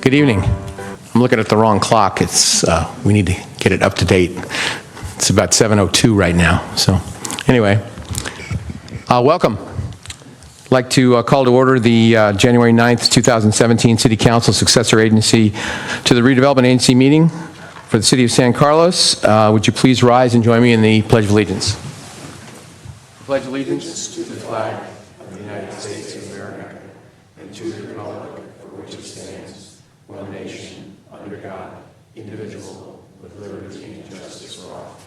Good evening. I'm looking at the wrong clock. It's we need to get it up to date. It's about 7:02 right now. So anyway, welcome. I'd like to call to order the January 9th, 2017 City Council Successor Agency to the Redevelopment Agency meeting for the City of San Carlos. Would you please rise and join me in the Pledge of Allegiance? I pledge allegiance to the flag of the United States of America and to the republic for which it stands, one nation, under God, indivisible, with liberty and justice for all.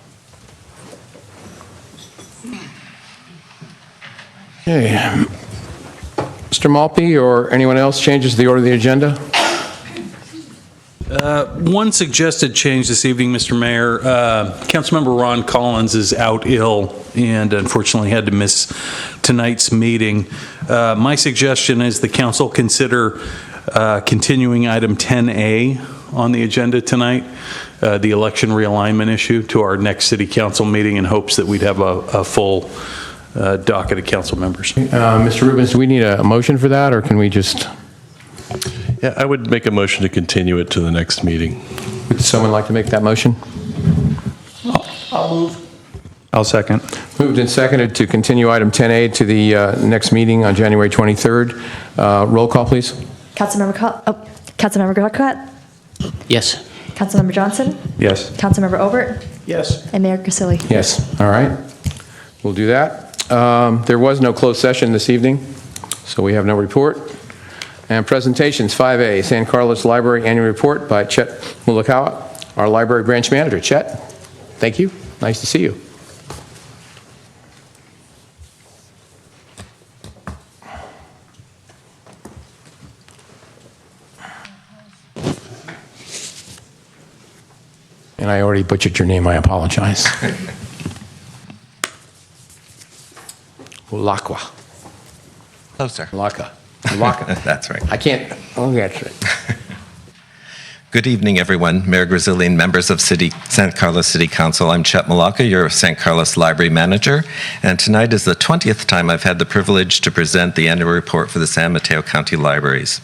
Okay. Mr. Malpe or anyone else changes to the order of the agenda? One suggested change this evening, Mr. Mayor. Councilmember Ron Collins is out ill and unfortunately had to miss tonight's meeting. My suggestion is the council consider continuing item 10A on the agenda tonight, the election realignment issue, to our next city council meeting in hopes that we'd have a full docket of council members. Mr. Rubens, do we need a motion for that, or can we just? Yeah, I would make a motion to continue it to the next meeting. Would someone like to make that motion? I'll move. I'll second. Moved and seconded to continue item 10A to the next meeting on January 23rd. Roll call, please. Councilmember Grocott? Yes. Councilmember Johnson? Yes. Councilmember Obert? Yes. And Mayor Grisilli? Yes. All right. We'll do that. There was no closed session this evening, so we have no report. And presentations, 5A, San Carlos Library Annual Report by Chet Mulakawa, our Library Branch Manager. Chet, thank you. Nice to see you. And I already butchered your name. I apologize. Mulakawa. Closer. Mulakawa. That's right. I can't. Oh, that's right. Good evening, everyone. Mayor Grisilli and members of San Carlos City Council. I'm Chet Mulakawa, your San Carlos Library Manager, and tonight is the 20th time I've had the privilege to present the annual report for the San Mateo County Libraries.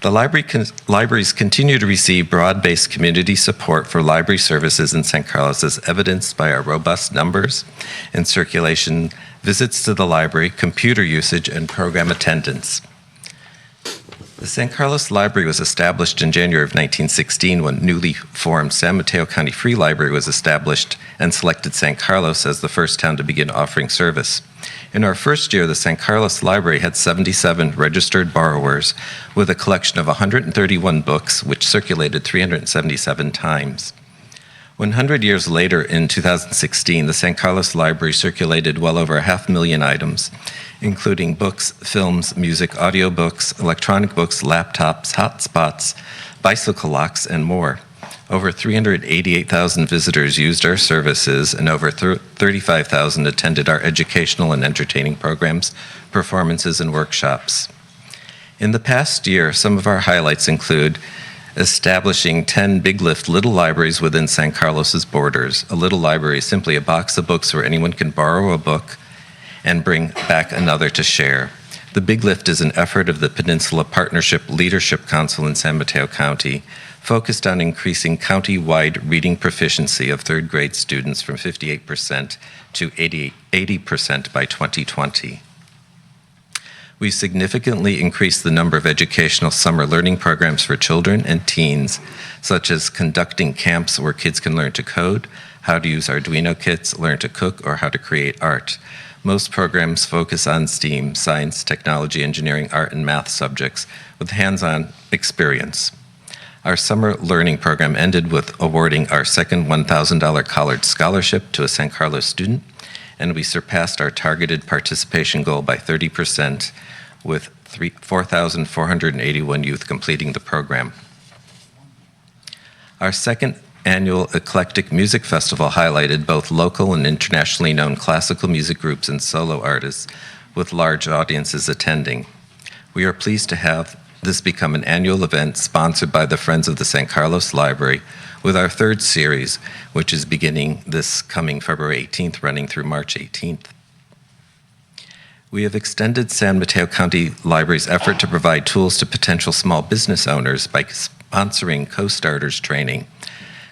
The libraries continue to receive broad-based community support for library services in San Carlos, as evidenced by our robust numbers in circulation, visits to the library, computer usage, and program attendance. The San Carlos Library was established in January of 1916 when newly formed San Mateo County Free Library was established and selected San Carlos as the first town to begin offering service. In our first year, the San Carlos Library had 77 registered borrowers with a collection of 131 books, which circulated 377 times. 100 years later, in 2016, the San Carlos Library circulated well over 500,000 items, including books, films, music, audiobooks, electronic books, laptops, hotspots, bicycle locks, and more. Over 388,000 visitors used our services, and over 35,000 attended our educational and entertaining programs, performances, and workshops. In the past year, some of our highlights include establishing 10 Big Lift Little Libraries within San Carlos's borders. A little library is simply a box of books where anyone can borrow a book and bring back another to share. The Big Lift is an effort of the Peninsula Partnership Leadership Council in San Mateo County, focused on increasing county-wide reading proficiency of third grade students from 58% to 80% by 2020. We've significantly increased the number of educational summer learning programs for children and teens, such as conducting camps where kids can learn to code, how to use Arduino kits, learn to cook, or how to create art. Most programs focus on STEAM, science, technology, engineering, art, and math subjects with hands-on experience. Our summer learning program ended with awarding our second $1,000 college scholarship to a San Carlos student, and we surpassed our targeted participation goal by 30%, with 4,481 youth completing the program. Our second annual Eclectic Music Festival highlighted both local and internationally known classical music groups and solo artists, with large audiences attending. We are pleased to have this become an annual event sponsored by the Friends of the San Carlos Library, with our third series, which is beginning this coming February 18th, running through March 18th. We have extended San Mateo County Library's effort to provide tools to potential small business owners by sponsoring Co-Starters training.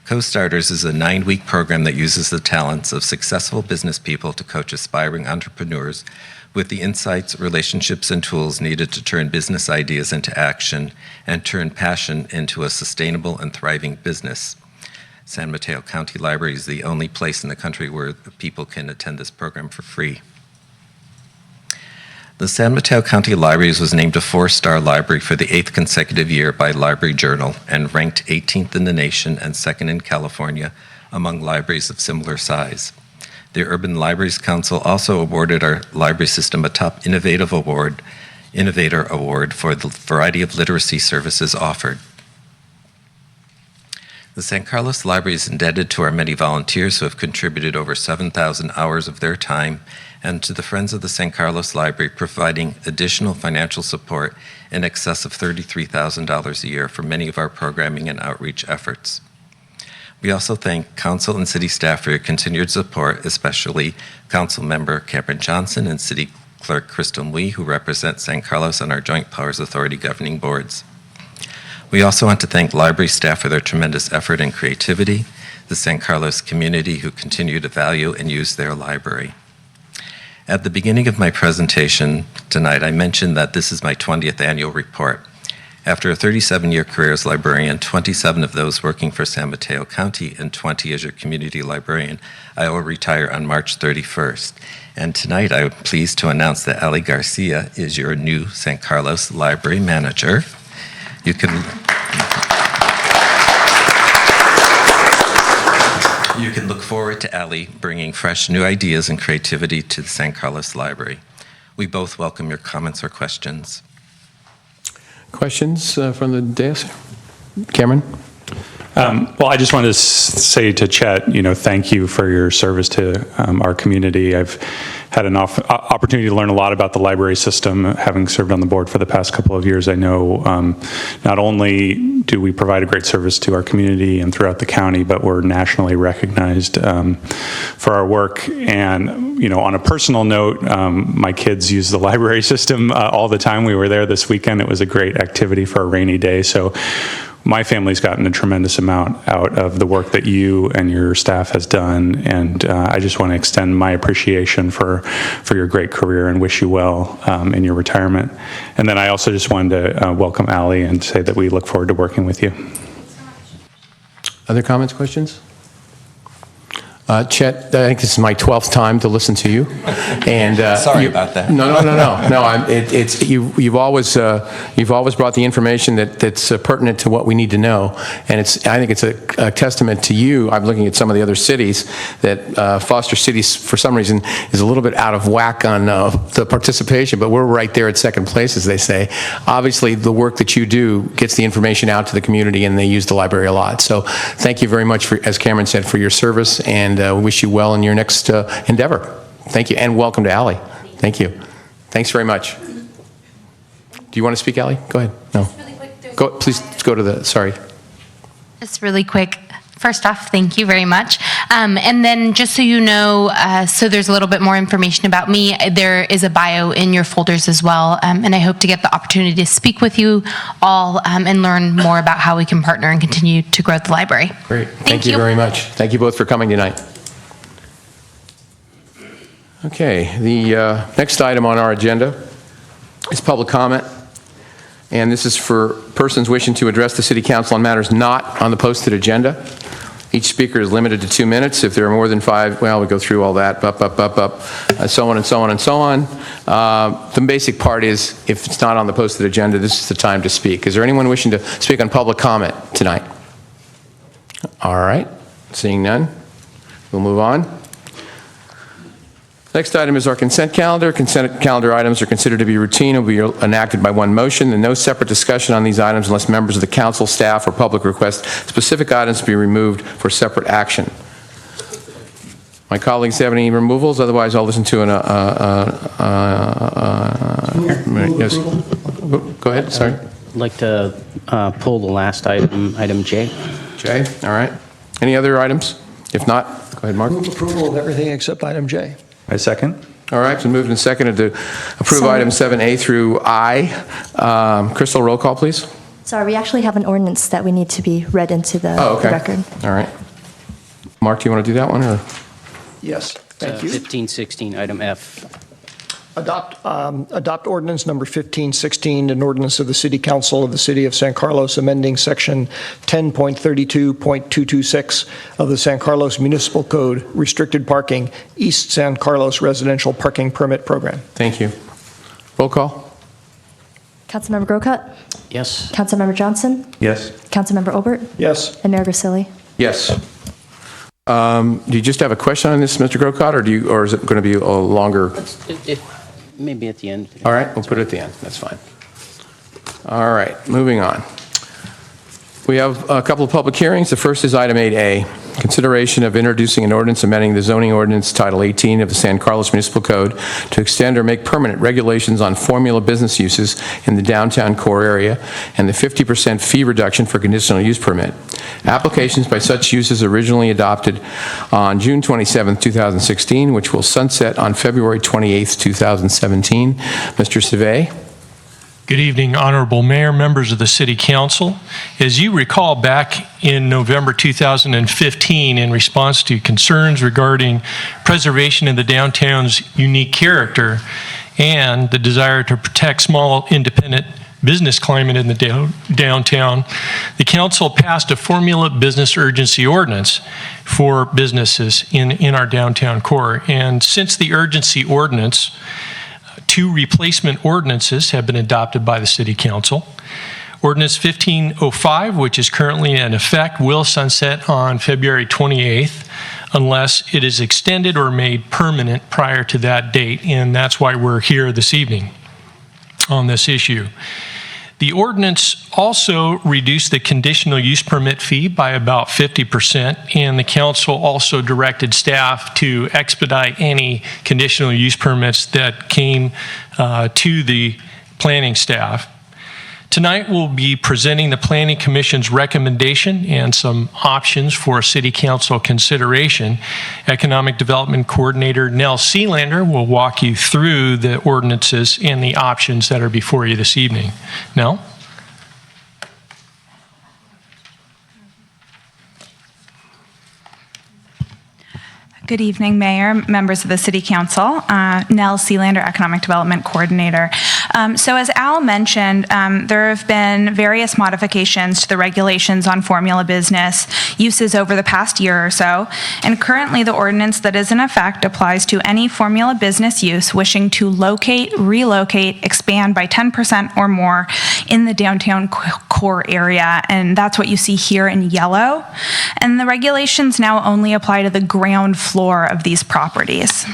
Co-Starters is a 9-week program that uses the talents of successful business people to coach aspiring entrepreneurs with the insights, relationships, and tools needed to turn business ideas into action and turn passion into a sustainable and thriving business. San Mateo County Library is the only place in the country where people can attend this program for free. The San Mateo County Libraries was named a 4-star library for the 8th consecutive year by Library Journal and ranked 18th in the nation and 2nd in California among libraries of similar size. The Urban Libraries Council also awarded our library system a top Innovator Award for the variety of literacy services offered. The San Carlos Library is indebted to our many volunteers who have contributed over 7,000 hours of their time, and to the Friends of the San Carlos Library providing additional financial support in excess of $33,000 a year for many of our programming and outreach efforts. We also thank Council and City staff for your continued support, especially Council Member Cameron Johnson and City Clerk Crystal Mui, who represent San Carlos on our Joint Powers Authority governing boards. We also want to thank library staff for their tremendous effort and creativity, the San Carlos community who continue to value and use their library. At the beginning of my presentation tonight, I mentioned that this is my 20th annual report. After a 37-year career as librarian, 27 of those working for San Mateo County and 20 as your community librarian, I will retire on March 31st. And tonight I am pleased to announce that Ali Garcia is your new San Carlos Library Manager. You can look forward to Ali bringing fresh new ideas and creativity to the San Carlos Library. We both welcome your comments or questions. Questions from the dais? Cameron? Well, I just wanted to say to Chet, thank you for your service to our community. I've had an opportunity to learn a lot about the library system, having served on the board for the past couple of years. I know not only do we provide a great service to our community and throughout the county, but we're nationally recognized for our work. And, on a personal note, my kids use the library system all the time. We were there this weekend. It was a great activity for a rainy day. So my family's gotten a tremendous amount out of the work that you and your staff has done, and I just want to extend my appreciation for your great career and wish you well in your retirement. And then I also just wanted to welcome Ali and say that we look forward to working with you. Other comments, questions? Chet, I think this is my 12th time to listen to you, and Sorry about that. No. You've always brought the information that's pertinent to what we need to know, and I think it's a testament to you. I'm looking at some of the other cities that Foster Cities, for some reason, is a little bit out of whack on the participation, but we're right there at second place, as they say. Obviously, the work that you do gets the information out to the community, and they use the library a lot. So, thank you very much, as Cameron said, for your service, and we wish you well in your next endeavor. Thank you, and welcome to Ali. Thank you. Thanks very much. Do you want to speak, Ali? Go ahead. No. Please go to the, sorry. Just really quick. First off, thank you very much. And then just so you know, so there's a little bit more information about me, there is a bio in your folders as well. And I hope to get the opportunity to speak with you all and learn more about how we can partner and continue to grow the library. Great. Thank you very much. Thank you both for coming tonight. Okay, the next item on our agenda is public comment. And this is for persons wishing to address the City Council on matters not on the posted agenda. Each speaker is limited to 2 minutes. If there are more than 5, well, we go through all that, so on and so on and so on. The basic part is, if it's not on the posted agenda, this is the time to speak. Is there anyone wishing to speak on public comment tonight? All right, seeing none, we'll move on. Next item is our consent calendar. Consent calendar items are considered to be routine and will be enacted by one motion, and no separate discussion on these items unless members of the council, staff, or public request specific items to be removed for separate action. My colleagues have any removals? Otherwise, I'll listen to an... yes. Go ahead, sorry. I'd like to pull the last item, item J. J, all right. Any other items? If not, go ahead, Mark. Move approval of everything except item J. I second. All right, so moved and seconded to approve Sorry. items 7A through I. Crystal, roll call, please. Sorry, we actually have an ordinance that we need to be read into the Oh, okay. the record. All right. Mark, do you want to do that one, or? Yes, thank you. 1516, item F. Adopt ordinance number 1516, an ordinance of the City Council of the City of San Carlos amending section 10.32.226 of the San Carlos Municipal Code, restricted parking, East San Carlos residential parking permit program. Thank you. Roll call? Councilmember Grocott? Yes. Councilmember Johnson? Yes. Councilmember Obert? Yes. And Mayor Grisilli? Yes. Do you just have a question on this, Mr. Grocott, or is it going to be a longer? Maybe at the end. All right, we'll put it at the end. That's fine. All right, moving on. We have a couple of public hearings. The first is item 8A, consideration of introducing an ordinance amending the zoning ordinance Title 18 of the San Carlos Municipal Code to extend or make permanent regulations on formula business uses in the downtown core area and the 50% fee reduction for conditional use permit. Applications by such uses originally adopted on June 27, 2016, which will sunset on February 28, 2017. Mr. Savay? Good evening, Honorable Mayor, members of the City Council. As you recall, back in November 2015, in response to concerns regarding preservation of the downtown's unique character and the desire to protect small independent business climate in the downtown, the council passed a formula business urgency ordinance for businesses in our downtown core. And since the urgency ordinance, 2 replacement ordinances have been adopted by the City Council. Ordinance 1505, which is currently in effect, will sunset on February 28th unless it is extended or made permanent prior to that date, and that's why we're here this evening on this issue. The ordinance also reduced the conditional use permit fee by about 50%, and the council also directed staff to expedite any conditional use permits that came to the planning staff. Tonight we'll be presenting the Planning Commission's recommendation and some options for City Council consideration. Economic Development Coordinator Nell Sealander will walk you through the ordinances and the options that are before you this evening. Nell? Good evening, Mayor, members of the City Council. Nell Sealander, Economic Development Coordinator. So as Al mentioned, there have been various modifications to the regulations on formula business uses over the past year or so, and currently the ordinance that is in effect applies to any formula business use wishing to locate, relocate, expand by 10% or more in the downtown core area, and that's what you see here in yellow. And the regulations now only apply to the ground floor of these properties.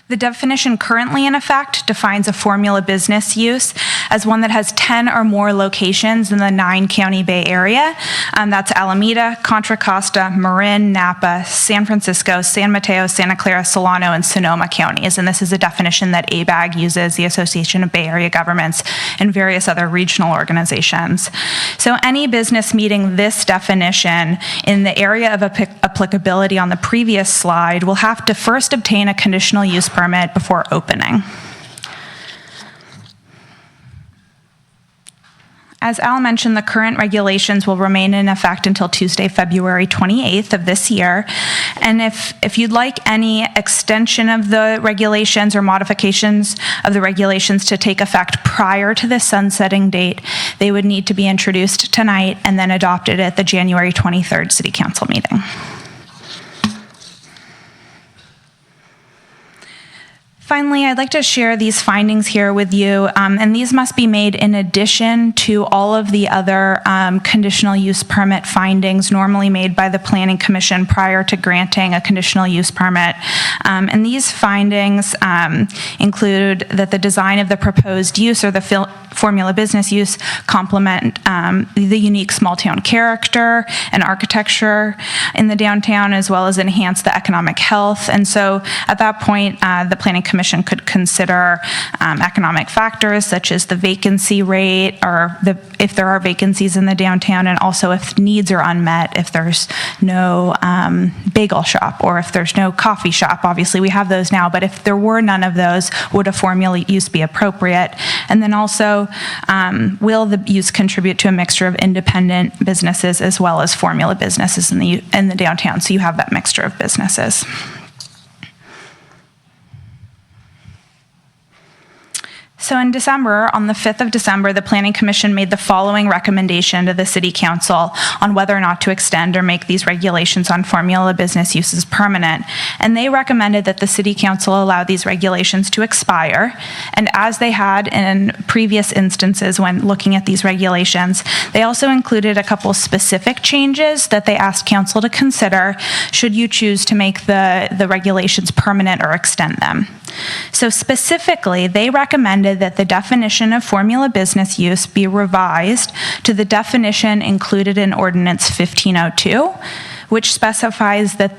The definition currently in effect defines a formula business use as one that has 10 or more locations in the 9-county Bay Area. That's Alameda, Contra Costa, Marin, Napa, San Francisco, San Mateo, Santa Clara, Solano, and Sonoma counties. And this is a definition that ABAG uses, the Association of Bay Area Governments, and various other regional organizations. So any business meeting this definition in the area of applicability on the previous slide will have to first obtain a conditional use permit before opening. As Al mentioned, the current regulations will remain in effect until Tuesday, February 28th of this year. And if you'd like any extension of the regulations or modifications of the regulations to take effect prior to the sunsetting date, they would need to be introduced tonight and then adopted at the January 23rd City Council meeting. Finally, I'd like to share these findings here with you, and these must be made in addition to all of the other conditional use permit findings normally made by the Planning Commission prior to granting a conditional use permit. And these findings include that the design of the proposed use or the formula business use complement the unique small town character and architecture in the downtown, as well as enhance the economic health. And so at that point, the Planning Commission commission could consider economic factors such as the vacancy rate, or if there are vacancies in the downtown, and also if needs are unmet, if there's no bagel shop or if there's no coffee shop. Obviously, we have those now, but if there were none of those, would a formula use be appropriate? And then also, will the use contribute to a mixture of independent businesses as well as formula businesses in the downtown? So you have that mixture of businesses. So in December, on the 5th of December, the Planning Commission made the following recommendation to the City Council on whether or not to extend or make these regulations on formula business uses permanent. And they recommended that the City Council allow these regulations to expire. And as they had in previous instances when looking at these regulations, they also included a couple specific changes that they asked Council to consider should you choose to make the regulations permanent or extend them. So specifically, they recommended that the definition of formula business use be revised to the definition included in Ordinance 1502, which specifies that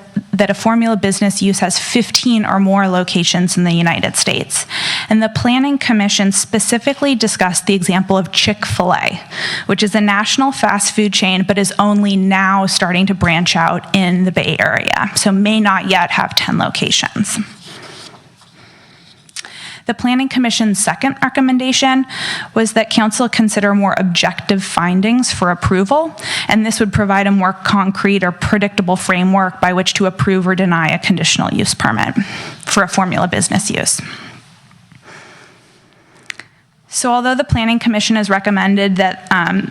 a formula business use has 15 or more locations in the United States. And the Planning Commission specifically discussed the example of Chick-fil-A, which is a national fast food chain, but is only now starting to branch out in the Bay Area, so may not yet have 10 locations. The Planning Commission's second recommendation was that Council consider more objective findings for approval, and this would provide a more concrete or predictable framework by which to approve or deny a conditional use permit for a formula business use. So although the Planning Commission has recommended that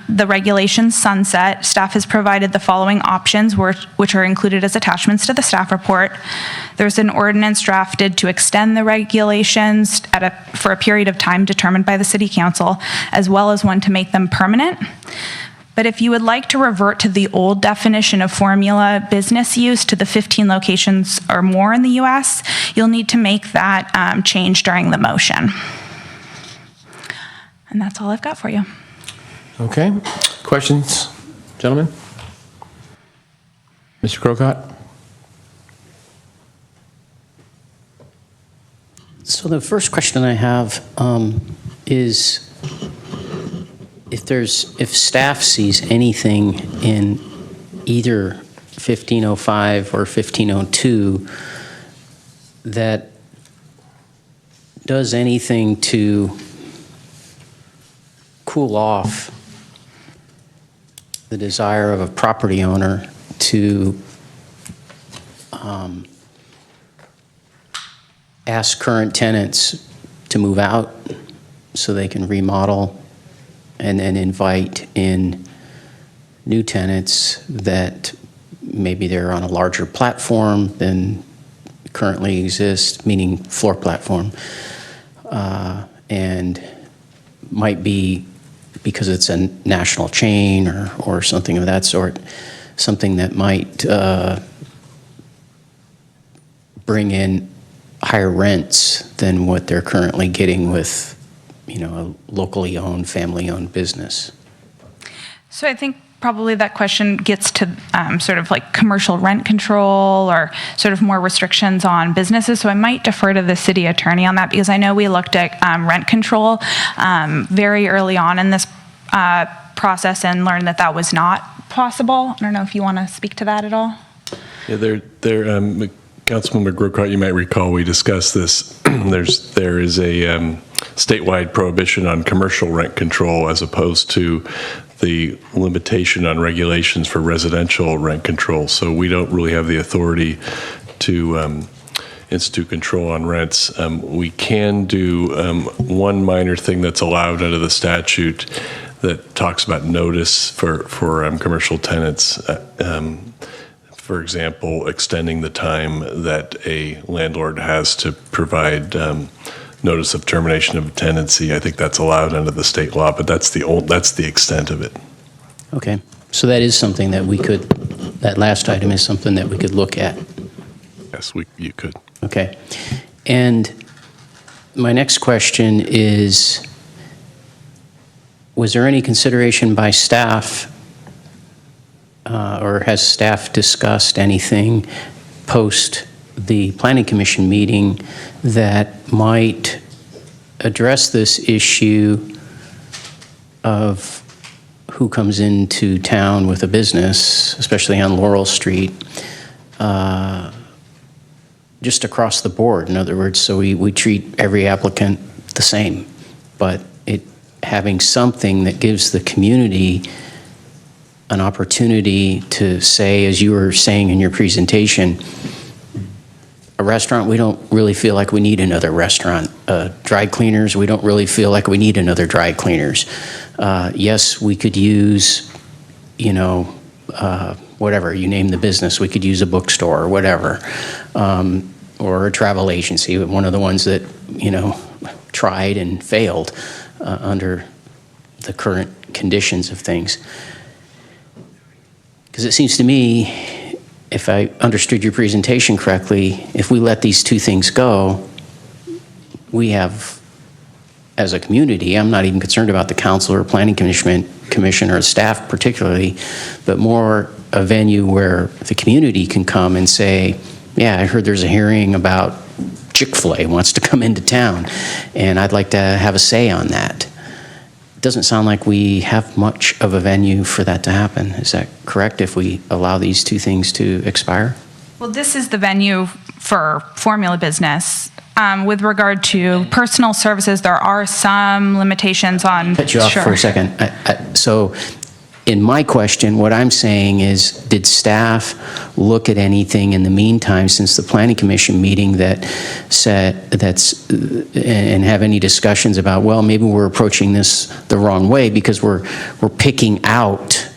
the regulations sunset, staff has provided the following options which are included as attachments to the staff report. There's an ordinance drafted to extend the regulations for a period of time determined by the City Council, as well as one to make them permanent. But if you would like to revert to the old definition of formula business use to the 15 locations or more in the US, you'll need to make that change during the motion. And that's all I've got for you. Okay. Questions, gentlemen? Mr. Crocott? So the first question I have is if staff sees anything in either 1505 or 1502 that does anything to cool off the desire of a property owner to ask current tenants to move out so they can remodel and then invite in new tenants that maybe they're on a larger platform than currently exists, meaning floor platform, and might be because it's a national chain or something of that sort, something that might bring in higher rents than what they're currently getting with, a locally owned, family-owned business. So I think probably that question gets to sort of like commercial rent control or sort of more restrictions on businesses. So I might defer to the city attorney on that, because I know we looked at rent control very early on in this process and learned that was not possible. I don't know if you want to speak to that at all. Yeah, Councilmember Grocott, you might recall we discussed this. There is a statewide prohibition on commercial rent control as opposed to the limitation on regulations for residential rent control. So we don't really have the authority to institute control on rents. We can do one minor thing that's allowed under the statute that talks about notice for commercial tenants. For example, extending the time that a landlord has to provide notice of termination of tenancy. I think that's allowed under the state law, but that's the extent of it. Okay, so that is something that that last item is something that we could look at. Yes, you could. Okay, and my next question is, was there any consideration by staff or has staff discussed anything post the Planning Commission meeting that might address this issue of who comes into town with a business, especially on Laurel Street, just across the board. In other words, so we treat every applicant the same, but having something that gives the community an opportunity to say, as you were saying in your presentation, a restaurant, we don't really feel like we need another restaurant. Dry cleaners, we don't really feel like we need another dry cleaners. Yes, we could use, whatever, you name the business. We could use a bookstore or whatever, or a travel agency, one of the ones that, tried and failed under the current conditions of things. Because it seems to me, if I understood your presentation correctly, if we let these two things go, we have, as a community, I'm not even concerned about the council or planning commission or staff particularly, but more a venue where the community can come and say, yeah, I heard there's a hearing about Chick-fil-A wants to come into town, and I'd like to have a say on that. It doesn't sound like we have much of a venue for that to happen. Is that correct, if we allow these two things to expire? Well, this is the venue for formula business. With regard to personal services, there are some limitations on. Cut you off for a second. So in my question, what I'm saying is, did staff look at anything in the meantime since the Planning Commission meeting and have any discussions about, well, maybe we're approaching this the wrong way because we're picking out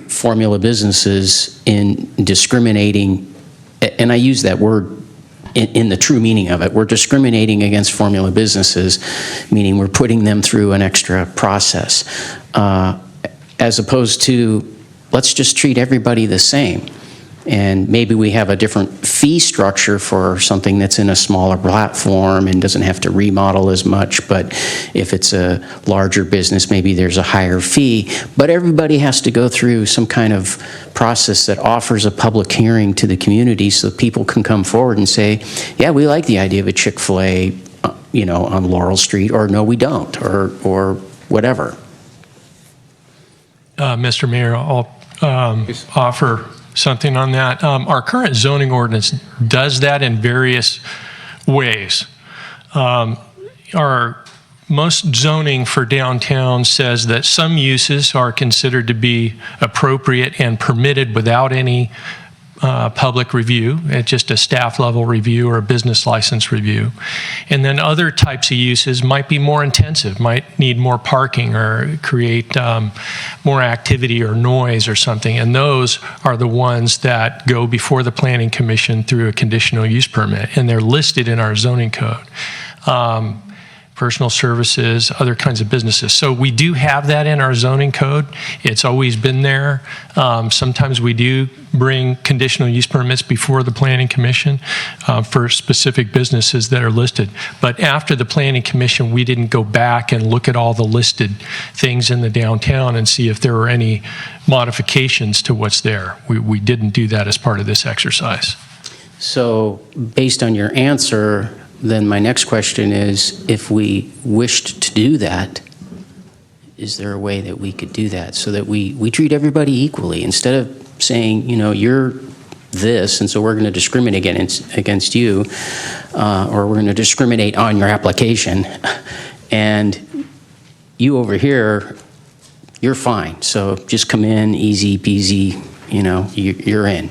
formula businesses in discriminating, and I use that word in the true meaning of it. We're discriminating against formula businesses, meaning we're putting them through an extra process, as opposed to, let's just treat everybody the same. And maybe we have a different fee structure for something that's in a smaller platform and doesn't have to remodel as much, but if it's a larger business, maybe there's a higher fee. But everybody has to go through some kind of process that offers a public hearing to the community so people can come forward and say, yeah, we like the idea of a Chick-fil-A, on Laurel Street, or no, we don't, or whatever. Mr. Mayor, I'll offer something on that. Our current zoning ordinance does that in various ways. Our most zoning for downtown says that some uses are considered to be appropriate and permitted without any public review. It's just a staff level review or a business license review. And then other types of uses might be more intensive, might need more parking or create more activity or noise or something. And those are the ones that go before the Planning Commission through a conditional use permit. And they're listed in our zoning code. Personal services, other kinds of businesses. So we do have that in our zoning code. It's always been there. Sometimes we do bring conditional use permits before the Planning Commission for specific businesses that are listed. But after the Planning Commission, we didn't go back and look at all the listed things in the downtown and see if there were any modifications to what's there. We didn't do that as part of this exercise. So based on your answer, then my next question is, if we wished to do that, is there a way that we could do that so that we treat everybody equally? Instead of saying, you're this, and so we're going to discriminate against you, or we're going to discriminate on your application, and you over here, you're fine. So just come in, easy peasy, you're in.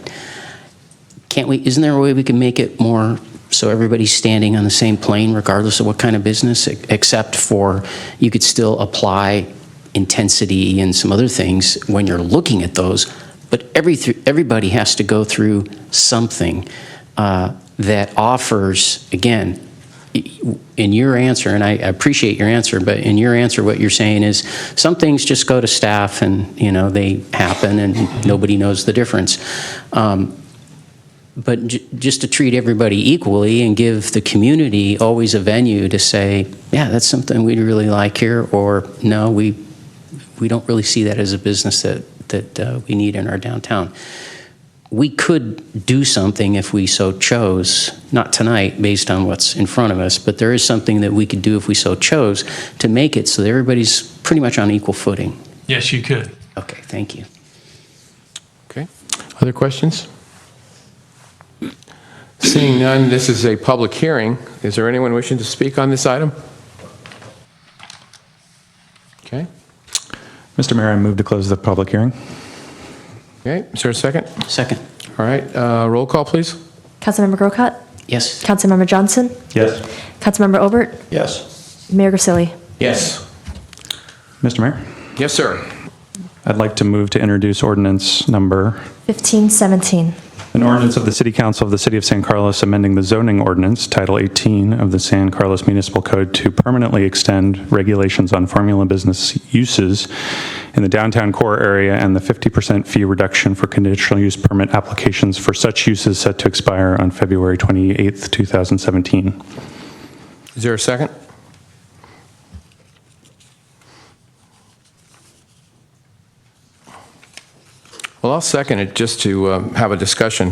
Can't we? Isn't there a way we can make it more so everybody's standing on the same plane regardless of what kind of business, except for you could still apply intensity and some other things when you're looking at those, but everybody has to go through something that offers, again, in your answer, and I appreciate your answer, but in your answer what you're saying is some things just go to staff and they happen and nobody knows the difference. But just to treat everybody equally and give the community always a venue to say, yeah, that's something we'd really like here, or no, we don't really see that as a business that we need in our downtown. we could do something if we so chose, not tonight based on what's in front of us, but there is something that we could do if we so chose to make it so that everybody's pretty much on equal footing. Yes, you could. Okay, thank you. Okay. Other questions? Seeing none, this is a public hearing. Is there anyone wishing to speak on this item? Okay. Mr. Mayor, I move to close the public hearing. Okay, is there a second? Second. All right, roll call, please. Councilmember Grocott? Yes. Councilmember Johnson? Yes. Councilmember Obert? Yes. Mayor Grisilli? Yes. Mr. Mayor, Yes, sir. I'd like to move to introduce ordinance number 1517. An ordinance of the City Council of the City of San Carlos amending the zoning ordinance, Title 18 of the San Carlos Municipal Code to permanently extend regulations on formula business uses in the downtown core area and the 50% fee reduction for conditional use permit applications for such uses set to expire on February 28th, 2017. Is there a second? Well, I'll second it just to have a discussion.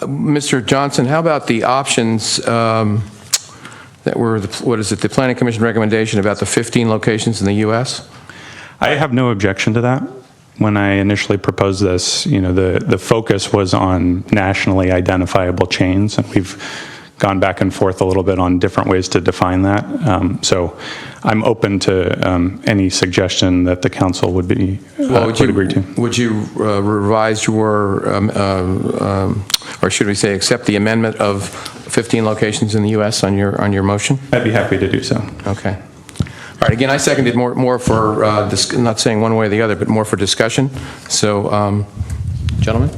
Mr. Johnson, how about the options that were, the Planning Commission recommendation about the 15 locations in the U.S.? I have no objection to that. When I initially proposed this, the focus was on nationally identifiable chains, and we've gone back and forth a little bit on different ways to define that. So I'm open to any suggestion that the council would be would agree to. Would you revise your, or should we say, accept the amendment of 15 locations in the U.S. on your motion? I'd be happy to do so. Okay. All right. Again, I seconded more for not saying one way or the other, but more for discussion. So, gentlemen.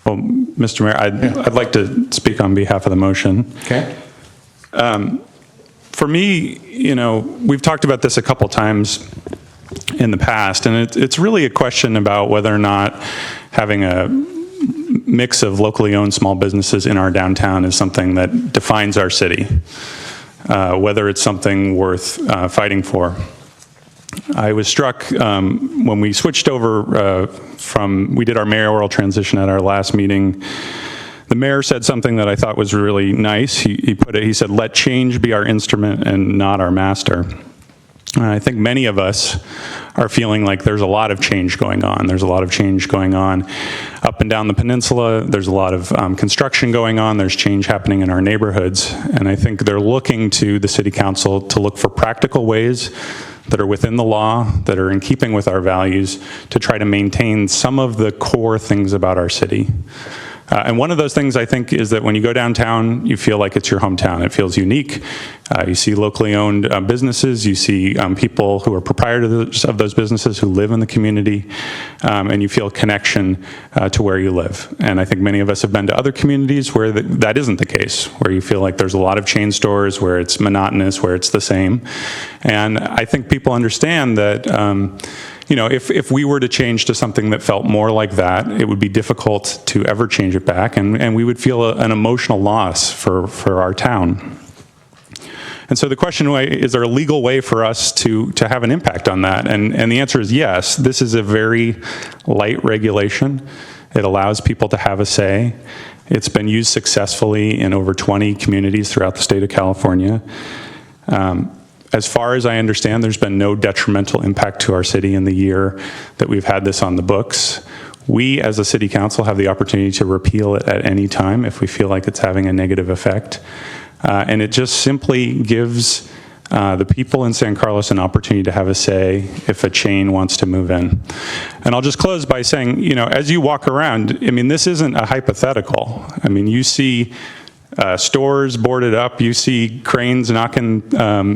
Well, Mr. Mayor, I'd like to speak on behalf of the motion. Okay. For me, we've talked about this a couple times in the past, and it's really a question about whether or not having a mix of locally owned small businesses in our downtown is something that defines our city, whether it's something worth fighting for. I was struck when we switched over we did our mayoral transition at our last meeting. The mayor said something that I thought was really nice. He said, "Let change be our instrument and not our master." And I think many of us are feeling like there's a lot of change going on. There's a lot of change going on up and down the peninsula. There's a lot of construction going on. There's change happening in our neighborhoods. And I think they're looking to the city council to look for practical ways that are within the law, that are in keeping with our values, to try to maintain some of the core things about our city. And one of those things, I think, is that when you go downtown, you feel like it's your hometown. It feels unique. You see locally owned businesses. You see people who are proprietors of those businesses who live in the community. And you feel a connection to where you live. And I think many of us have been to other communities where that isn't the case, where you feel like there's a lot of chain stores, where it's monotonous, where it's the same. And I think people understand that if we were to change to something that felt more like that, it would be difficult to ever change it back, and we would feel an emotional loss for our town. And so the question is there a legal way for us to have an impact on that? And the answer is yes. This is a very light regulation. It allows people to have a say. It's been used successfully in over 20 communities throughout the state of California. As far as I understand, there's been no detrimental impact to our city in the year that we've had this on the books. We, as a city council, have the opportunity to repeal it at any time if we feel like it's having a negative effect. And it just simply gives the people in San Carlos an opportunity to have a say if a chain wants to move in. And I'll just close by saying, as you walk around, this isn't a hypothetical. You see stores boarded up, you see cranes knocking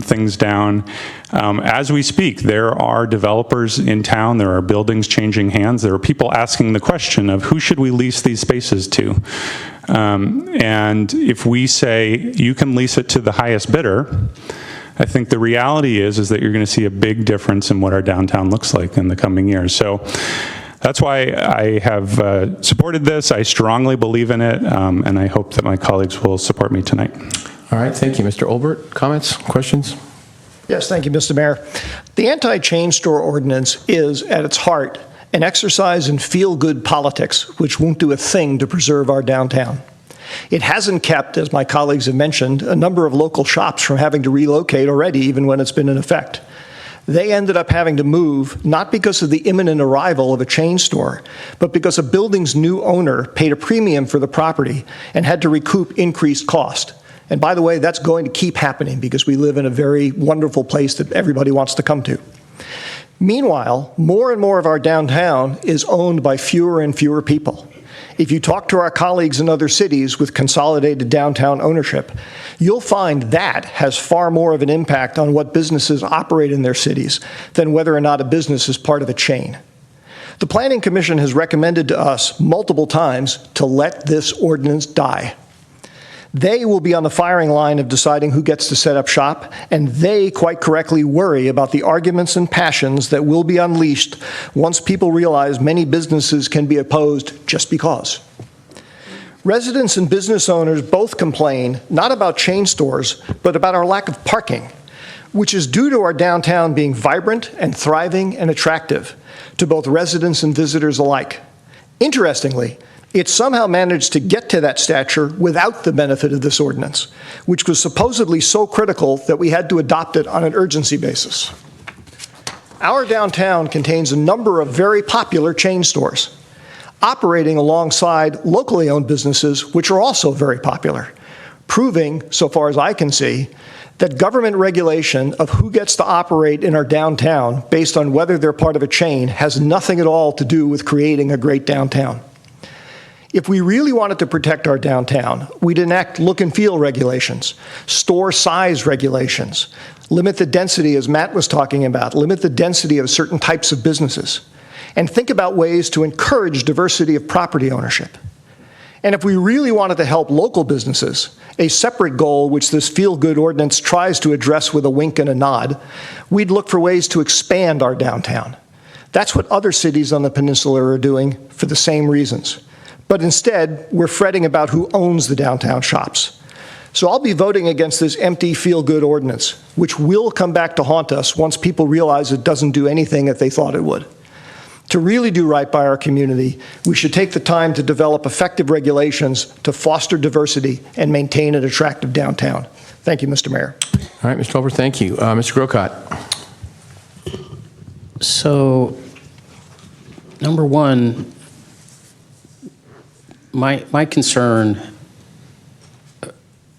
things down. As we speak, there are developers in town, there are buildings changing hands, there are people asking the question of who should we lease these spaces to? And if we say you can lease it to the highest bidder, I think the reality is that you're going to see a big difference in what our downtown looks like in the coming years. So that's why I have supported this. I strongly believe in it, and I hope that my colleagues will support me tonight. All right, thank you. Mr. Olbert, comments, questions? Yes, thank you, Mr. Mayor. The anti-chain store ordinance is, at its heart, an exercise in feel-good politics, which won't do a thing to preserve our downtown. It hasn't kept, as my colleagues have mentioned, a number of local shops from having to relocate already, even when it's been in effect. They ended up having to move, not because of the imminent arrival of a chain store, but because a building's new owner paid a premium for the property and had to recoup increased cost. And by the way, that's going to keep happening because we live in a very wonderful place that everybody wants to come to. Meanwhile, more and more of our downtown is owned by fewer and fewer people. If you talk to our colleagues in other cities with consolidated downtown ownership, you'll find that has far more of an impact on what businesses operate in their cities than whether or not a business is part of a chain. The Planning Commission has recommended to us multiple times to let this ordinance die. They will be on the firing line of deciding who gets to set up shop, and they quite correctly worry about the arguments and passions that will be unleashed once people realize many businesses can be opposed just because. Residents and business owners both complain not about chain stores, but about our lack of parking, which is due to our downtown being vibrant and thriving and attractive to both residents and visitors alike. Interestingly, it somehow managed to get to that stature without the benefit of this ordinance, which was supposedly so critical that we had to adopt it on an urgency basis. Our downtown contains a number of very popular chain stores, operating alongside locally owned businesses, which are also very popular, proving, so far as I can see, that government regulation of who gets to operate in our downtown based on whether they're part of a chain has nothing at all to do with creating a great downtown. If we really wanted to protect our downtown, we'd enact look and feel regulations, store size regulations, limit the density, as Matt was talking about, limit the density of certain types of businesses, and think about ways to encourage diversity of property ownership. And if we really wanted to help local businesses, a separate goal which this feel-good ordinance tries to address with a wink and a nod, we'd look for ways to expand our downtown. That's what other cities on the peninsula are doing for the same reasons. But instead, we're fretting about who owns the downtown shops. So I'll be voting against this empty feel-good ordinance, which will come back to haunt us once people realize it doesn't do anything that they thought it would. To really do right by our community, we should take the time to develop effective regulations to foster diversity and maintain an attractive downtown. Thank you, Mr. Mayor. All right, Mr. Tolbert, thank you. Mr. Grocott. So, number one, my concern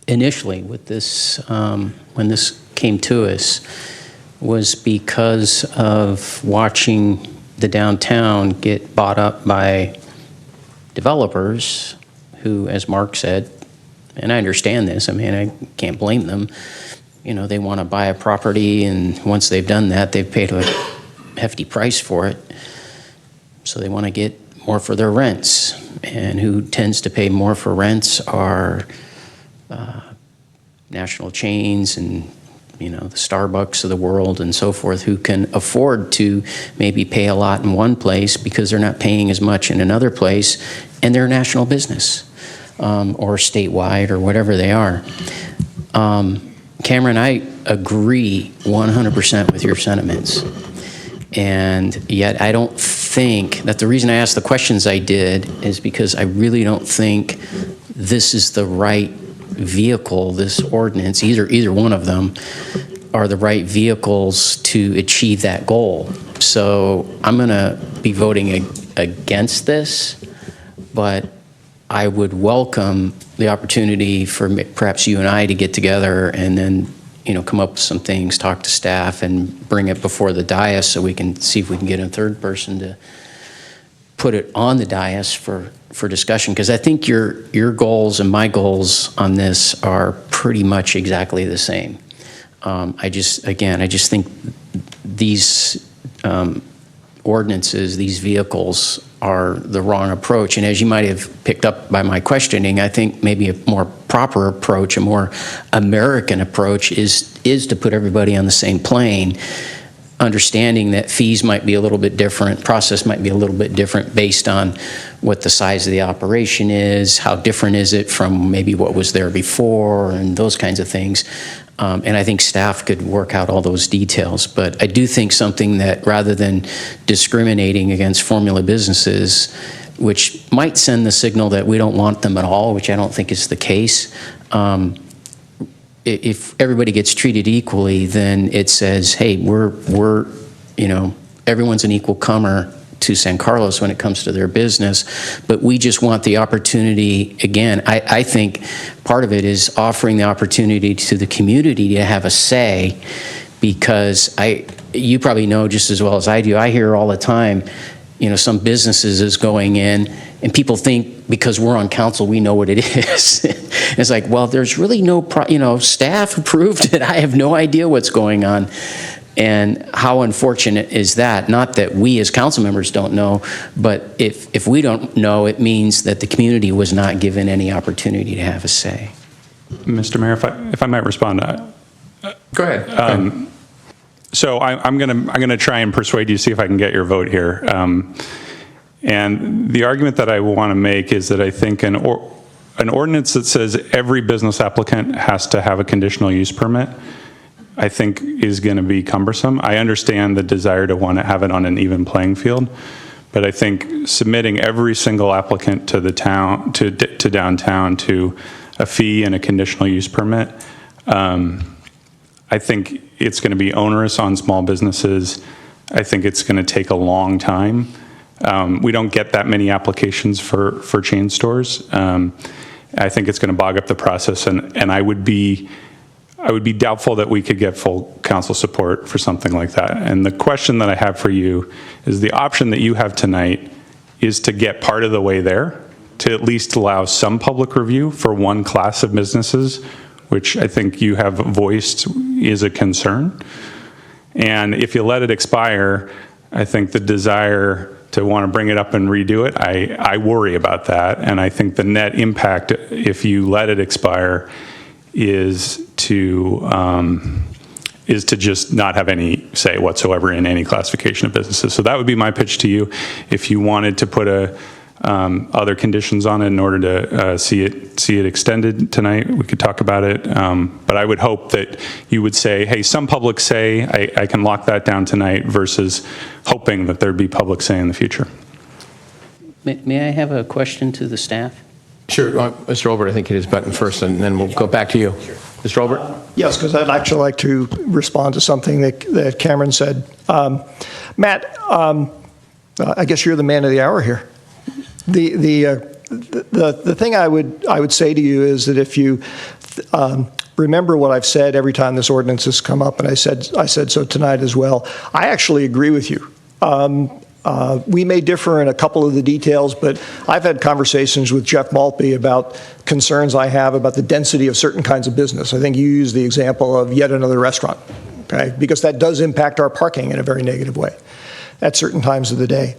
initially with this, when this came to us, was because of watching the downtown get bought up by developers who, as Mark said, and I understand this, I mean, I can't blame them, you know, they want to buy a property, and once they've done that, they've paid a hefty price for it, so they want to get more for their rents. And who tends to pay more for rents are national chains and, you know, the Starbucks of the world and so forth, who can afford to maybe pay a lot in one place because they're not paying as much in another place, and they're a national business or statewide or whatever they are. Cameron, I agree 100% with your sentiments. And yet I don't think that the reason I asked the questions I did is because I really don't think this is the right vehicle, this ordinance, either one of them are the right vehicles to achieve that goal. So I'm going to be voting against this, but I would welcome the opportunity for perhaps you and I to get together and then, you know, come up with some things, talk to staff, and bring it before the dais so we can see if we can get a third person to put it on the dais for discussion. Because I think your goals and my goals on this are pretty much exactly the same. I just think these ordinances, these vehicles are the wrong approach. And as you might have picked up by my questioning, I think maybe a more proper approach, a more American approach is to put everybody on the same plane, understanding that fees might be a little bit different, process might be a little bit different based on what the size of the operation is, how different is it from maybe what was there before, and those kinds of things. And I think staff could work out all those details. But I do think something that, rather than discriminating against formula businesses, which might send the signal that we don't want them at all, which I don't think is the case, if everybody gets treated equally, then it says, hey, we're everyone's an equal comer to San Carlos when it comes to their business, but we just want the opportunity. Again, I think part of it is offering the opportunity to the community to have a say, because you probably know just as well as I do, I hear all the time, some businesses is going in and people think because we're on council, we know what it is. It's like, well, there's really no, staff approved it. I have no idea what's going on. And how unfortunate is that? Not that we as council members don't know, but if we don't know, it means that the community was not given any opportunity to have a say. Mr. Mayor, if I might respond. Go ahead. So I'm gonna try and persuade you, see if I can get your vote here. And the argument that I want to make is that I think an ordinance that says every business applicant has to have a conditional use permit, I think is going to be cumbersome. I understand the desire to want to have it on an even playing field, but I think submitting every single applicant to the town, to downtown, to a fee and a conditional use permit, I think it's going to be onerous on small businesses. I think it's going to take a long time. We don't get that many applications for chain stores. I think it's going to bog up the process, and I would be doubtful that we could get full council support for something like that. And the question that I have for you is, the option that you have tonight is to get part of the way there, to at least allow some public review for one class of businesses, which I think you have voiced is a concern. And if you let it expire, I think the desire to want to bring it up and redo it, I worry about that. And I think the net impact, if you let it expire, is to just not have any say whatsoever in any classification of businesses. So that would be my pitch to you. If you wanted to put other conditions on it in order to see it extended tonight, we could talk about it. But I would hope that you would say, hey, some public say, I can lock that down tonight, versus hoping that there'd be public say in the future. May I have a question to the staff? Sure. Mr. Olbert, I think hit his button first, and then we'll go back to you. Mr. Olbert? Yes, because I'd actually like to respond to something that Cameron said. Matt, I guess you're the man of the hour here. The thing I would say to you is that if you remember what I've said every time this ordinance has come up, and I said so tonight as well, I actually agree with you. We may differ in a couple of the details, but I've had conversations with Jeff Maltby about concerns I have about the density of certain kinds of business. I think you used the example of yet another restaurant, okay? Because that does impact our parking in a very negative way at certain times of the day.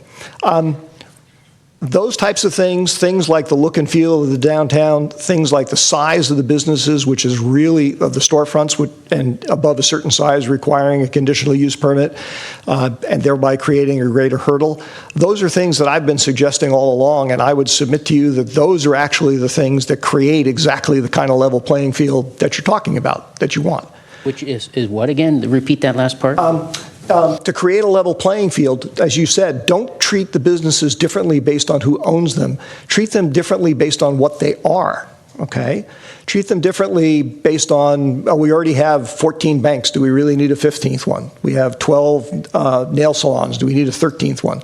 Those types of things like the look and feel of the downtown, things like the size of the businesses, which is really of the storefronts, and above a certain size requiring a conditional use permit, and thereby creating a greater hurdle. Those are things that I've been suggesting all along, and I would submit to you that those are actually the things that create exactly the kind of level playing field that you're talking about, that you want. Which is what again? Repeat that last part. To create a level playing field, as you said, don't treat the businesses differently based on who owns them. Treat them differently based on what they are, okay? Treat them differently based on, we already have 14 banks. Do we really need a 15th one? We have 12 nail salons. Do we need a 13th one?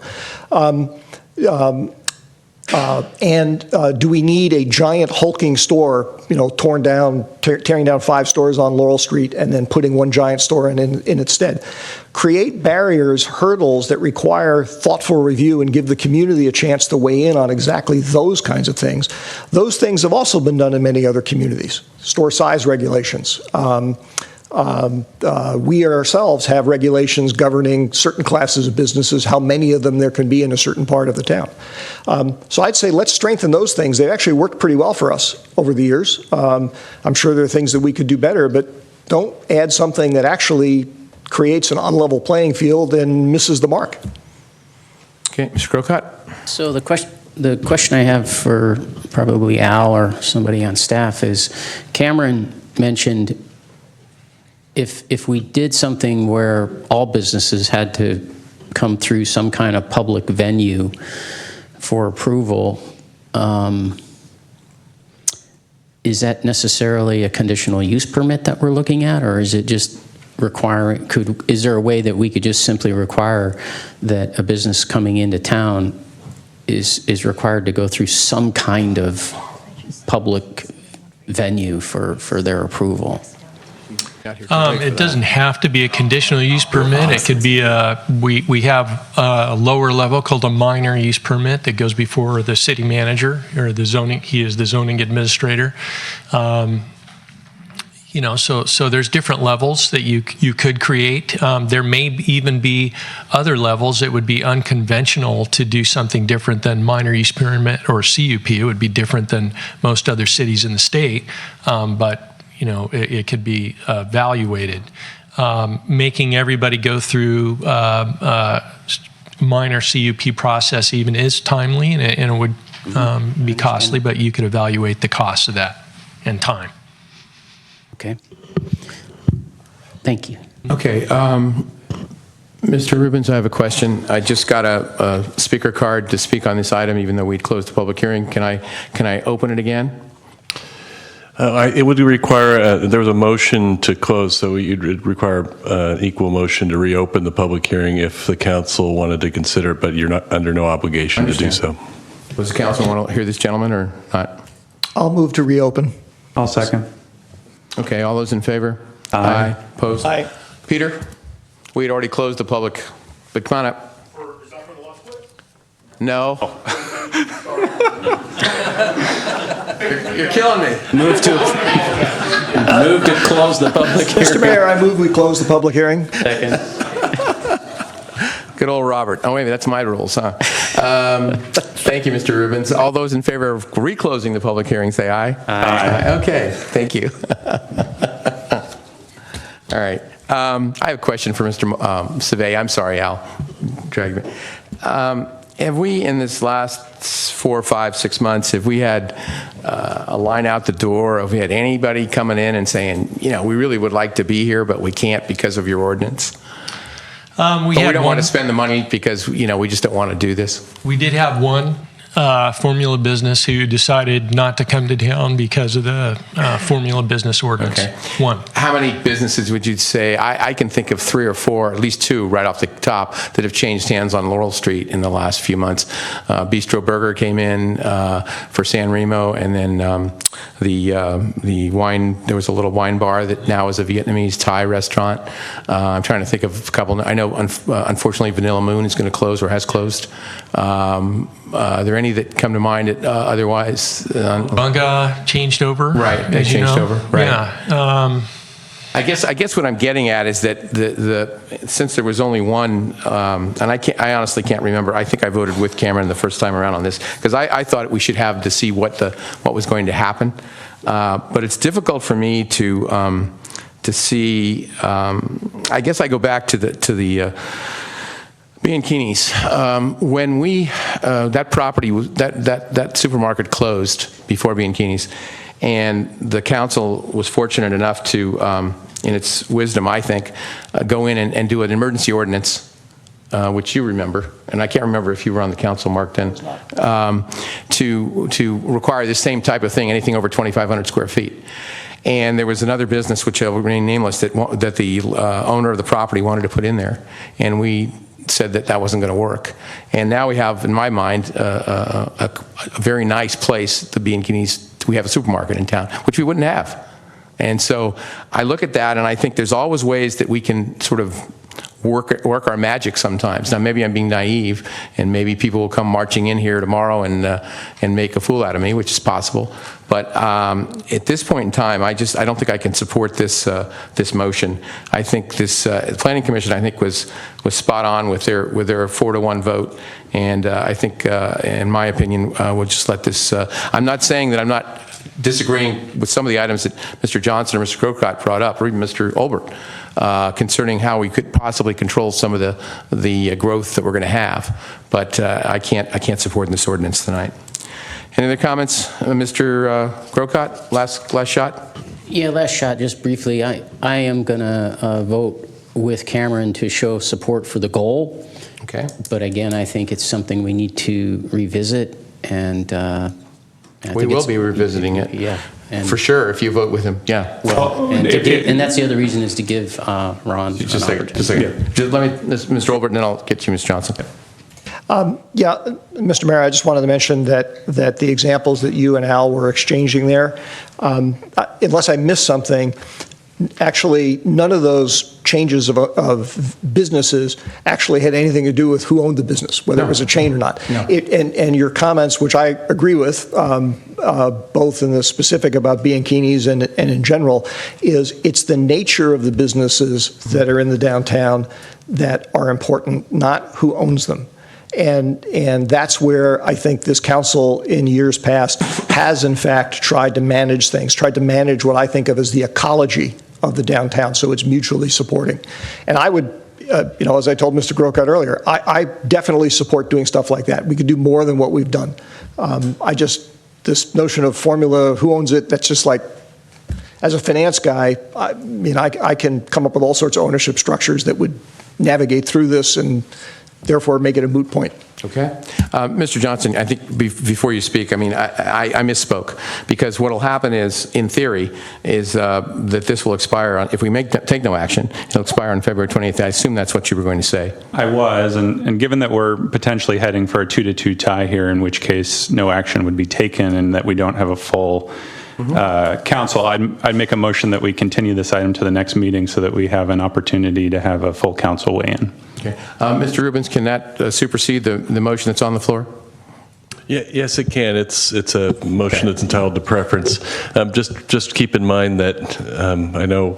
Do we need a giant hulking store, tearing down 5 stores on Laurel Street and then putting one giant store in its stead? Create barriers, hurdles that require thoughtful review and give the community a chance to weigh in on exactly those kinds of things. Those things have also been done in many other communities. Store size regulations. We ourselves have regulations governing certain classes of businesses, how many of them there can be in a certain part of the town. So I'd say let's strengthen those things. They've actually worked pretty well for us over the years. I'm sure there are things that we could do better, but don't add something that actually creates an unlevel playing field and misses the mark. Okay, Mr. Grocott? So the question I have for probably Al or somebody on staff is, Cameron mentioned if we did something where all businesses had to come through some kind of public venue for approval, is that necessarily a conditional use permit that we're looking at, or is it just requiring, is there a way that we could just simply require that a business coming into town is required to go through some kind of public venue for their approval? It doesn't have to be a conditional use permit. It could be we have a lower level called a minor use permit that goes before the city manager or the zoning. He is the zoning administrator. So there's different levels that you could create. There may even be other levels that would be unconventional to do something different than minor use permit or CUP. It would be different than most other cities in the state, but it could be evaluated. Making everybody go through minor CUP process even is timely, and it would be costly, but you could evaluate the cost of that and time. Okay. Thank you. Okay. Mr. Rubens, I have a question. I just got a speaker card to speak on this item, even though we'd closed the public hearing. Can I open it again? It would require, there was a motion to close, so you'd require an equal motion to reopen the public hearing if the council wanted to consider it, but you're not under no obligation to do so. Does the council want to hear this gentleman or not? I'll move to reopen. I'll second. Okay, all those in favor? Aye. Opposed? Aye. Peter? We had already closed the public, but come on up. Is that for the last split? No. You're killing me. Move to close the public hearing. Mr. Mayor, I move we close the public hearing. Second. Good old Robert. Oh, wait a minute, that's my rules, huh? Thank you, Mr. Rubens. All those in favor of reclosing the public hearing, say aye. Aye. Okay, thank you. All right. I have a question for Mr. Savay. I'm sorry, Al. Drag me. Have we, in this last 4, 5, 6 months, have we had a line out the door? Have we had anybody coming in and saying, we really would like to be here, but we can't because of your ordinance? We don't want to spend the money because, we just don't want to do this? We did have one formula business who decided not to come to town because of the formula business ordinance. Okay. One. How many businesses would you say? I can think of 3 or 4, at least 2 right off the top, that have changed hands on Laurel Street in the last few months. Bistro Burger came in for San Remo, and then the wine, there was a little wine bar that now is a Vietnamese Thai restaurant. I'm trying to think of a couple. I know, unfortunately, Vanilla Moon is going to close or has closed. Are there any that come to mind otherwise? Bunga changed over. Right, they changed over. Right. Yeah. I guess what I'm getting at is that since there was only one, and I honestly can't remember. I think I voted with Cameron the first time around on this because I thought we should have to see what was going to happen. But it's difficult for me to see. I guess I go back to the Bianchini's. When that property was that supermarket closed before Bianchini's, and the council was fortunate enough to, in its wisdom, I think, go in and do an emergency ordinance, which you remember, and I can't remember if you were on the council, Mark, then, to require the same type of thing, anything over 2,500 square feet. And there was another business, which will remain nameless, that the owner of the property wanted to put in there, and we said that wasn't going to work. And now we have, in my mind, a very nice place to be in Bianchini's. We have a supermarket in town, which we wouldn't have. And so I look at that, and I think there's always ways that we can sort of work our magic sometimes. Now, maybe I'm being naive, and maybe people will come marching in here tomorrow and make a fool out of me, which is possible. But at this point in time, I don't think I can support this motion. I think this Planning Commission, I think, was spot on with their 4-to-1 vote, and I think, in my opinion, we'll just let this. I'm not saying that I'm not disagreeing with some of the items that Mr. Johnson or Mr. Grocott brought up, or even Mr. Olbert, concerning how we could possibly control some of the growth that we're going to have. But I can't support this ordinance tonight. Any other comments? Mr. Grocott, last shot? Yeah, last shot, just briefly. I am going to vote with Cameron to show support for the goal. Okay. But again, I think it's something we need to revisit, and I We think will it's- be revisiting it. Yeah. And, For sure, if you vote with him, yeah. well, and that's the other reason, is to give Ron Just a an second, opportunity. just a second. Just let me, Mr. Olbert, and then I'll get to you, Ms. Johnson. Yeah, Mr. Mayor, I just wanted to mention that the examples that you and Al were exchanging there, unless I missed something, actually, none of those changes of businesses actually had anything to do with who owned the business, whether it was a chain or not. No. And your comments, which I agree with, both in the specific about Bianchini's and in general, is it's the nature of the businesses that are in the downtown that are important, not who owns them. And that's where I think this council in years past has in fact tried to manage things, tried to manage what I think of as the ecology of the downtown, so it's mutually supporting. And I would, as I told Mr. Grocott earlier, I definitely support doing stuff like that. We could do more than what we've done. This notion of formula, who owns it, that's just like, as a finance guy, I can come up with all sorts of ownership structures that would navigate through this and therefore make it a moot point. Okay. Mr. Johnson, I think before you speak, I misspoke, because what will happen is, in theory, is that this will expire if we take no action, it'll expire on February 28th. I assume that's what you were going to say. I was, and given that we're potentially heading for a 2-2 tie here, in which case no action would be taken and that we don't have a full council, I'd make a motion that we continue this item to the next meeting so that we have an opportunity to have a full council weigh in. Okay. Mr. Rubens, can that supersede the motion that's on the floor? Yeah, yes, it can. It's a motion that's entitled to preference. Just keep in mind that I know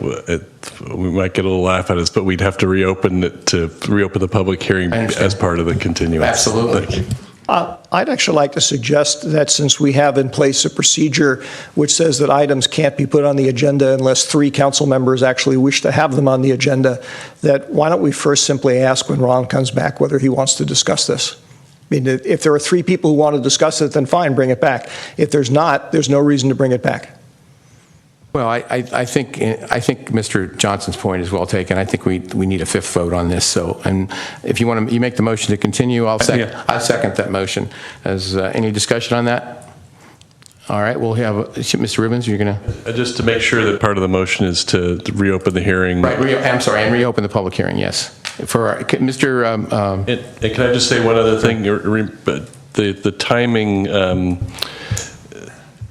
we might get a little laugh at us, but we'd have to reopen the public hearing as part of the continuance. Absolutely. I'd actually like to suggest that since we have in place a procedure which says that items can't be put on the agenda unless 3 council members actually wish to have them on the agenda, that why don't we first simply ask when Ron comes back whether he wants to discuss this? I mean, if there are 3 people who want to discuss it, then fine, bring it back. If there's not, there's no reason to bring it back. Well, I think Mr. Johnson's point is well taken. I think we need a 5th vote on this. So, and if you want to, you make the motion to continue. I'll second that motion. Any discussion on that? All right, we'll have Mr. Rubens. You're going to just to make sure that part of the motion is to reopen the hearing. Right. I'm sorry, and reopen the public hearing. Yes, for Mr. And can I just say one other thing? The timing.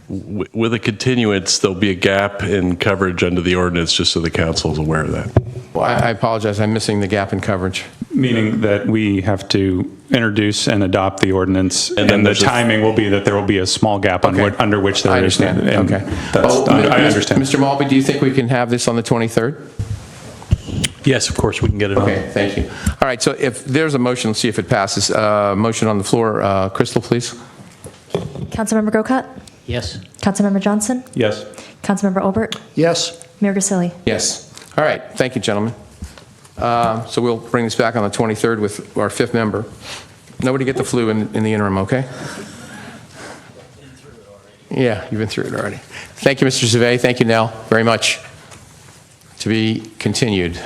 With a continuance, there'll be a gap in coverage under the ordinance, just so the council is aware of that. Well, I apologize. I'm missing the gap in coverage. Meaning that we have to introduce and adopt the ordinance, and the timing will be that there will be a small gap under which there is. I understand. Okay. I understand. Mr. Malby, do you think we can have this on the 23rd? Yes, of course, we can get it on. Okay, thank you. All right, so if there's a motion, let's see if it passes. Motion on the floor. Crystal, please. Councilmember Grocott? Yes. Councilmember Johnson? Yes. Councilmember Olbert? Yes. Mayor Grisilli? Yes. All right, thank you, gentlemen. So we'll bring this back on the 23rd with our 5th member. Nobody get the flu in the interim, okay? Yeah, you've been through it already. Thank you, Mr. Zave. Thank you, Nell, very much. To be continued.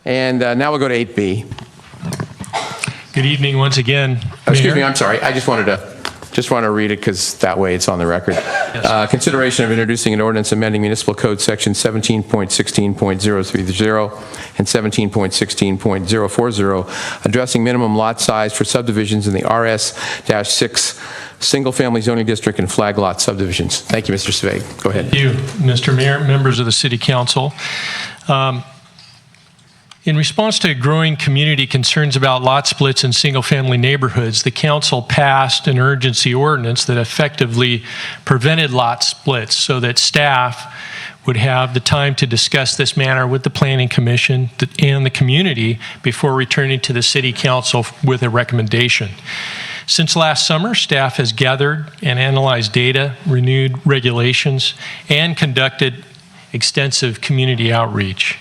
And now we'll go to 8B. Good evening once again, Excuse Mayor. me, I'm sorry. I just want to read it because that way it's on the record. Consideration of introducing an ordinance amending Municipal Code Section 17.16.030 and 17.16.040, addressing minimum lot size for subdivisions in the RS-6 single-family zoning district and flag lot subdivisions. Thank you, Mr. Svay. Go ahead. Thank you, Mr. Mayor, members of the City Council. In response to growing community concerns about lot splits in single-family neighborhoods, the council passed an urgency ordinance that effectively prevented lot splits so that staff would have the time to discuss this matter with the Planning Commission and the community before returning to the City Council with a recommendation. Since last summer, staff has gathered and analyzed data, renewed regulations, and conducted extensive community outreach.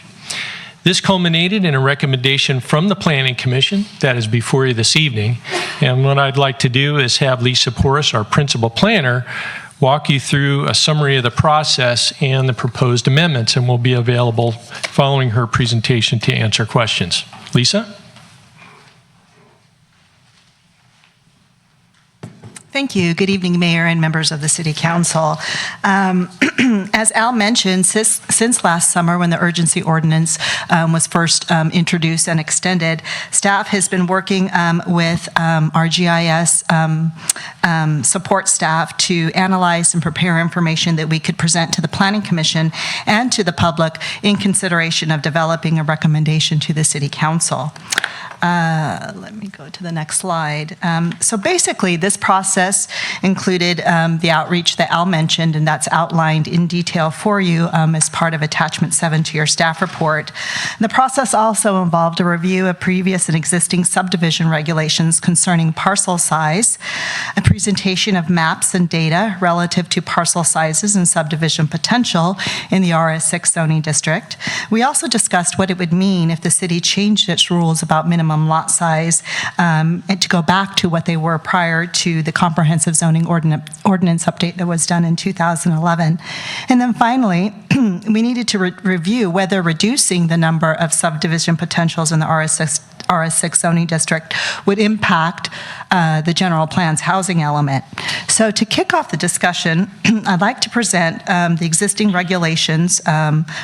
This culminated in a recommendation from the Planning Commission that is before you this evening And what I'd like to do is have Lisa Porras, our principal planner, walk you through a summary of the process and the proposed amendments, and we'll be available following her presentation to answer questions. Lisa? Thank you. Good evening, Mayor and members of the City Council. As Al mentioned, since last summer when the urgency ordinance was first introduced and extended, staff has been working with our GIS support staff to analyze and prepare information that we could present to the Planning Commission and to the public in consideration of developing a recommendation to the City Council. Let me go to the next slide. So basically, this process included the outreach that Al mentioned, and that's outlined in detail for you as part of Attachment 7 to your staff report. The process also involved a review of previous and existing subdivision regulations concerning parcel size, a presentation of maps and data relative to parcel sizes and subdivision potential in the RS6 zoning district. We also discussed what it would mean if the city changed its rules about minimum lot size and to go back to what they were prior to the comprehensive zoning ordinance update that was done in 2011. And then finally, we needed to review whether reducing the number of subdivision potentials in the RS6 zoning district would impact the general plan's housing element. So to kick off the discussion, I'd like to present the existing regulations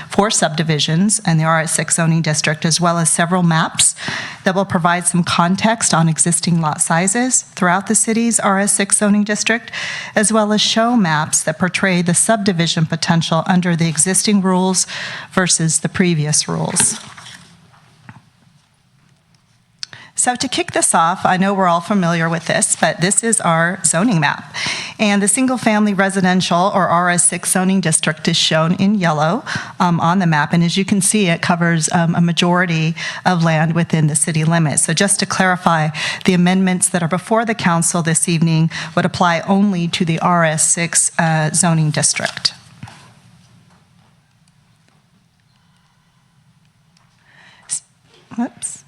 for subdivisions in the RS6 zoning district, as well as several maps that will provide some context on existing lot sizes throughout the city's RS6 zoning district, as well as show maps that portray the subdivision potential under the existing rules versus the previous rules. So to kick this off, I know we're all familiar with this, but this is our zoning map. And the single-family residential, or RS6 zoning district, is shown in yellow on the map. And as you can see, it covers a majority of land within the city limits. So just to clarify, the amendments that are before the council this evening would apply only to the RS6 zoning district. Whoops.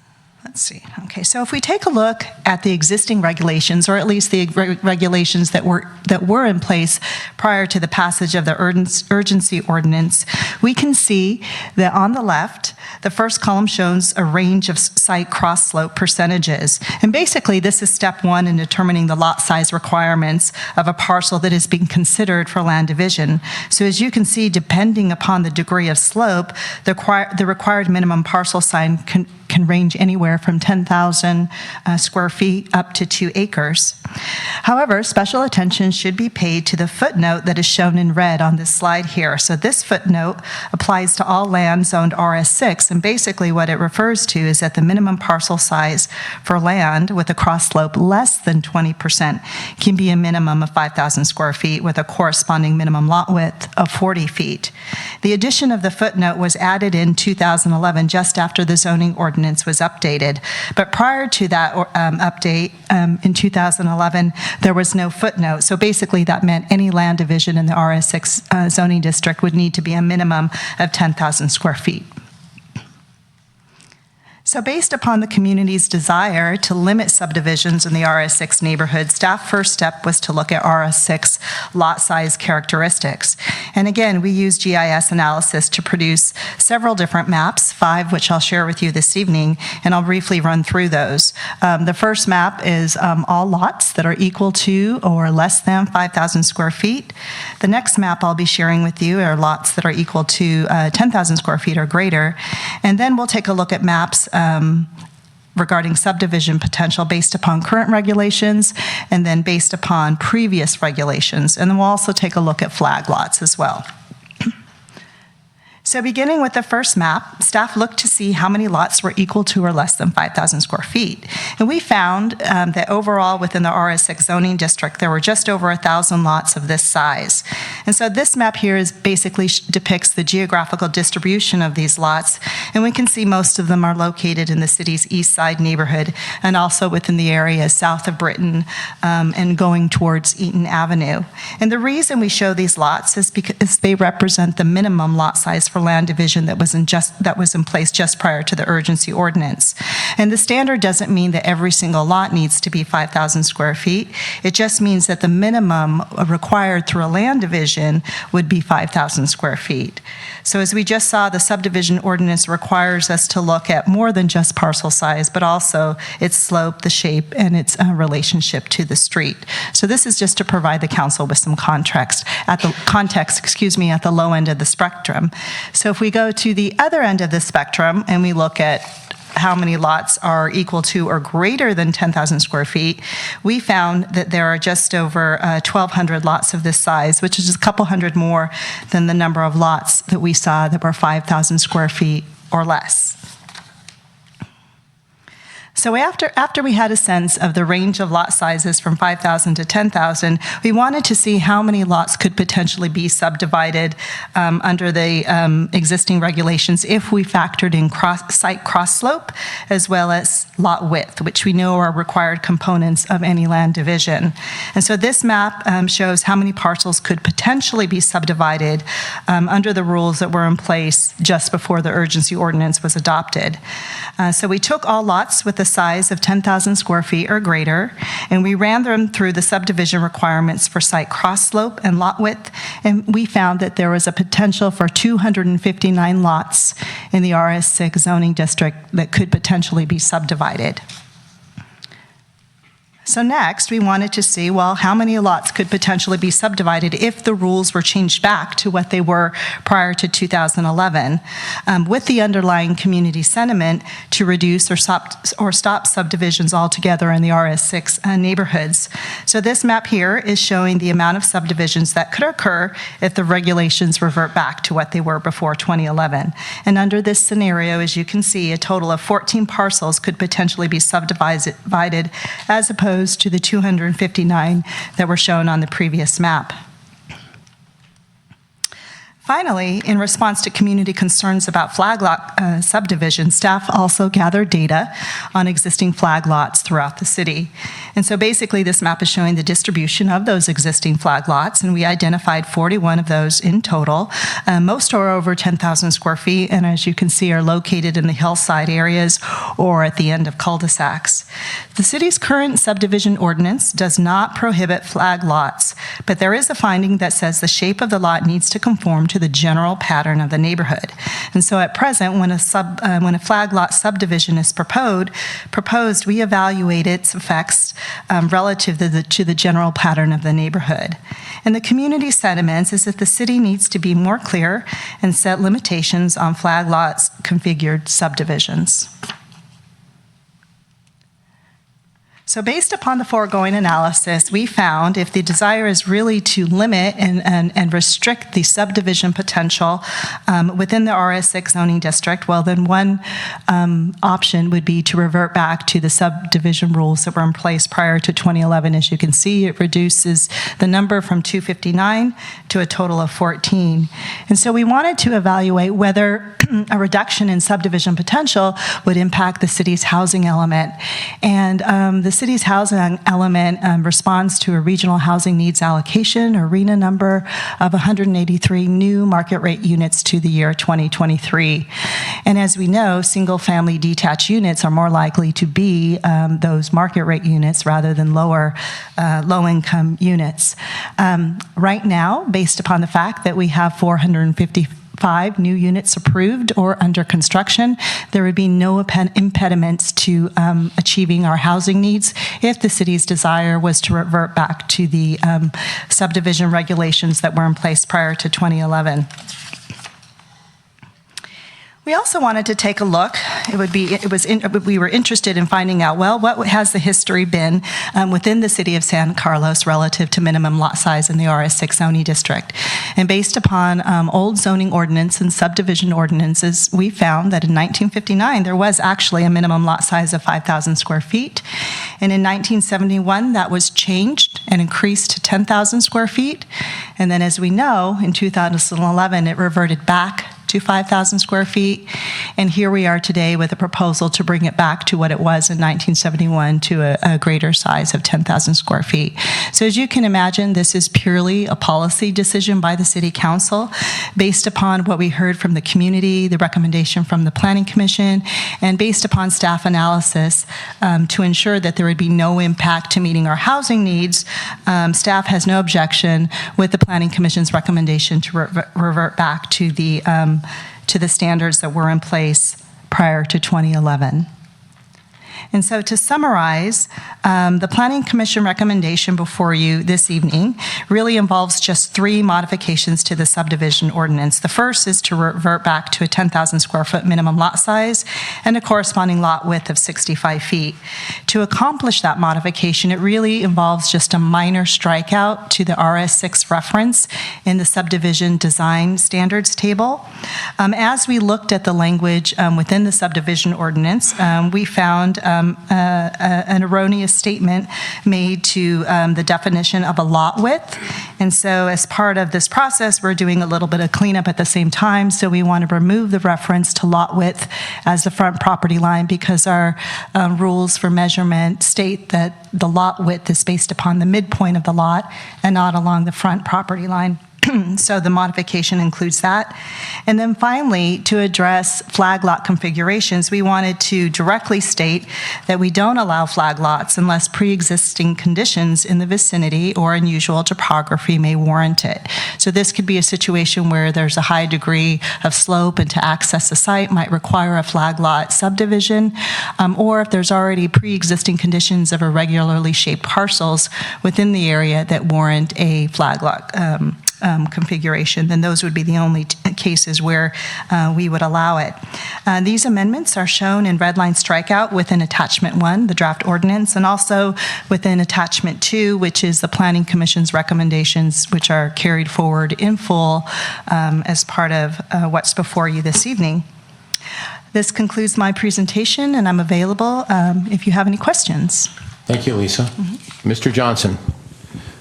Let's see. Okay, so if we take a look at the existing regulations, or at least the regulations that were in place prior to the passage of the urgency ordinance, we can see that on the left, the first column shows a range of site cross-slope percentages. And basically, this is step one in determining the lot size requirements of a parcel that is being considered for land division. So as you can see, depending upon the degree of slope, the required minimum parcel size can range anywhere from 10,000 square feet up to 2 acres. However, special attention should be paid to the footnote that is shown in red on this slide here. So this footnote applies to all land zoned RS6, and basically what it refers to is that the minimum parcel size for land with a cross slope less than 20% can be a minimum of 5,000 square feet with a corresponding minimum lot width of 40 feet. The addition of the footnote was added in 2011, just after the zoning ordinance was updated. But prior to that update in 2011, there was no footnote. So basically that meant any land division in the RS6 zoning district would need to be a minimum of 10,000 square feet. So based upon the community's desire to limit subdivisions in the RS6 neighborhood, staff first step was to look at RS6 lot size characteristics. And again, we used GIS analysis to produce several different maps, 5 which I'll share with you this evening, and I'll briefly run through those. The first map is all lots that are equal to or less than 5,000 square feet. The next map I'll be sharing with you are lots that are equal to 10,000 square feet or greater. And then we'll take a look at maps regarding subdivision potential based upon current regulations and then based upon previous regulations. And then we'll also take a look at flag lots as well. So beginning with the first map, staff looked to see how many lots were equal to or less than 5,000 square feet. And we found that overall within the RS6 zoning district, there were just over 1,000 lots of this size. And so this map here is basically depicts the geographical distribution of these lots. And we can see most of them are located in the city's east side neighborhood and also within the area south of Britain and going towards Eaton Avenue. And the reason we show these lots is because they represent the minimum lot size for for land division that was in place just prior to the urgency ordinance. And the standard doesn't mean that every single lot needs to be 5,000 square feet. It just means that the minimum required through a land division would be 5,000 square feet. So as we just saw, the subdivision ordinance requires us to look at more than just parcel size, but also its slope, the shape, and its relationship to the street. So this is just to provide the council with some context at the low end of the spectrum. So if we go to the other end of the spectrum and we look at how many lots are equal to or greater than 10,000 square feet, we found that there are just over 1,200 lots of this size, which is a couple hundred more than the number of lots that we saw that were 5,000 square feet or less. So after we had a sense of the range of lot sizes from 5,000 to 10,000, we wanted to see how many lots could potentially be subdivided under the existing regulations if we factored in site cross slope as well as lot width, which we know are required components of any land division. And so this map shows how many parcels could potentially be subdivided under the rules that were in place just before the urgency ordinance was adopted. So we took all lots with a size of 10,000 square feet or greater, and we ran them through the subdivision requirements for site cross slope and lot width, and we found that there was a potential for 259 lots in the RS6 zoning district that could potentially be subdivided. So next, we wanted to see, well, how many lots could potentially be subdivided if the rules were changed back to what they were prior to 2011, with the underlying community sentiment to reduce or stop subdivisions altogether in the RS6 neighborhoods. So this map here is showing the amount of subdivisions that could occur if the regulations revert back to what they were before 2011. And under this scenario, as you can see, a total of 14 parcels could potentially be subdivided as opposed to the 259 that were shown on the previous map. Finally, in response to community concerns about flag lot subdivision, staff also gathered data on existing flag lots throughout the city. And so basically this map is showing the distribution of those existing flag lots, and we identified 41 of those in total. Most are over 10,000 square feet, and as you can see are located in the hillside areas or at the end of cul-de-sacs. The city's current subdivision ordinance does not prohibit flag lots, but there is a finding that says the shape of the lot needs to conform to the general pattern of the neighborhood. And so at present, when a flag lot subdivision is proposed, we evaluate its effects relative to the general pattern of the neighborhood. And the community sentiments is that the city needs to be more clear and set limitations on flag lots configured subdivisions. So based upon the foregoing analysis, we found if the desire is really to limit and restrict the subdivision potential within the RS6 zoning district, well, then one option would be to revert back to the subdivision rules that were in place prior to 2011. As you can see, it reduces the number from 259 to a total of 14. And so we wanted to evaluate whether a reduction in subdivision potential would impact the city's housing element. And the city's housing element responds to a regional housing needs allocation, or RHNA number, of 183 new market rate units to the year 2023. And as we know, single-family detached units are more likely to be those market rate units rather than low-income units. Right now, based upon the fact that we have 455 new units approved or under construction, there would be no impediments to achieving our housing needs if the city's desire was to revert back to the subdivision regulations that were in place prior to 2011. We also wanted to take a look. We were interested in finding out, well, what has the history been within the city of San Carlos relative to minimum lot size in the RS6 zoning district. And based upon old zoning ordinance and subdivision ordinances, we found that in 1959 there was actually a minimum lot size of 5,000 square feet. And in 1971 that was changed and increased to 10,000 square feet. And then as we know, in 2011 it reverted back to 5,000 square feet. And here we are today with a proposal to bring it back to what it was in 1971 to a greater size of 10,000 square feet. So as you can imagine, this is purely a policy decision by the City Council based upon what we heard from the community, the recommendation from the Planning Commission, and based upon staff analysis to ensure that there would be no impact to meeting our housing needs. Staff has no objection with the Planning Commission's recommendation to revert back to the standards that were in place prior to 2011. And so to summarize, the Planning Commission recommendation before you this evening really involves just 3 modifications to the subdivision ordinance. The first is to revert back to a 10,000 square foot minimum lot size and a corresponding lot width of 65 feet. To accomplish that modification, it really involves just a minor strikeout to the RS6 reference in the subdivision design standards table. As we looked at the language within the subdivision ordinance, we found an erroneous statement made to the definition of a lot width. And so as part of this process, we're doing a little bit of cleanup at the same time. So we want to remove the reference to lot width as the front property line because our rules for measurement state that the lot width is based upon the midpoint of the lot and not along the front property line. So the modification includes that. And then finally, to address flag lot configurations, we wanted to directly state that we don't allow flag lots unless pre-existing conditions in the vicinity or unusual topography may warrant it. So this could be a situation where there's a high degree of slope and to access the site might require a flag lot subdivision, or if there's already pre-existing conditions of irregularly shaped parcels within the area that warrant a flag lot configuration, then those would be the only cases where we would allow it. These amendments are shown in red line strikeout within Attachment 1, the draft ordinance, and also within Attachment 2, which is the Planning Commission's recommendations, which are carried forward in full as part of what's before you this evening. This concludes my presentation, and I'm available if you have any questions. Thank you, Lisa. Mr. Johnson.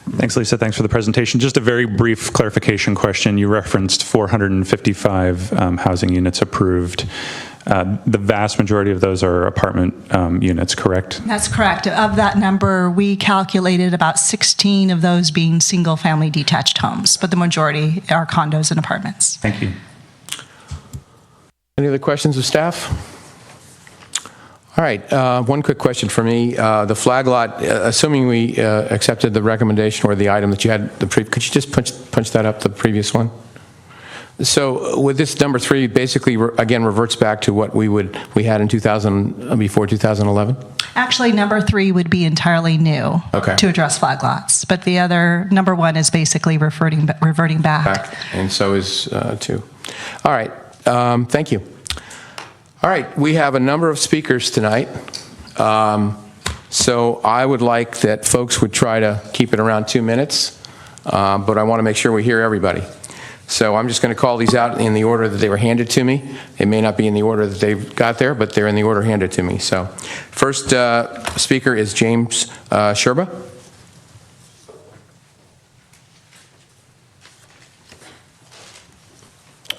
Thanks, Lisa. Thanks for the presentation. Just a very brief clarification question. You referenced 455 housing units approved. The vast majority of those are apartment units, correct? That's correct. Of that number, we calculated about 16 of those being single-family detached homes, but the majority are condos and apartments. Thank you. Any other questions of staff? All right, one quick question for me. The flag lot, assuming we accepted the recommendation or the item that you had, could you just punch that up, the previous one? So with this number 3, basically, again, reverts back to what we had in before 2011? Actually, number 3 would be entirely new to address flag lots, but the other, number 1, is basically reverting back. And so is 2. All right, thank you. All right, we have a number of speakers tonight. So I would like that folks would try to keep it around 2 minutes, but I want to make sure we hear everybody. So I'm just going to call these out in the order that they were handed to me. It may not be in the order that they've got there, but they're in the order handed to me. So first speaker is James Sherba.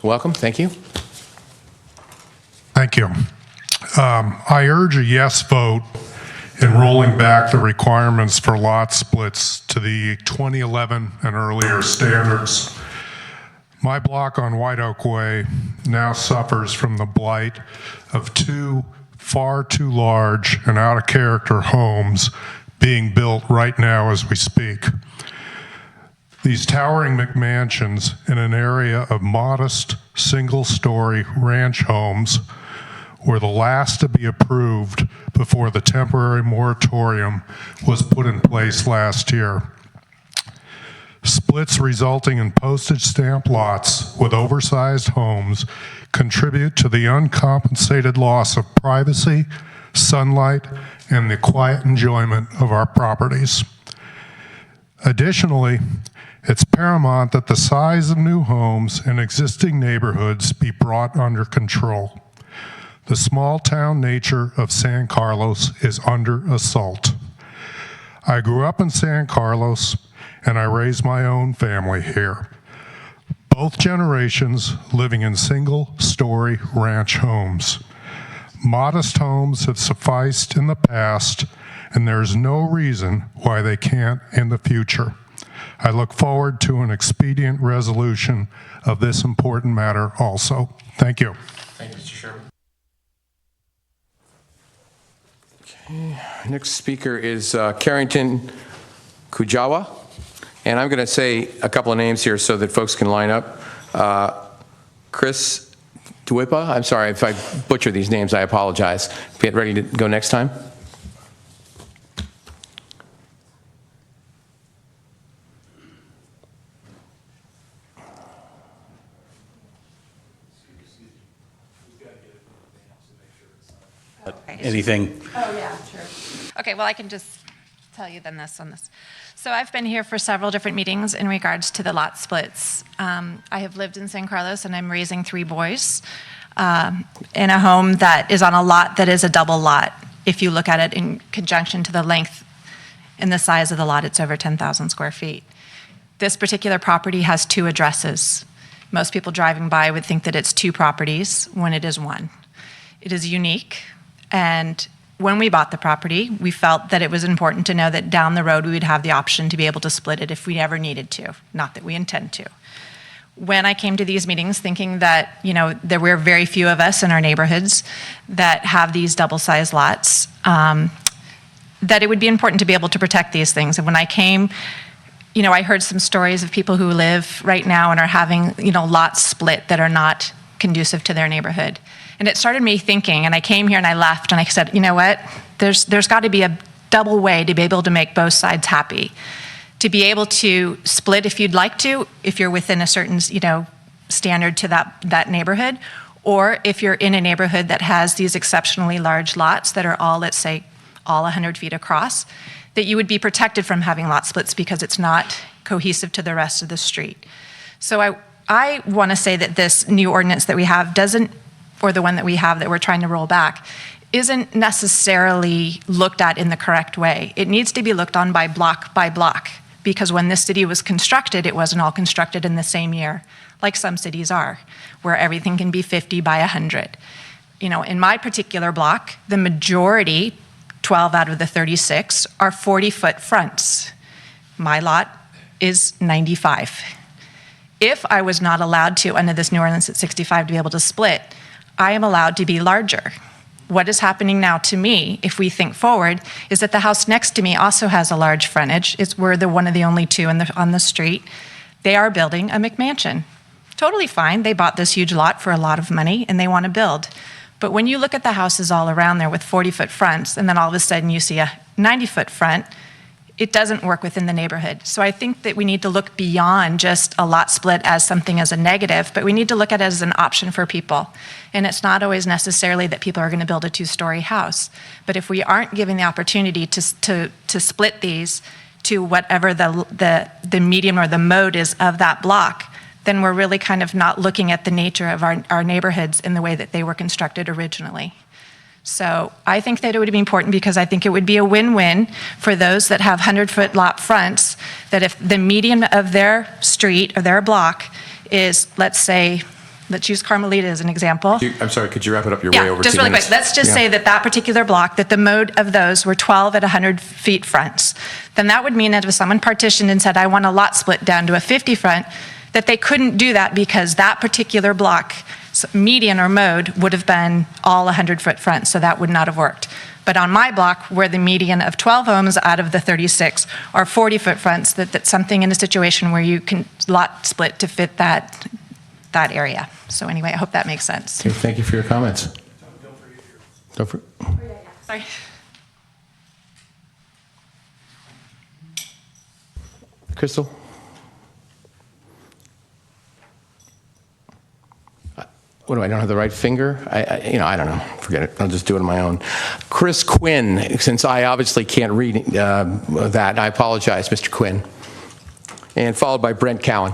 Welcome, thank you. Thank you. I urge a yes vote in rolling back the requirements for lot splits to the 2011 and earlier standards. My block on White Oak Way now suffers from the blight of 2 far too large and out of character homes being built right now as we speak. These towering McMansions in an area of modest single-story ranch homes were the last to be approved before the temporary moratorium was put in place last year. Splits resulting in postage stamp lots with oversized homes contribute to the uncompensated loss of privacy, sunlight, and the quiet enjoyment of our properties. Additionally, it's paramount that the size of new homes in existing neighborhoods be brought under control. The small town nature of San Carlos is under assault. I grew up in San Carlos and I raised my own family here. both generations living in single-story ranch homes. Modest homes have sufficed in the past, and there is no reason why they can't in the future. I look forward to an expedient resolution of this important matter also. Thank you. Thank you, Mr. Sherman. Okay, next speaker is Carrington Kujawa. And I'm going to say a couple of names here so that folks can line up. Chris Duipa, I'm sorry if I butcher these names, I apologize. Get ready to go next time. Anything? Oh, yeah, sure. Okay, well, I can just tell you then this on this. So I've been here for several different meetings in regards to the lot splits. I have lived in San Carlos, and I'm raising 3 boys in a home that is on a lot that is a double lot. If you look at it in conjunction to the length and the size of the lot, it's over 10,000 square feet. This particular property has 2 addresses. Most people driving by would think that it's 2 properties when it is 1. It is unique, and when we bought the property, we felt that it was important to know that down the road we would have the option to be able to split it if we ever needed to, not that we intend to. When I came to these meetings thinking that, there were very few of us in our neighborhoods that have these double-sized lots, that it would be important to be able to protect these things. And when I came, I heard some stories of people who live right now and are having, lots split that are not conducive to their neighborhood. And it started me thinking, and I came here and I left and I said, you know what, there's got to be a double way to be able to make both sides happy. To be able to split if you'd like to, if you're within a certain, standard to that neighborhood, or if you're in a neighborhood that has these exceptionally large lots that are all, let's say, all 100 feet across, that you would be protected from having lot splits because it's not cohesive to the rest of the street. So I want to say that this new ordinance that we have doesn't, or the one that we have that we're trying to roll back, isn't necessarily looked at in the correct way. It needs to be looked on by block, because when this city was constructed, it wasn't all constructed in the same year, like some cities are, where everything can be 50 by 100. In my particular block, the majority, 12 out of the 36, are 40-foot fronts. My lot is 95. If I was not allowed to, under this new ordinance at 65, to be able to split, I am allowed to be larger. What is happening now to me, if we think forward, is that the house next to me also has a large frontage. We're one of the only 2 on the street. They are building a McMansion. Totally fine. They bought this huge lot for a lot of money, and they want to build. But when you look at the houses all around there with 40-foot fronts, and then all of a sudden you see a 90-foot front, it doesn't work within the neighborhood. So I think that we need to look beyond just a lot split as something as a negative, but we need to look at it as an option for people. And it's not always necessarily that people are going to build a 2-story house. But if we aren't giving the opportunity to split these to whatever the medium or the mode is of that block, then we're really kind of not looking at the nature of our neighborhoods in the way that they were constructed originally. So I think that it would be important because I think it would be a win-win for those that have 100-foot lot fronts, that if the median of their street or their block is, let's use Carmelita as an example. I'm sorry, could you wrap it up? You're way over 2 minutes. Just really quick. Let's just say that particular block, that the mode of those were 12 at 100 feet fronts. Then that would mean that if someone partitioned and said, I want a lot split down to a 50 front, that they couldn't do that because that particular block median or mode would have been all 100-foot fronts, so that would not have worked. But on my block, where the median of 12 homes out of the 36 are 40-foot fronts, that's something in a situation where you can lot split to fit that area. So anyway, I hope that makes sense. Okay, thank you for your comments. Sorry. Crystal? What do I don't have the right finger? I don't know. Forget it. I'll just do it on my own. Chris Quinn, since I obviously can't read that, I apologize, Mr. Quinn. And followed by Brent Cowan.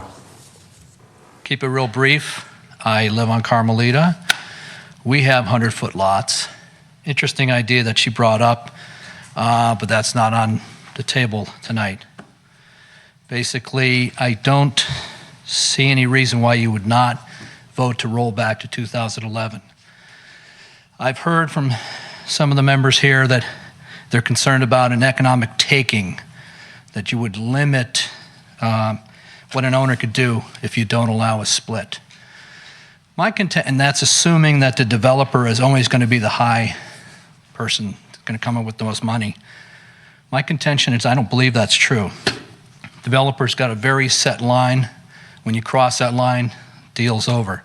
Keep it real brief. I live on Carmelita. We have 100-foot lots. Interesting idea that she brought up, but that's not on the table tonight. Basically, I don't see any reason why you would not vote to roll back to 2011. I've heard from some of the members here that they're concerned about an economic taking, that you would limit what an owner could do if you don't allow a split. And that's assuming that the developer is always going to be the high person going to come up with the most money. My contention is I don't believe that's true. Developer's got a very set line. When you cross that line, deal's over.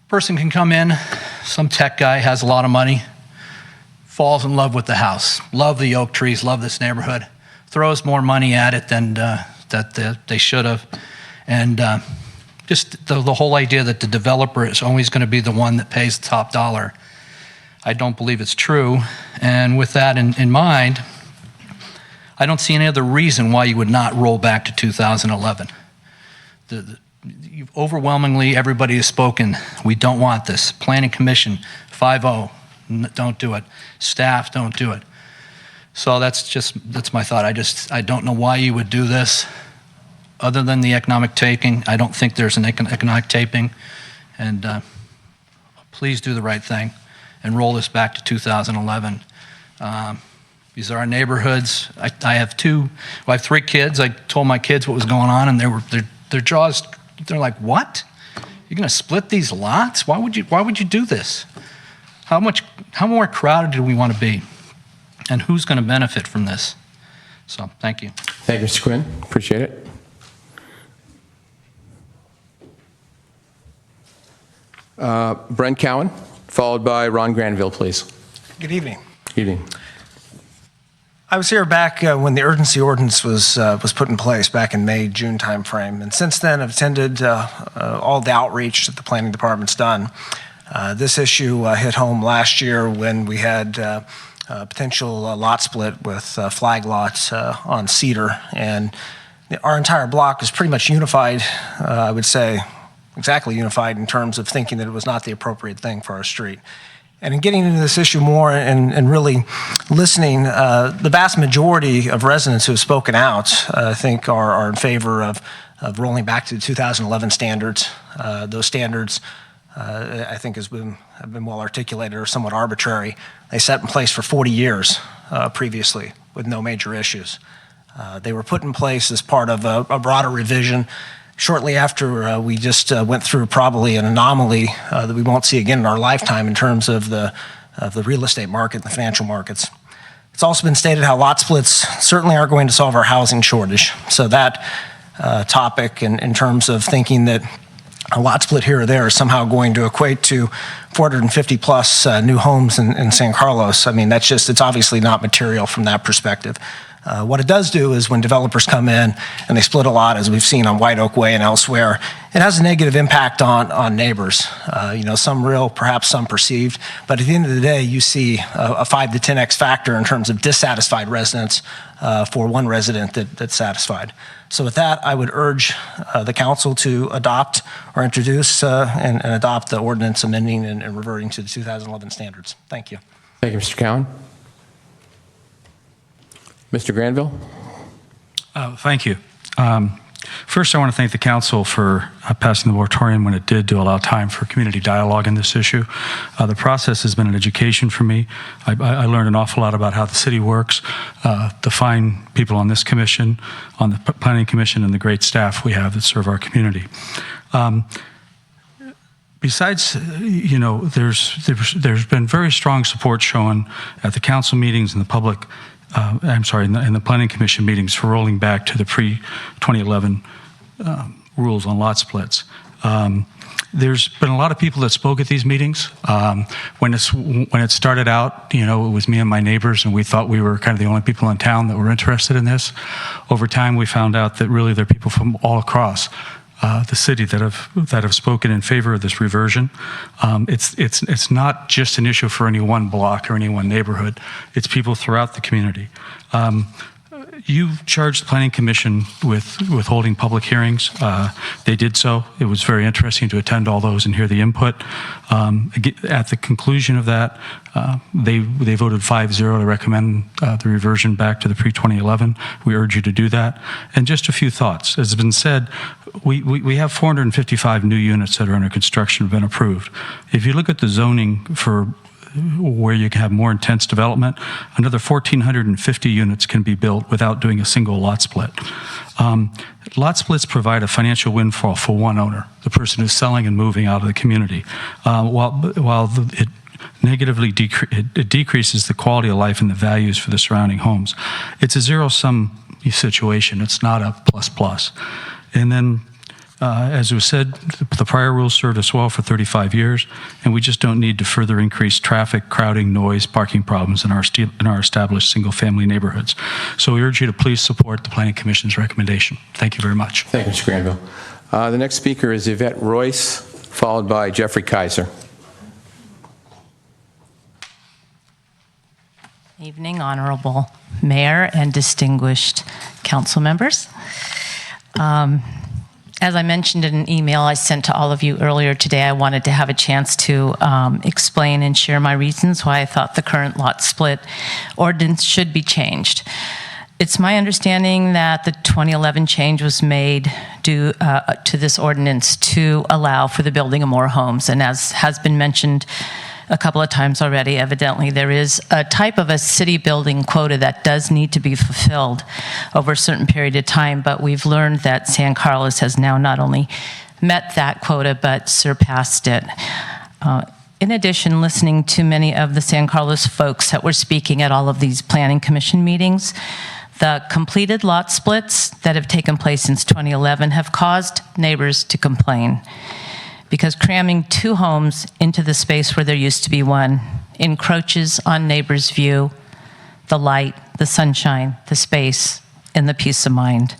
Person can come in, some tech guy has a lot of money, falls in love with the house, love the oak trees, love this neighborhood, throws more money at it than they should have. And just the whole idea that the developer is always going to be the one that pays the top dollar, I don't believe it's true. And with that in mind, I don't see any other reason why you would not roll back to 2011. Overwhelmingly, everybody has spoken. We don't want this. Planning Commission, 5-0, don't do it. Staff, don't do it. So that's my thought. I don't know why you would do this. Other than the economic taking, I don't think there's an economic taping. And please do the right thing and roll this back to 2011. These are our neighborhoods. I have 3 kids. I told my kids what was going on, and their jaws, they're like, what? You're going to split these lots? Why would you do this? How more crowded do we want to be? And who's going to benefit from this? So, thank you. Thank you, Mr. Quinn. Appreciate it. Brent Cowan, followed by Ron Granville, please. Good evening. Evening. I was here back when the urgency ordinance was put in place back in May, June timeframe, and since then I've attended all the outreach that the planning department's done. This issue hit home last year when we had a potential lot split with flag lots on Cedar, and our entire block is pretty much unified, I would say, exactly unified in terms of thinking that it was not the appropriate thing for our street. And in getting into this issue more and really listening, the vast majority of residents who have spoken out, I think, are in favor of rolling back to the 2011 standards. Those standards, I think, have been well articulated, are somewhat arbitrary. They sat in place for 40 years previously with no major issues. They were put in place as part of a broader revision shortly after we just went through probably an anomaly that we won't see again in our lifetime in terms of the real estate market and the financial markets. It's also been stated how lot splits certainly aren't going to solve our housing shortage. So that topic in terms of thinking that a lot split here or there is somehow going to equate to 450 plus new homes in San Carlos, I mean, it's obviously not material from that perspective. What it does do is when developers come in and they split a lot, as we've seen on White Oak Way and elsewhere, it has a negative impact on neighbors. Some real, perhaps some perceived, but at the end of the day, you see a 5 to 10x factor in terms of dissatisfied residents for one resident that's satisfied. So with that, I would urge the council to adopt or introduce and adopt the ordinance amending and reverting to the 2011 standards. Thank you. Thank you, Mr. Cowan. Mr. Granville? Thank you. First, I want to thank the council for passing the moratorium when it did to allow time for community dialogue in this issue. The process has been an education for me. I learned an awful lot about how the city works, the fine people on this commission, on the planning commission, and the great staff we have that serve our community. Besides, there's been very strong support shown at the council meetings and the public in the Planning Commission meetings for rolling back to the pre-2011 rules on lot splits. There's been a lot of people that spoke at these meetings. When it started out, it was me and my neighbors, and we thought we were kind of the only people in town that were interested in this. Over time, we found out that really there are people from all across the city that have spoken in favor of this reversion. It's not just an issue for any one block or any one neighborhood. It's people throughout the community. You've charged the Planning Commission with holding public hearings. They did so. It was very interesting to attend all those and hear the input. At the conclusion of that, they voted 5-0 to recommend the reversion back to the pre-2011. We urge you to do that. And just a few thoughts. As has been said, we have 455 new units that are under construction have been approved. If you look at the zoning for where you can have more intense development, another 1,450 units can be built without doing a single lot split. Lot splits provide a financial windfall for one owner, the person who's selling and moving out of the community, it negatively it decreases the quality of life and the values for the surrounding homes. It's a zero-sum situation. It's not a plus-plus. And then, as was said, the prior rules served us well for 35 years, and we just don't need to further increase traffic, crowding, noise, parking problems in our established single-family neighborhoods. So we urge you to please support the Planning Commission's recommendation. Thank you very much. Thank you, Mr. Granville. The next speaker is Yvette Royce, followed by Jeffrey Kaiser. Evening, Honorable Mayor and distinguished council members. As I mentioned in an email I sent to all of you earlier today, I wanted to have a chance to explain and share my reasons why I thought the current lot split ordinance should be changed. It's my understanding that the 2011 change was made due to this ordinance to allow for the building of more homes. And as has been mentioned a couple of times already, evidently there is a type of a city building quota that does need to be fulfilled over a certain period of time, but we've learned that San Carlos has now not only met that quota but surpassed it. In addition, listening to many of the San Carlos folks that were speaking at all of these Planning Commission meetings, the completed lot splits that have taken place since 2011 have caused neighbors to complain, because cramming two homes into the space where there used to be one encroaches on neighbors' view, the light, the sunshine, the space, and the peace of mind.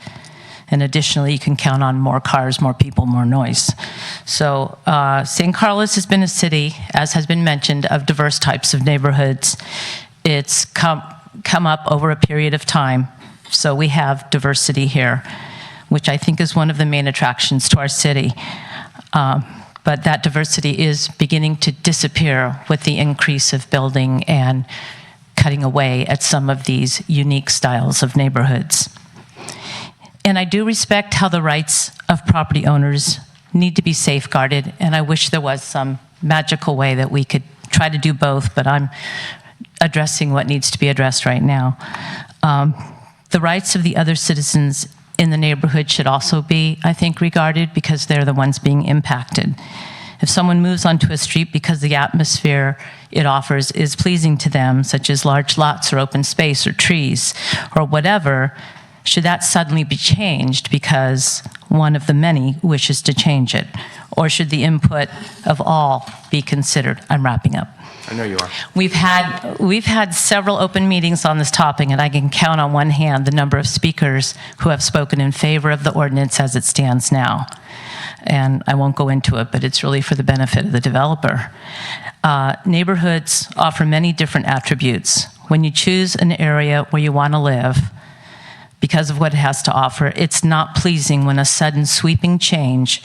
And additionally, you can count on more cars, more people, more noise. So San Carlos has been a city, as has been mentioned, of diverse types of neighborhoods. It's come up over a period of time. So we have diversity here, which I think is one of the main attractions to our city. But that diversity is beginning to disappear with the increase of building and cutting away at some of these unique styles of neighborhoods. And I do respect how the rights of property owners need to be safeguarded, and I wish there was some magical way that we could try to do both, but I'm addressing what needs to be addressed right now. The rights of the other citizens in the neighborhood should also be, I think, regarded, because they're the ones being impacted. If someone moves onto a street because the atmosphere it offers is pleasing to them, such as large lots or open space or trees or whatever, should that suddenly be changed because one of the many wishes to change it? Or should the input of all be considered? I'm wrapping up. I know you are. We've had several open meetings on this topic, and I can count on one hand the number of speakers who have spoken in favor of the ordinance as it stands now. And I won't go into it, but it's really for the benefit of the developer. Neighborhoods offer many different attributes. When you choose an area where you want to live, because of what it has to offer, it's not pleasing when a sudden sweeping change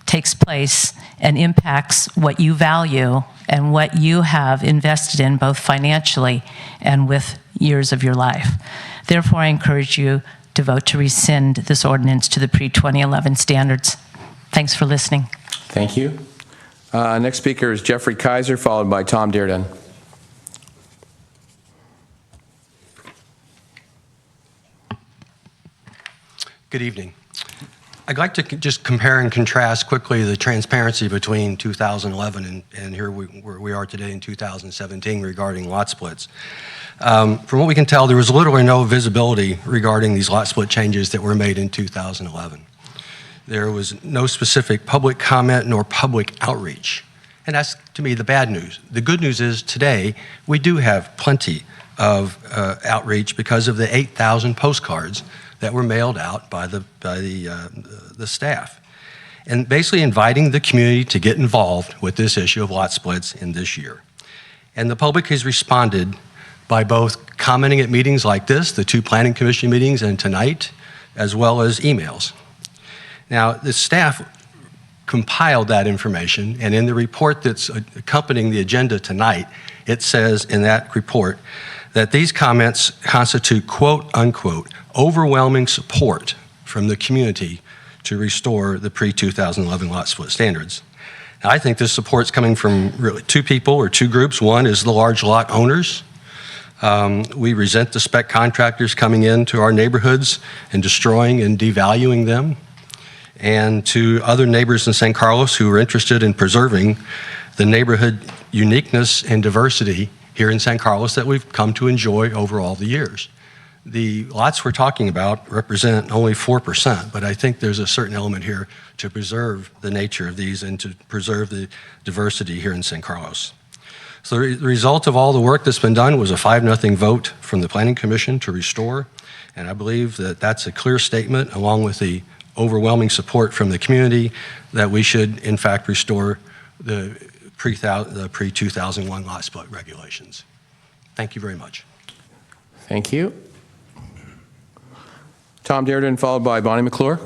takes place and impacts what you value and what you have invested in both financially and with years of your life. Therefore, I encourage you to vote to rescind this ordinance to the pre-2011 standards. Thanks for listening. Thank you. Next speaker is Jeffrey Kaiser, followed by Tom Dearden. Good evening. I'd like to just compare and contrast quickly the transparency between 2011 and here where we are today in 2017 regarding lot splits. From what we can tell, there was literally no visibility regarding these lot split changes that were made in 2011. There was no specific public comment nor public outreach. And that's, to me, the bad news. The good news is today we do have plenty of outreach because of the 8,000 postcards that were mailed out by the staff, and basically inviting the community to get involved with this issue of lot splits in this year. And the public has responded by both commenting at meetings like this, the 2 planning commission meetings and tonight, as well as emails. Now, the staff compiled that information, and in the report that's accompanying the agenda tonight, it says in that report that these comments constitute, quote unquote, overwhelming support from the community to restore the pre-2011 lot split standards. Now, I think this support's coming from really 2 people or 2 groups. One is the large lot owners. We resent the spec contractors coming into our neighborhoods and destroying and devaluing them. And to other neighbors in San Carlos who are interested in preserving the neighborhood uniqueness and diversity here in San Carlos that we've come to enjoy over all the years. The lots we're talking about represent only 4%, but I think there's a certain element here to preserve the nature of these and to preserve the diversity here in San Carlos. So the result of all the work that's been done was a 5-0 vote from the Planning Commission to restore, and I believe that that's a clear statement, along with the overwhelming support from the community, that we should, in fact, restore the pre-2001 lot split regulations. Thank you very much. Thank you. Tom Dearden, followed by Bonnie McClure.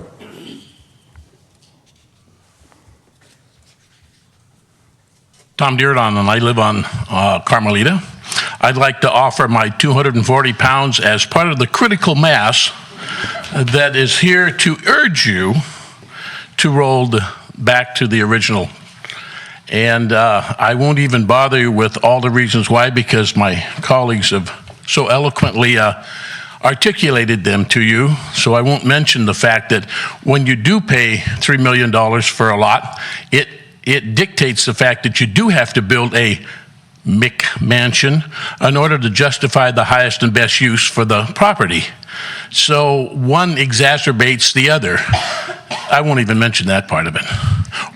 Tom Dearden, and I live on Carmelita. I'd like to offer my 240 pounds as part of the critical mass that is here to urge you to roll back to the original. And I won't even bother you with all the reasons why, because my colleagues have so eloquently articulated them to you. So I won't mention the fact that when you do pay $3 million for a lot, it dictates the fact that you do have to build a McMansion in order to justify the highest and best use for the property. So one exacerbates the other. I won't even mention that part of it,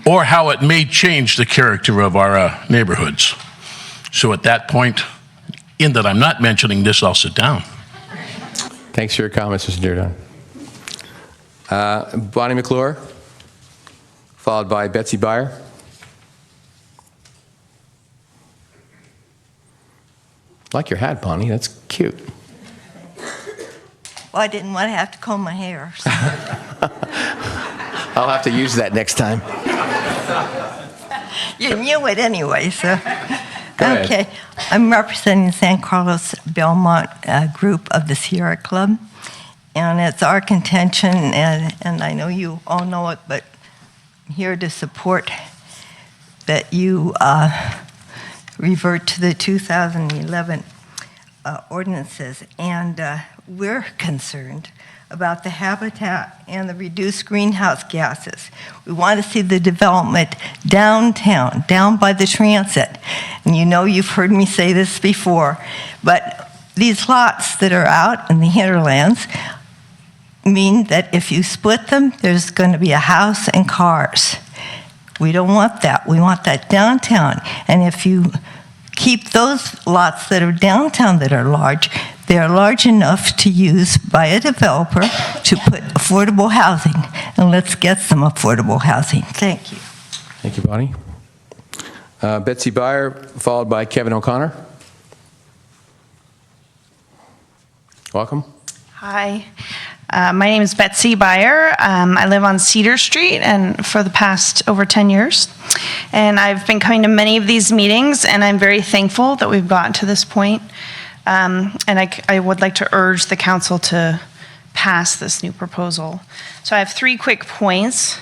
or how it may change the character of our neighborhoods. So at that point, in that I'm not mentioning this, I'll sit down. Thanks for your comments, Mr. Dearden. Bonnie McClure, followed by Betsy Byer. I like your hat, Bonnie. That's cute. Well, I didn't want to have to comb my hair. So. I'll have to use that next time. You knew it anyway, so. Go ahead. Okay. I'm representing the San Carlos Belmont group of the Sierra Club. And it's our contention, and I know you all know it, but I'm here to support that you revert to the 2011 ordinances. And we're concerned about the habitat and the reduced greenhouse gases. We want to see the development downtown, down by the transit. And you know you've heard me say this before, but these lots that are out in the hinterlands mean that if you split them, there's going to be a house and cars. We don't want that. We want that downtown. And if you keep those lots that are downtown that are large, they're large enough to use by a developer to put affordable housing. And let's get some affordable housing. Thank you. Thank you, Bonnie. Betsy Byer, followed by Kevin O'Connor. Welcome. Hi. My name is Betsy Byer. I live on Cedar Street and for the past over 10 years. And I've been coming to many of these meetings, and I'm very thankful that we've gotten to this point. And I would like to urge the council to pass this new proposal. So I have 3 quick points.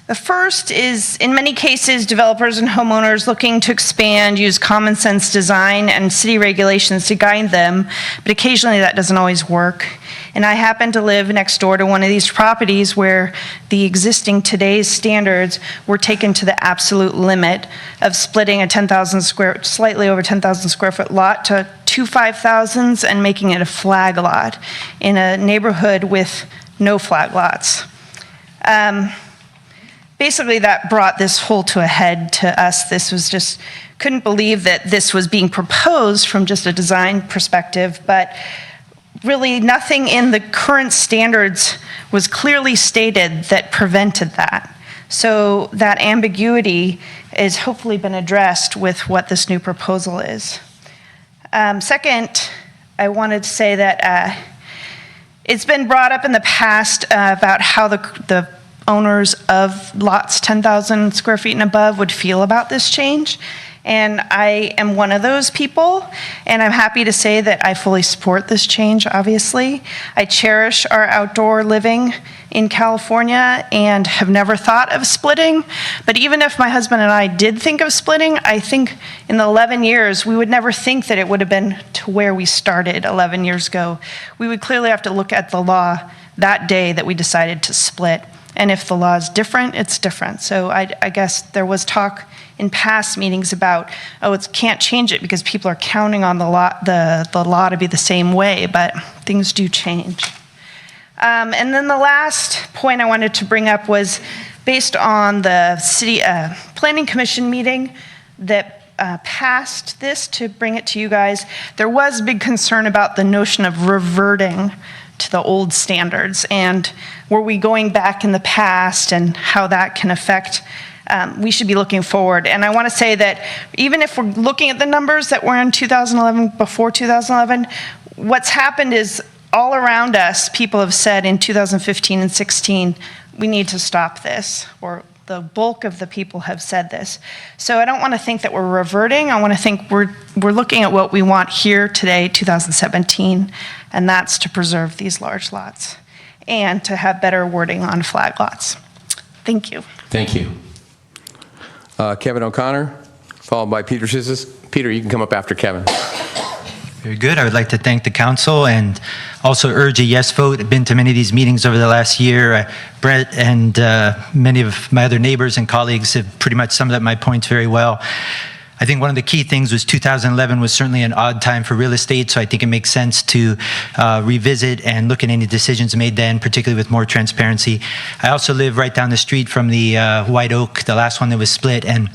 The first is, in many cases, developers and homeowners looking to expand use common sense design and city regulations to guide them, but occasionally that doesn't always work. And I happen to live next door to one of these properties where the existing today's standards were taken to the absolute limit of splitting a slightly over 10,000 square foot lot to 2 5,000s and making it a flag lot in a neighborhood with no flag lots. Basically, that brought this whole to a head to us. This was just, couldn't believe that this was being proposed from just a design perspective, but really nothing in the current standards was clearly stated that prevented that. So that ambiguity has hopefully been addressed with what this new proposal is. Second, I wanted to say that it's been brought up in the past about how the owners of lots 10,000 square feet and above would feel about this change. And I am one of those people, and I'm happy to say that I fully support this change, obviously. I cherish our outdoor living in California and have never thought of splitting. But even if my husband and I did think of splitting, I think in the 11 years, we would never think that it would have been to where we started 11 years ago. We would clearly have to look at the law that day that we decided to split. And if the law is different, it's different. So I guess there was talk in past meetings about, oh, it can't change it because people are counting on the law to be the same way, but things do change. And then the last point I wanted to bring up was based on the City Planning Commission meeting that passed this to bring it to you guys. There was big concern about the notion of reverting to the old standards, and were we going back in the past and how that can affect. We should be looking forward. And I want to say that even if we're looking at the numbers that were in 2011, before 2011, what's happened is all around us, people have said in 2015 and 16, we need to stop this, or the bulk of the people have said this. So I don't want to think that we're reverting. I want to think we're looking at what we want here today, 2017, and that's to preserve these large lots and to have better wording on flag lots. Thank you. Thank you. Kevin O'Connor, followed by Peter Schisses. Peter, you can come up after Kevin. Very good. I would like to thank the council and also urge a yes vote. I've been to many of these meetings over the last year. Brett and many of my other neighbors and colleagues have pretty much summed up my points very well. I think one of the key things was 2011 was certainly an odd time for real estate, so I think it makes sense to revisit and look at any decisions made then, particularly with more transparency. I also live right down the street from the White Oak, the last one that was split, and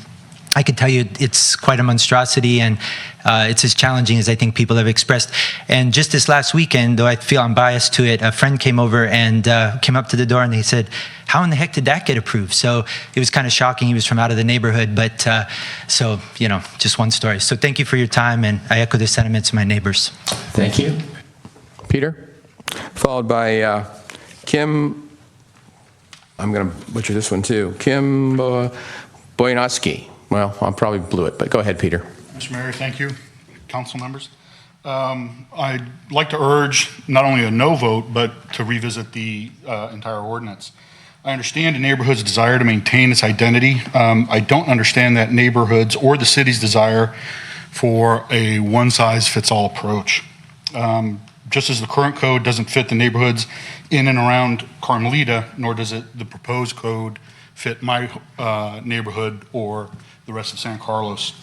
I can tell you it's quite a monstrosity, and it's as challenging as I think people have expressed. And just this last weekend, though I feel I'm biased to it, a friend came over and came up to the door and he said, how in the heck did that get approved? So it was kind of shocking. He was from out of the neighborhood, but so, you know, just one story. So thank you for your time, and I echo the sentiments of my neighbors. Thank you. Peter, followed by Kim, I'm going to butcher this one too, Kim Boyanowski. Well, I probably blew it, but go ahead, Peter. Mr. Mayor, thank you. Council members. I'd like to urge not only a no vote, but to revisit the entire ordinance. I understand a neighborhood's desire to maintain its identity. I don't understand that neighborhood's or the city's desire for a one-size-fits-all approach. Just as the current code doesn't fit the neighborhoods in and around Carmelita, nor does the proposed code fit my neighborhood or the rest of San Carlos.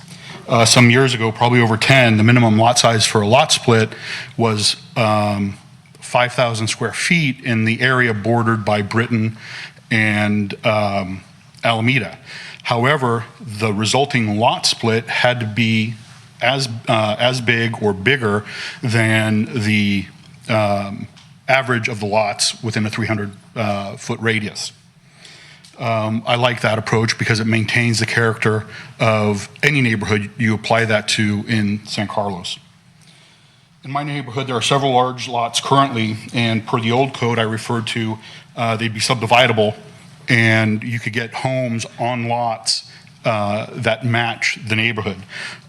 Some years ago, probably over 10, the minimum lot size for a lot split was 5,000 square feet in the area bordered by Britain and Alameda. However, the resulting lot split had to be as big or bigger than the average of the lots within a 300-foot radius. I like that approach because it maintains the character of any neighborhood you apply that to in San Carlos. In my neighborhood, there are several large lots currently, and per the old code I referred to, they'd be subdividable, and you could get homes on lots that match the neighborhood.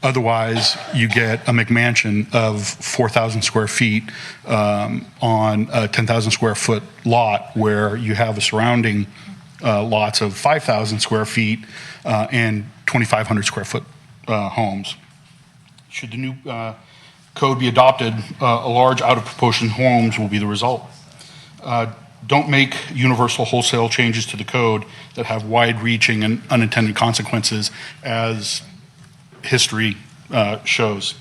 Otherwise, you get a McMansion of 4,000 square feet on a 10,000 square foot lot where you have a surrounding lots of 5,000 square feet and 2,500 square foot homes. Should the new code be adopted, a large out of proportion homes will be the result. Don't make universal wholesale changes to the code that have wide-reaching and unintended consequences, as history shows.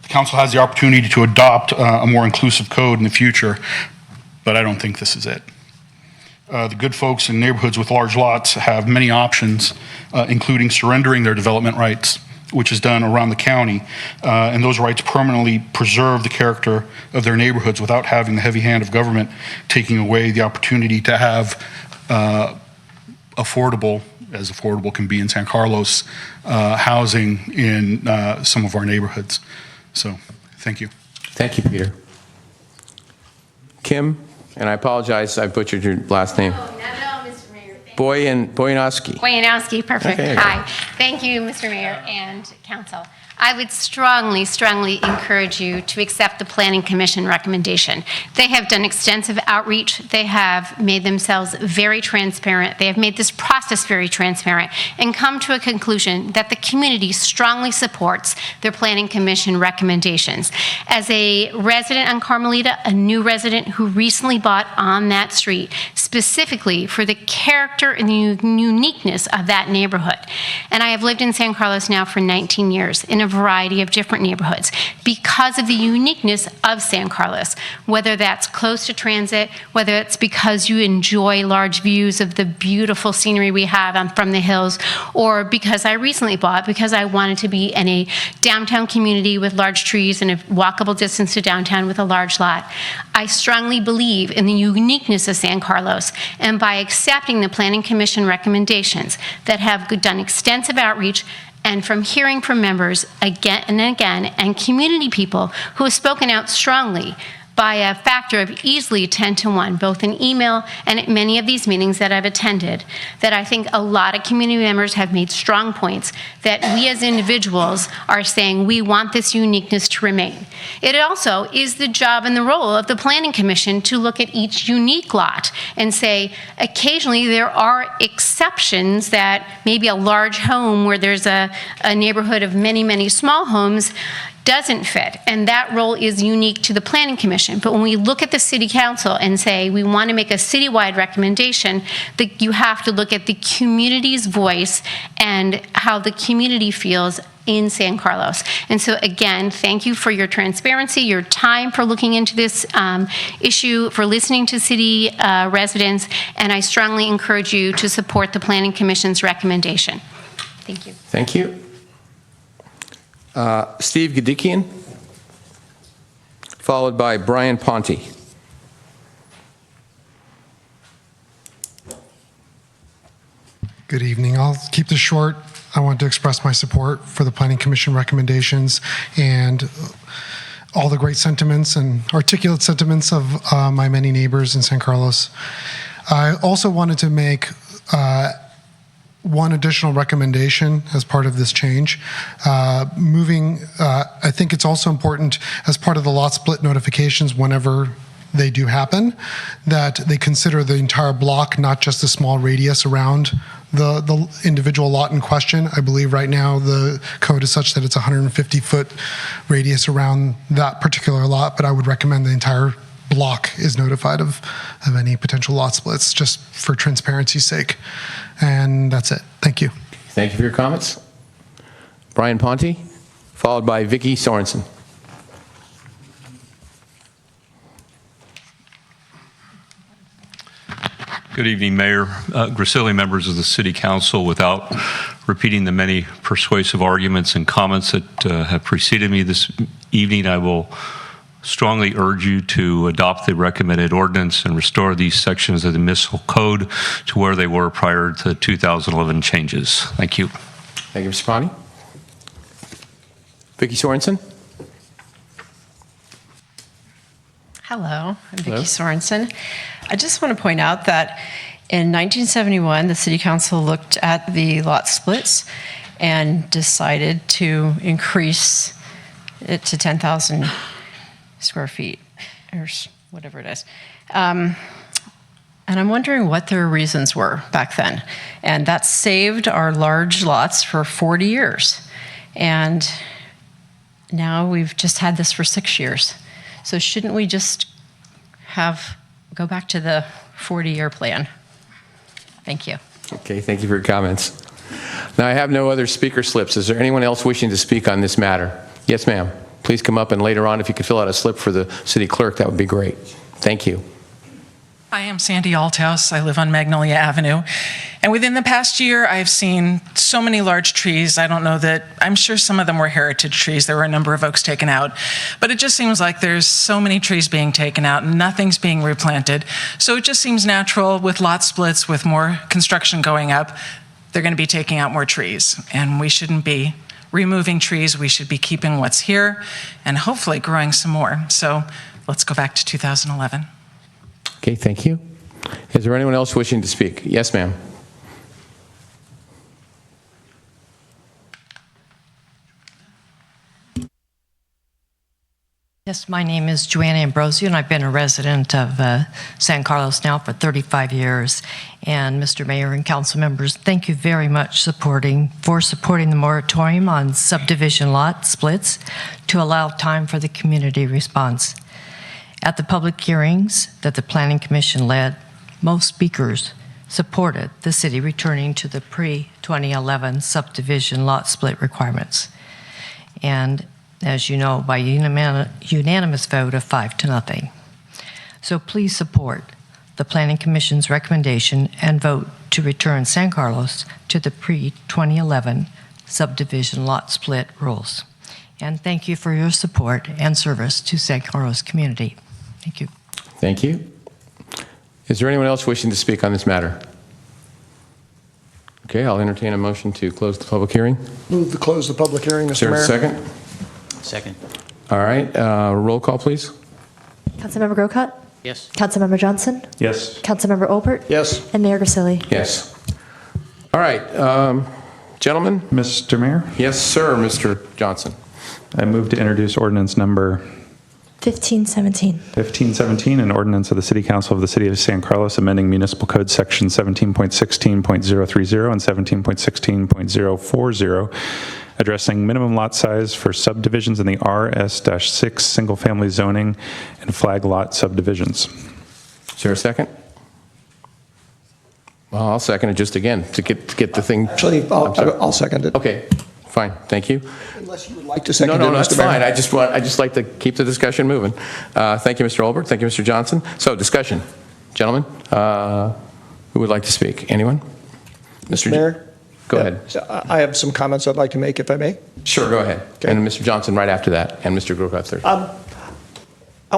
The council has the opportunity to adopt a more inclusive code in the future, but I don't think this is it. The good folks in neighborhoods with large lots have many options, including surrendering their development rights, which is done around the county, and those rights permanently preserve the character of their neighborhoods without having the heavy hand of government taking away the opportunity to have affordable, as affordable can be in San Carlos, housing in some of our neighborhoods. So, thank you. Thank you, Peter. Kim, and I apologize, I butchered your last name. No, Mr. Mayor. Boyanowski. Boyanowski, perfect. Okay. Hi. Thank you, Mr. Mayor and Council. I would strongly, strongly encourage you to accept the Planning Commission recommendation. They have done extensive outreach. They have made themselves very transparent. They have made this process very transparent and come to a conclusion that the community strongly supports their Planning Commission recommendations. As a resident on Carmelita, a new resident who recently bought on that street, specifically for the character and the uniqueness of that neighborhood. And I have lived in San Carlos now for 19 years in a variety of different neighborhoods because of the uniqueness of San Carlos, whether that's close to transit, whether it's because you enjoy large views of the beautiful scenery we have from the hills, or because I recently bought because I wanted to be in a downtown community with large trees and a walkable distance to downtown with a large lot. I strongly believe in the uniqueness of San Carlos, and by accepting the Planning Commission recommendations that have done extensive outreach, and from hearing from members again and again, and community people who have spoken out strongly by a factor of easily 10 to 1, both in email and at many of these meetings that I've attended, that I think a lot of community members have made strong points that we as individuals are saying we want this uniqueness to remain. It also is the job and the role of the Planning Commission to look at each unique lot and say, occasionally there are exceptions that maybe a large home where there's a neighborhood of many, many small homes doesn't fit, and that role is unique to the Planning Commission. But when we look at the City Council and say we want to make a citywide recommendation, that you have to look at the community's voice and how the community feels in San Carlos. And so again, thank you for your transparency, your time for looking into this issue, for listening to city residents, and I strongly encourage you to support the Planning Commission's recommendation. Thank you. Thank you. Steve Gadikian, followed by Brian Ponte. Good evening. I'll keep this short. I want to express my support for the Planning Commission recommendations and all the great sentiments and articulate sentiments of my many neighbors in San Carlos. I also wanted to make one additional recommendation as part of this change. I think it's also important as part of the lot split notifications whenever they do happen, that they consider the entire block, not just the small radius around the individual lot in question. I believe right now the code is such that it's 150-foot radius around that particular lot, but I would recommend the entire block is notified of any potential lot splits, just for transparency's sake. And that's it. Thank you. Thank you for your comments. Brian Ponte, followed by Vicky Sorensen. Good evening, Mayor, Gracilli, members of the City Council. Without repeating the many persuasive arguments and comments that have preceded me this evening, I will strongly urge you to adopt the recommended ordinance and restore these sections of the municipal code to where they were prior to the 2011 changes. Thank you. Thank you, Mr. Ponte. Vicky Sorensen. Hello, I'm Vicki Hello. Sorensen. I just want to point out that in 1971, the City Council looked at the lot splits and decided to increase it to 10,000 square feet, or whatever it is. And I'm wondering what their reasons were back then. And that saved our large lots for 40 years. And now we've just had this for 6 years. So shouldn't we just go back to the 40-year plan? Thank you. Okay, thank you for your comments. Now, I have no other speaker slips. Is there anyone else wishing to speak on this matter? Yes, ma'am. Please come up, and later on, if you could fill out a slip for the city clerk, that would be great. Thank you. I am Sandy Althouse. I live on Magnolia Avenue. And within the past year, I've seen so many large trees. I'm sure some of them were heritage trees. There were a number of oaks taken out. But it just seems like there's so many trees being taken out and nothing's being replanted. So it just seems natural with lot splits, with more construction going up, they're going to be taking out more trees. And we shouldn't be removing trees. We should be keeping what's here and hopefully growing some more. So let's go back to 2011. Okay, thank you. Is there anyone else wishing to speak? Yes, ma'am. Yes, my name is Joanna Ambrosio, and I've been a resident of San Carlos now for 35 years. And Mr. Mayor and council members, thank you very much for supporting the moratorium on subdivision lot splits to allow time for the community response. At the public hearings that the Planning Commission led, most speakers supported the city returning to the pre-2011 subdivision lot split requirements. And as you know, by unanimous vote of 5-0. So please support the Planning Commission's recommendation and vote to return San Carlos to the pre-2011 subdivision lot split rules. And thank you for your support and service to San Carlos community. Thank you. Thank you. Is there anyone else wishing to speak on this matter? Okay, I'll entertain a motion to close the public hearing. Move to close the public hearing, Is there Mr. Mayor. a second? Second. All right, roll call, please. Councilmember Grocott? Yes. Councilmember Johnson? Yes. Councilmember Olbert? Yes. And Mayor Grisilli? Yes. All right, gentlemen? Mr. Mayor? Yes, sir, Mr. Johnson. I move to introduce ordinance number 1517. 1517, an ordinance of the City Council of the City of San Carlos amending Municipal Code Section 17.16.030 and 17.16.040, addressing minimum lot size for subdivisions in the RS-6 single-family zoning and flag lot subdivisions. Is there a second? Well, I'll second it just again to get the thing. Actually, I'll second it. Okay, fine, thank you. Unless you would like to second it, No, Mr. that's Mayor. fine. I just like to keep the discussion moving. Thank you, Mr. Olbert. Thank you, Mr. Johnson. So, discussion, gentlemen. Who would like to speak? Anyone? Mr. Mayor? Go ahead. I have some comments I'd like to make, if I may. Sure, go ahead. Okay. And Mr. Johnson right after that, and Mr. Grocott third. I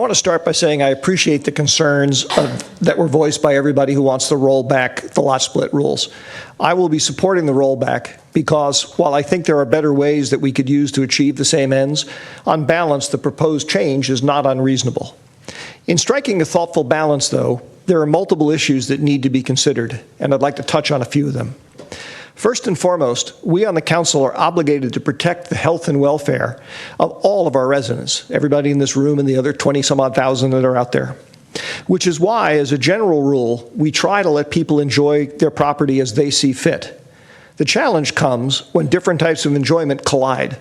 want to start by saying I appreciate the concerns that were voiced by everybody who wants to roll back the lot split rules. I will be supporting the rollback because while I think there are better ways that we could use to achieve the same ends, on balance, the proposed change is not unreasonable. In striking a thoughtful balance, though, there are multiple issues that need to be considered, and I'd like to touch on a few of them. First and foremost, we on the council are obligated to protect the health and welfare of all of our residents, everybody in this room and the other 20-some-odd thousand that are out there. Which is why, as a general rule, we try to let people enjoy their property as they see fit. The challenge comes when different types of enjoyment collide.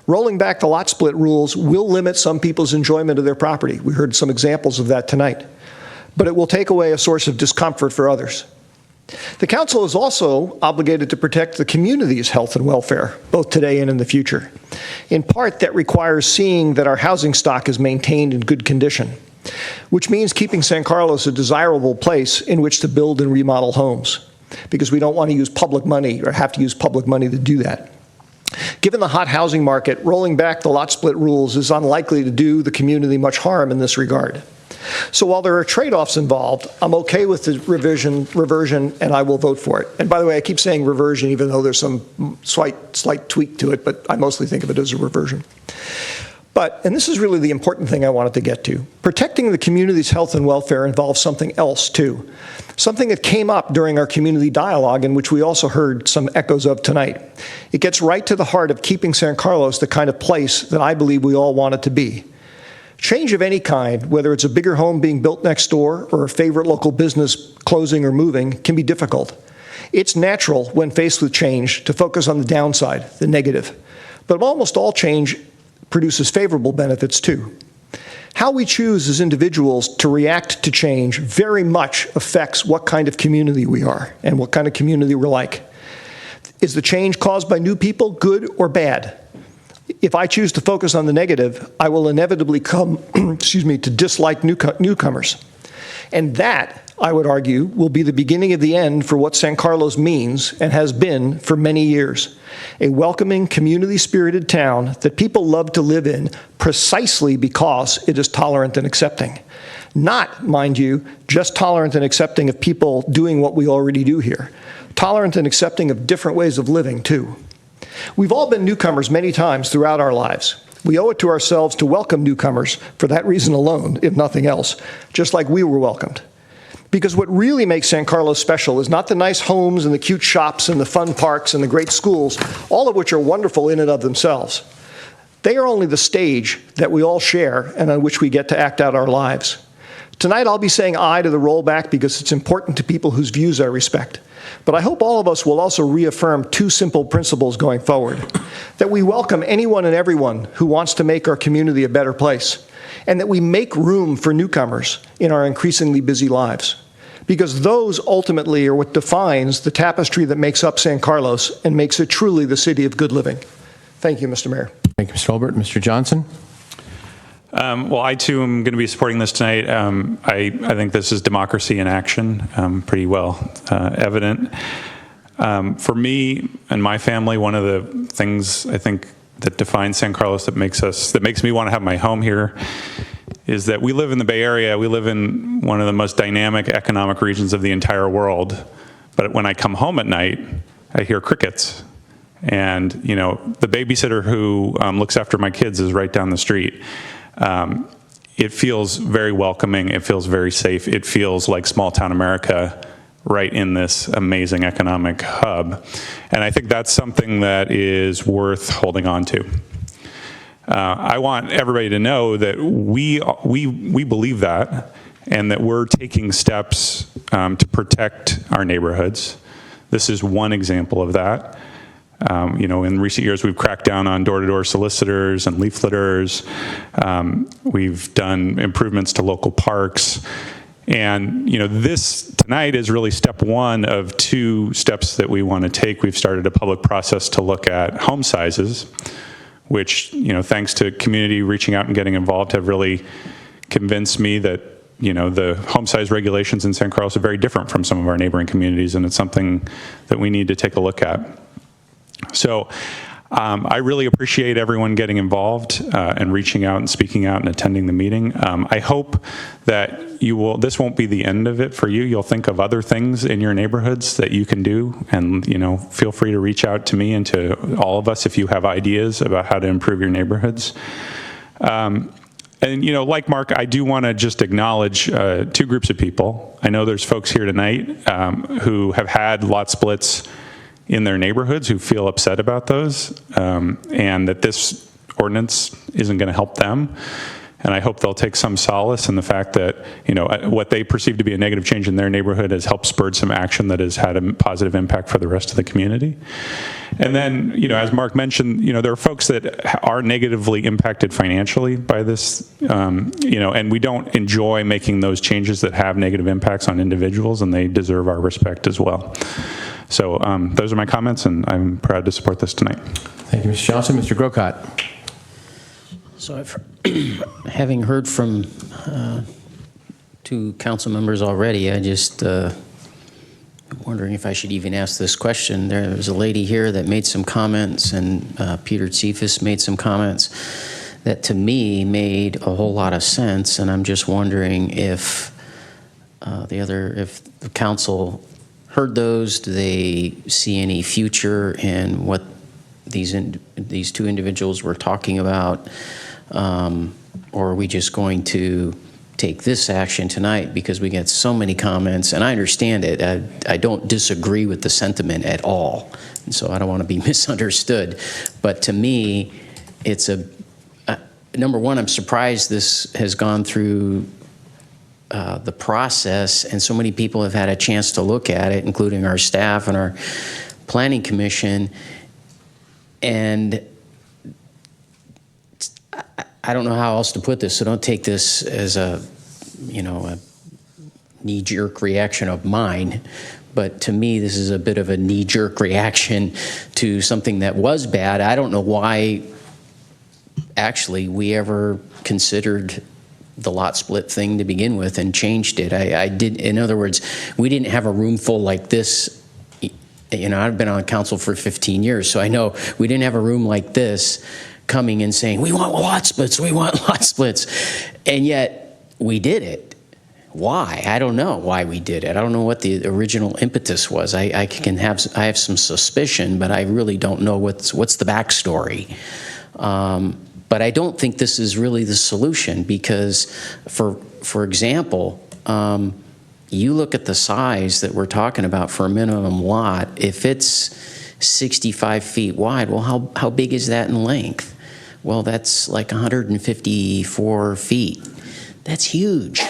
Rolling back the lot split rules will limit some people's enjoyment of their property. We heard some examples of that tonight. But it will take away a source of discomfort for others. The council is also obligated to protect the community's health and welfare, both today and in the future. In part, that requires seeing that our housing stock is maintained in good condition, which means keeping San Carlos a desirable place in which to build and remodel homes, because we don't want to use public money or have to use public money to do that. Given the hot housing market, rolling back the lot split rules is unlikely to do the community much harm in this regard. So while there are trade-offs involved, I'm okay with the reversion, and I will vote for it. And by the way, I keep saying reversion, even though there's some slight tweak to it, but I mostly think of it as a reversion. But, and this is really the important thing I wanted to get to, protecting the community's health and welfare involves something else too. Something that came up during our community dialogue and which we also heard some echoes of tonight. It gets right to the heart of keeping San Carlos the kind of place that I believe we all want it to be. Change of any kind, whether it's a bigger home being built next door or a favorite local business closing or moving, can be difficult. It's natural when faced with change to focus on the downside, the negative. But almost all change produces favorable benefits too. How we choose as individuals to react to change very much affects what kind of community we are and what kind of community we're like. Is the change caused by new people good or bad? If I choose to focus on the negative, I will inevitably come, to dislike newcomers. And that, I would argue, will be the beginning of the end for what San Carlos means and has been for many years. A welcoming, community-spirited town that people love to live in precisely because it is tolerant and accepting. Not, mind you, just tolerant and accepting of people doing what we already do here. Tolerant and accepting of different ways of living, too. We've all been newcomers many times throughout our lives. We owe it to ourselves to welcome newcomers for that reason alone, if nothing else, just like we were welcomed. Because what really makes San Carlos special is not the nice homes and the cute shops and the fun parks and the great schools, all of which are wonderful in and of themselves. They are only the stage that we all share and on which we get to act out our lives. Tonight I'll be saying aye to the rollback because it's important to people whose views I respect. But I hope all of us will also reaffirm two simple principles going forward: that we welcome anyone and everyone who wants to make our community a better place, and that we make room for newcomers in our increasingly busy lives. Because those ultimately are what defines the tapestry that makes up San Carlos and makes it truly the city of good living. Thank you, Mr. Mayor. Thank you, Mr. Olbert. Mr. Johnson? Well, I too am going to be supporting this tonight. I think this is democracy in action, pretty well evident. For me and my family, one of the things I think that defines San Carlos, that makes me want to have my home here, is that we live in the Bay Area. We live in one of the most dynamic economic regions of the entire world. But when I come home at night, I hear crickets. And, the babysitter who looks after my kids is right down the street. It feels very welcoming. It feels very safe. It feels like small town America right in this amazing economic hub. And I think that's something that is worth holding on to. I want everybody to know that we believe that, and that we're taking steps to protect our neighborhoods. This is one example of that. In recent years, we've cracked down on door-to-door solicitors and leafleters. We've done improvements to local parks. And, this tonight is really step one of two steps that we want to take. We've started a public process to look at home sizes, which, thanks to community reaching out and getting involved, have really convinced me that, the home size regulations in San Carlos are very different from some of our neighboring communities, and it's something that we need to take a look at. So I really appreciate everyone getting involved and reaching out and speaking out and attending the meeting. I hope that this won't be the end of it for you. You'll think of other things in your neighborhoods that you can do, and feel free to reach out to me and to all of us if you have ideas about how to improve your neighborhoods. And like Mark, I do want to just acknowledge two groups of people. I know there's folks here tonight who have had lot splits in their neighborhoods who feel upset about those, and that this ordinance isn't going to help them. And I hope they'll take some solace in the fact that, what they perceive to be a negative change in their neighborhood has helped spur some action that has had a positive impact for the rest of the community. And then, as Mark mentioned, there are folks that are negatively impacted financially by this, and we don't enjoy making those changes that have negative impacts on individuals, and they deserve our respect as well. So those are my comments, and I'm proud to support this tonight. Thank you, Mr. Johnson. Mr. Grocott. So having heard from two council members already, I just wondering if I should even ask this question. There was a lady here that made some comments, and Peter Tsifas made some comments that to me made a whole lot of sense, and I'm just wondering if if the council heard those. Do they see any future in what these two individuals were talking about? Or are we just going to take this action tonight because we get so many comments? And I understand it. I don't disagree with the sentiment at all. And so I don't want to be misunderstood. But to me, it's number one, I'm surprised this has gone through the process, and so many people have had a chance to look at it, including our staff and our planning commission. And I don't know how else to put this, so don't take this as a knee-jerk reaction of mine. But to me, this is a bit of a knee-jerk reaction to something that was bad. I don't know why, actually, we ever considered the lot split thing to begin with and changed it. In other words, we didn't have a room full like this. I've been on council for 15 years, so I know we didn't have a room like this coming and saying, we want lot splits, we want lot splits. And yet we did it. why. I don't know why we did it. I don't know what the original impetus was. I have some suspicion, but I really don't know what's the backstory. But I don't think this is really the solution because, for example, you look at the size that we're talking about for a minimum lot. If it's 65 feet wide, well, how big is that in length? Well, that's like 154 feet. That's huge.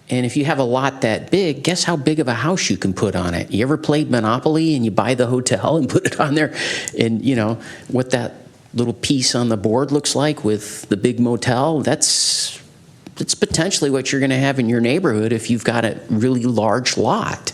And if you have a lot that big, guess how big of a house you can put on it? You ever played Monopoly and you buy the hotel and put it on there? And you know what that little piece on the board looks like with the big motel? That's potentially what you're going to have in your neighborhood if you've got a really large lot.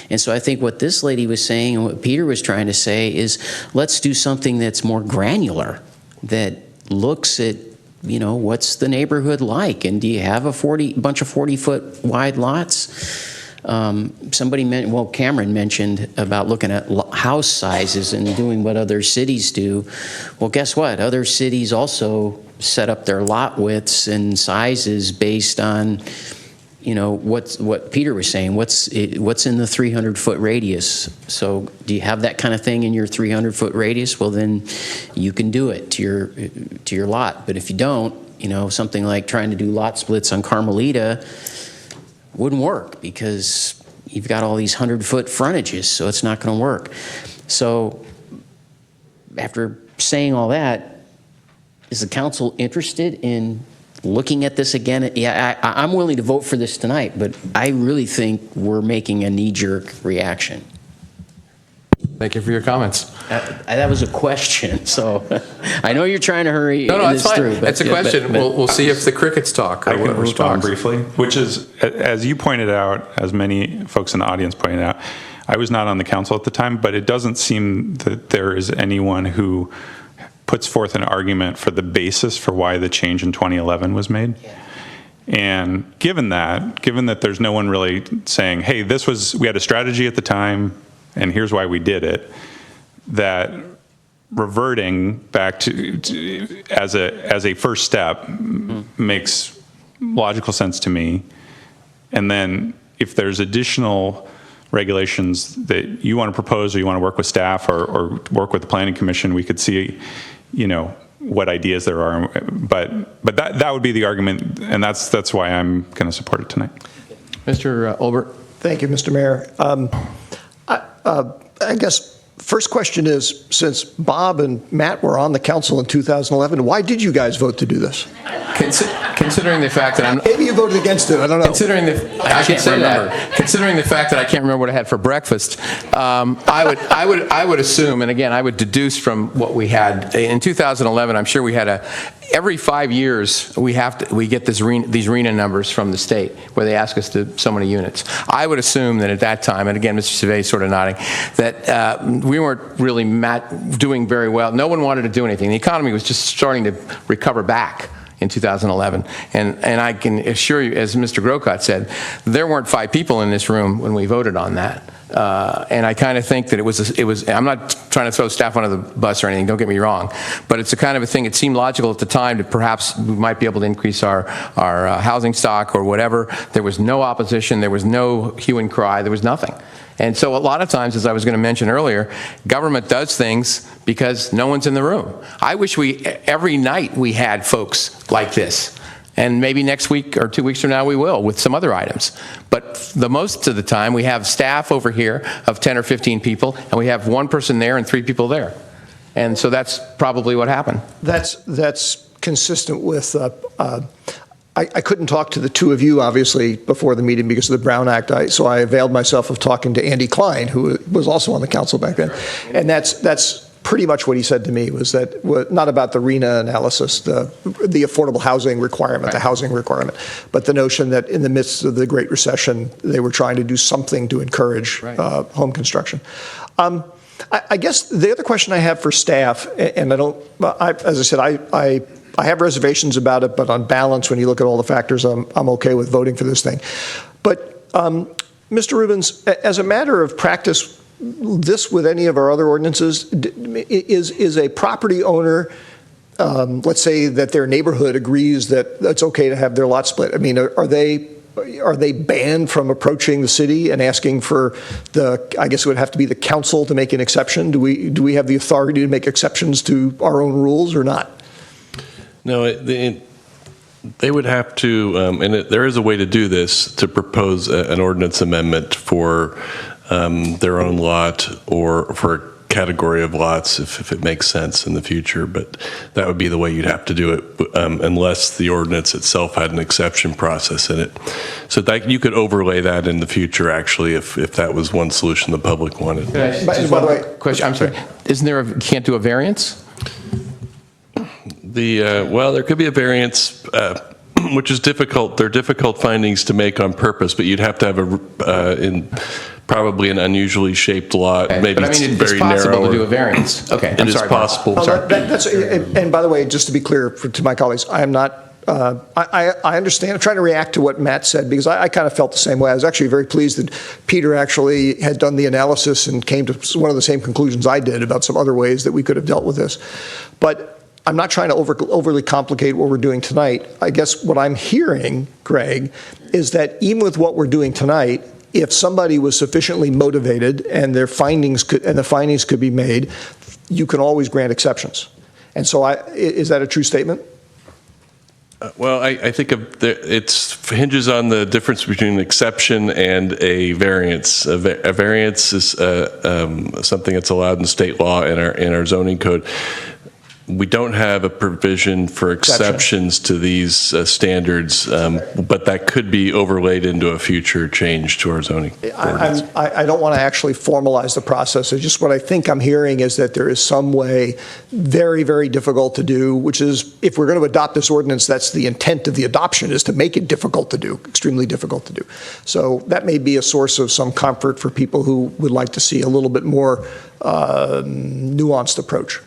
And so I think what this lady was saying and what Peter was trying to say is let's do something that's more granular, that looks at, you know, what's the neighborhood like? And do you have a bunch of 40-foot wide lots? Cameron mentioned about looking at house sizes and doing what other cities do. Well, guess what? Other cities also set up their lot widths and sizes based on, you know, what Peter was saying. What's in the 300-foot radius? So, do you have that kind of thing in your 300-foot radius? Well, then you can do it to your lot. But if you don't, you know, something like trying to do lot splits on Carmelita wouldn't work because you've got all these 100-foot frontages, so it's not going to work. So, after saying all that, is the council interested in looking at this again? Yeah, I'm willing to vote for this tonight, but I really think we're making a knee-jerk reaction. Thank you for your comments. That was a question, so I know you're trying to hurry No, this it's fine. through. It's a question. We'll see if the crickets talk. Or I can who respond talks. briefly, which is, as you pointed out, as many folks in the audience pointed out, I was not on the council at the time, but it doesn't seem that there is anyone who puts forth an argument for the basis for why the change in 2011 was made. Yeah. And given that there's no one really saying, hey, we had a strategy at the time, and here's why we did it, that reverting back to as a first step makes logical sense to me. And then if there's additional regulations that you want to propose or you want to work with staff or work with the Planning Commission, we could see, you know, what ideas there are. But that would be the argument, and that's why I'm going to support it tonight. Mr. Olbert. Thank you, Mr. Mayor. I guess first question is, since Bob and Matt were on the council in 2011, why did you guys vote to do this? Considering the fact that I'm... Maybe you voted against it, I don't know. Considering the fact that I can't remember what I had for breakfast, I would assume, and again, I would deduce from what we had in 2011. I'm sure we had every 5 years we get these RENA numbers from the state where they ask us to so many units. I would assume that at that time, and again, Mr. Savay sort of nodding, that we weren't really doing very well. No one wanted to do anything. The economy was just starting to recover back in 2011. And I can assure you, as Mr. Grocott said, there weren't 5 people in this room when we voted on that. And I kind of think that it was, I'm not trying to throw staff under the bus or anything, don't get me wrong, but it's a kind of a thing, it seemed logical at the time that perhaps we might be able to increase our housing stock or whatever. There was no opposition, there was no hue and cry, there was nothing. And so a lot of times, as I was going to mention earlier, government does things because no one's in the room. I wish every night we had folks like this. And maybe next week or 2 weeks from now we will with some other items. But the most of the time we have staff over here of 10 or 15 people, and we have 1 person there and 3 people there. And so that's probably what happened. That's consistent with... I couldn't talk to the two of you, obviously, before the meeting because of the Brown Act, so I availed myself of talking to Andy Klein, who was also on the council back then. And that's pretty much what he said to me, was that not about the RENA analysis, the affordable housing requirement, right, the housing requirement, but the notion that in the midst of the Great Recession, they were trying to do something to encourage home construction. I guess the other question I have for staff, and as I said, I have reservations about it, but on balance, when you look at all the factors, I'm okay with voting for this thing. But Mr. Rubens, as a matter of practice, this with any of our other ordinances, is a property owner, let's say that their neighborhood agrees that it's okay to have their lot split. I mean, are they are they banned from approaching the city and asking for I guess it would have to be the council to make an exception? Do we have the authority to make exceptions to our own rules or not? No, they would have to, there is a way to do this, to propose an ordinance amendment for their own lot or for a category of lots if it makes sense in the future. But that would be the way you'd have to do it unless the ordinance itself had an exception process in it. So that you could overlay that in the future, actually, if that was one solution the public wanted. By the way, Question, I'm sorry. Isn't there can't do a variance? Well, there could be a variance, which is difficult. They're difficult findings to make on purpose, but you'd have to have probably an unusually shaped lot. Okay. Maybe But I mean, it's very possible narrow. to do a variance. Okay, It I'm is sorry. possible. And by the way, just to be clear to my colleagues, I am not. I understand. I'm trying to react to what Matt said because I kind of felt the same way. I was actually very pleased that Peter actually had done the analysis and came to one of the same conclusions I did about some other ways that we could have dealt with this. But I'm not trying to overly complicate what we're doing tonight. I guess what I'm hearing, Greg, is that even with what we're doing tonight, if somebody was sufficiently motivated and the findings could be made, you can always grant exceptions. And so is that a true statement? Well, I think it hinges on the difference between an exception and a variance. A variance is something that's allowed in state law in our zoning code. We don't have a provision for exceptions to these standards, but that could be overlaid into a future change to our zoning ordinance. I don't want to actually formalize the process. It's just what I think I'm hearing is that there is some way very, very difficult to do, which is if we're going to adopt this ordinance, that's the intent of the adoption, is to make it difficult to do, extremely difficult to do. So that may be a source of some comfort for people who would like to see a little bit more nuanced approach.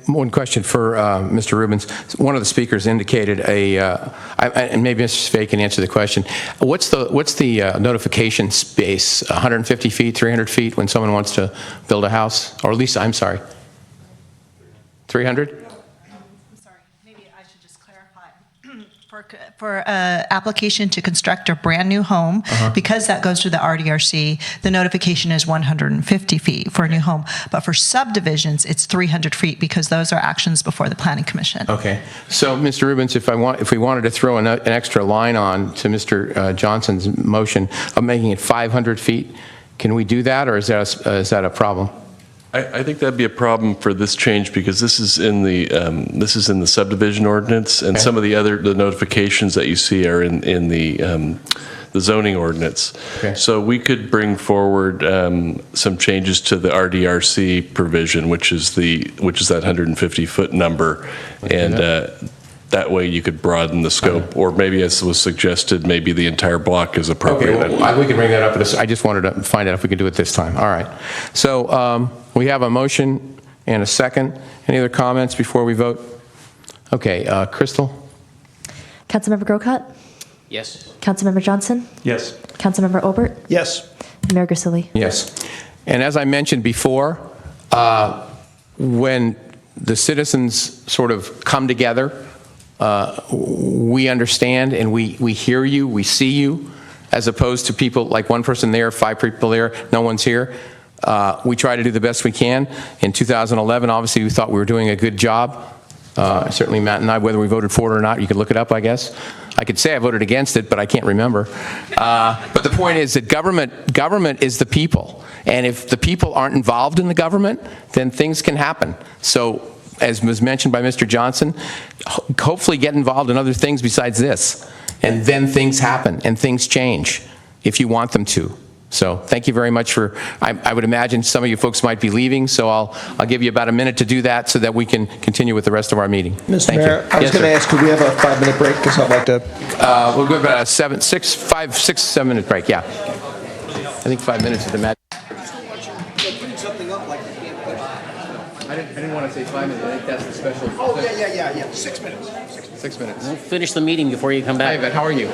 One question for Mr. Rubens. One of the speakers indicated and maybe Mr. Spade can answer the question. What's the notification space? 150 feet, 300 feet when someone wants to build a house? Or at least, I'm sorry, 300? For application to construct a brand new home, because that goes through the RDRC, the notification is 150 feet for a new home. But for subdivisions, it's 300 feet because those are actions before the Planning Commission. Okay. So, Mr. Rubens, if we wanted to throw an extra line on to Mr. Johnson's motion of making it 500 feet, can we do that, or is that a problem? I think that'd be a problem for this change because this is in the subdivision ordinance, and some of the notifications that you see are in the zoning ordinance. Okay. So we could bring forward some changes to the RDRC provision, which is that 150-foot number, and that way you could broaden the scope, or maybe, as was suggested, maybe the entire block is appropriate. Okay, well, we can bring that up. I just wanted to find out if we could do it this time. All right. So we have a motion and a second. Any other comments before we vote? Okay, Crystal? Councilmember Grocott? Yes. Councilmember Johnson? Yes. Councilmember Obert? Yes. Mayor Grisilli? Yes. And as I mentioned before, when the citizens sort of come together, we understand and we hear you, we see you, as opposed to people like one person there, 5 people there, no one's here. We try to do the best we can. In 2011, obviously, we thought we were doing a good job. Certainly Matt and I, whether we voted for it or not, you can look it up, I guess. I could say I voted against it, but I can't remember. But the point is that government is the people. And if the people aren't involved in the government, then things can happen. So, as was mentioned by Mr. Johnson, hopefully get involved in other things besides this. And then things happen and things change if you want them to. So thank you very much for, I would imagine some of you folks might be leaving, so I'll give you about a minute to do that so that we can continue with the rest of our meeting. Mr. Mayor, I was going to ask, could we have a 5-minute break? Because I'd like to. We'll go about a 7-minute break, yeah. I think 5 minutes is the magic. I didn't want to say 5 minutes. I think that's the special. Oh, yeah. 6 minutes. 6 minutes. We'll finish the meeting before you come back. Hi, Yvette. How are you?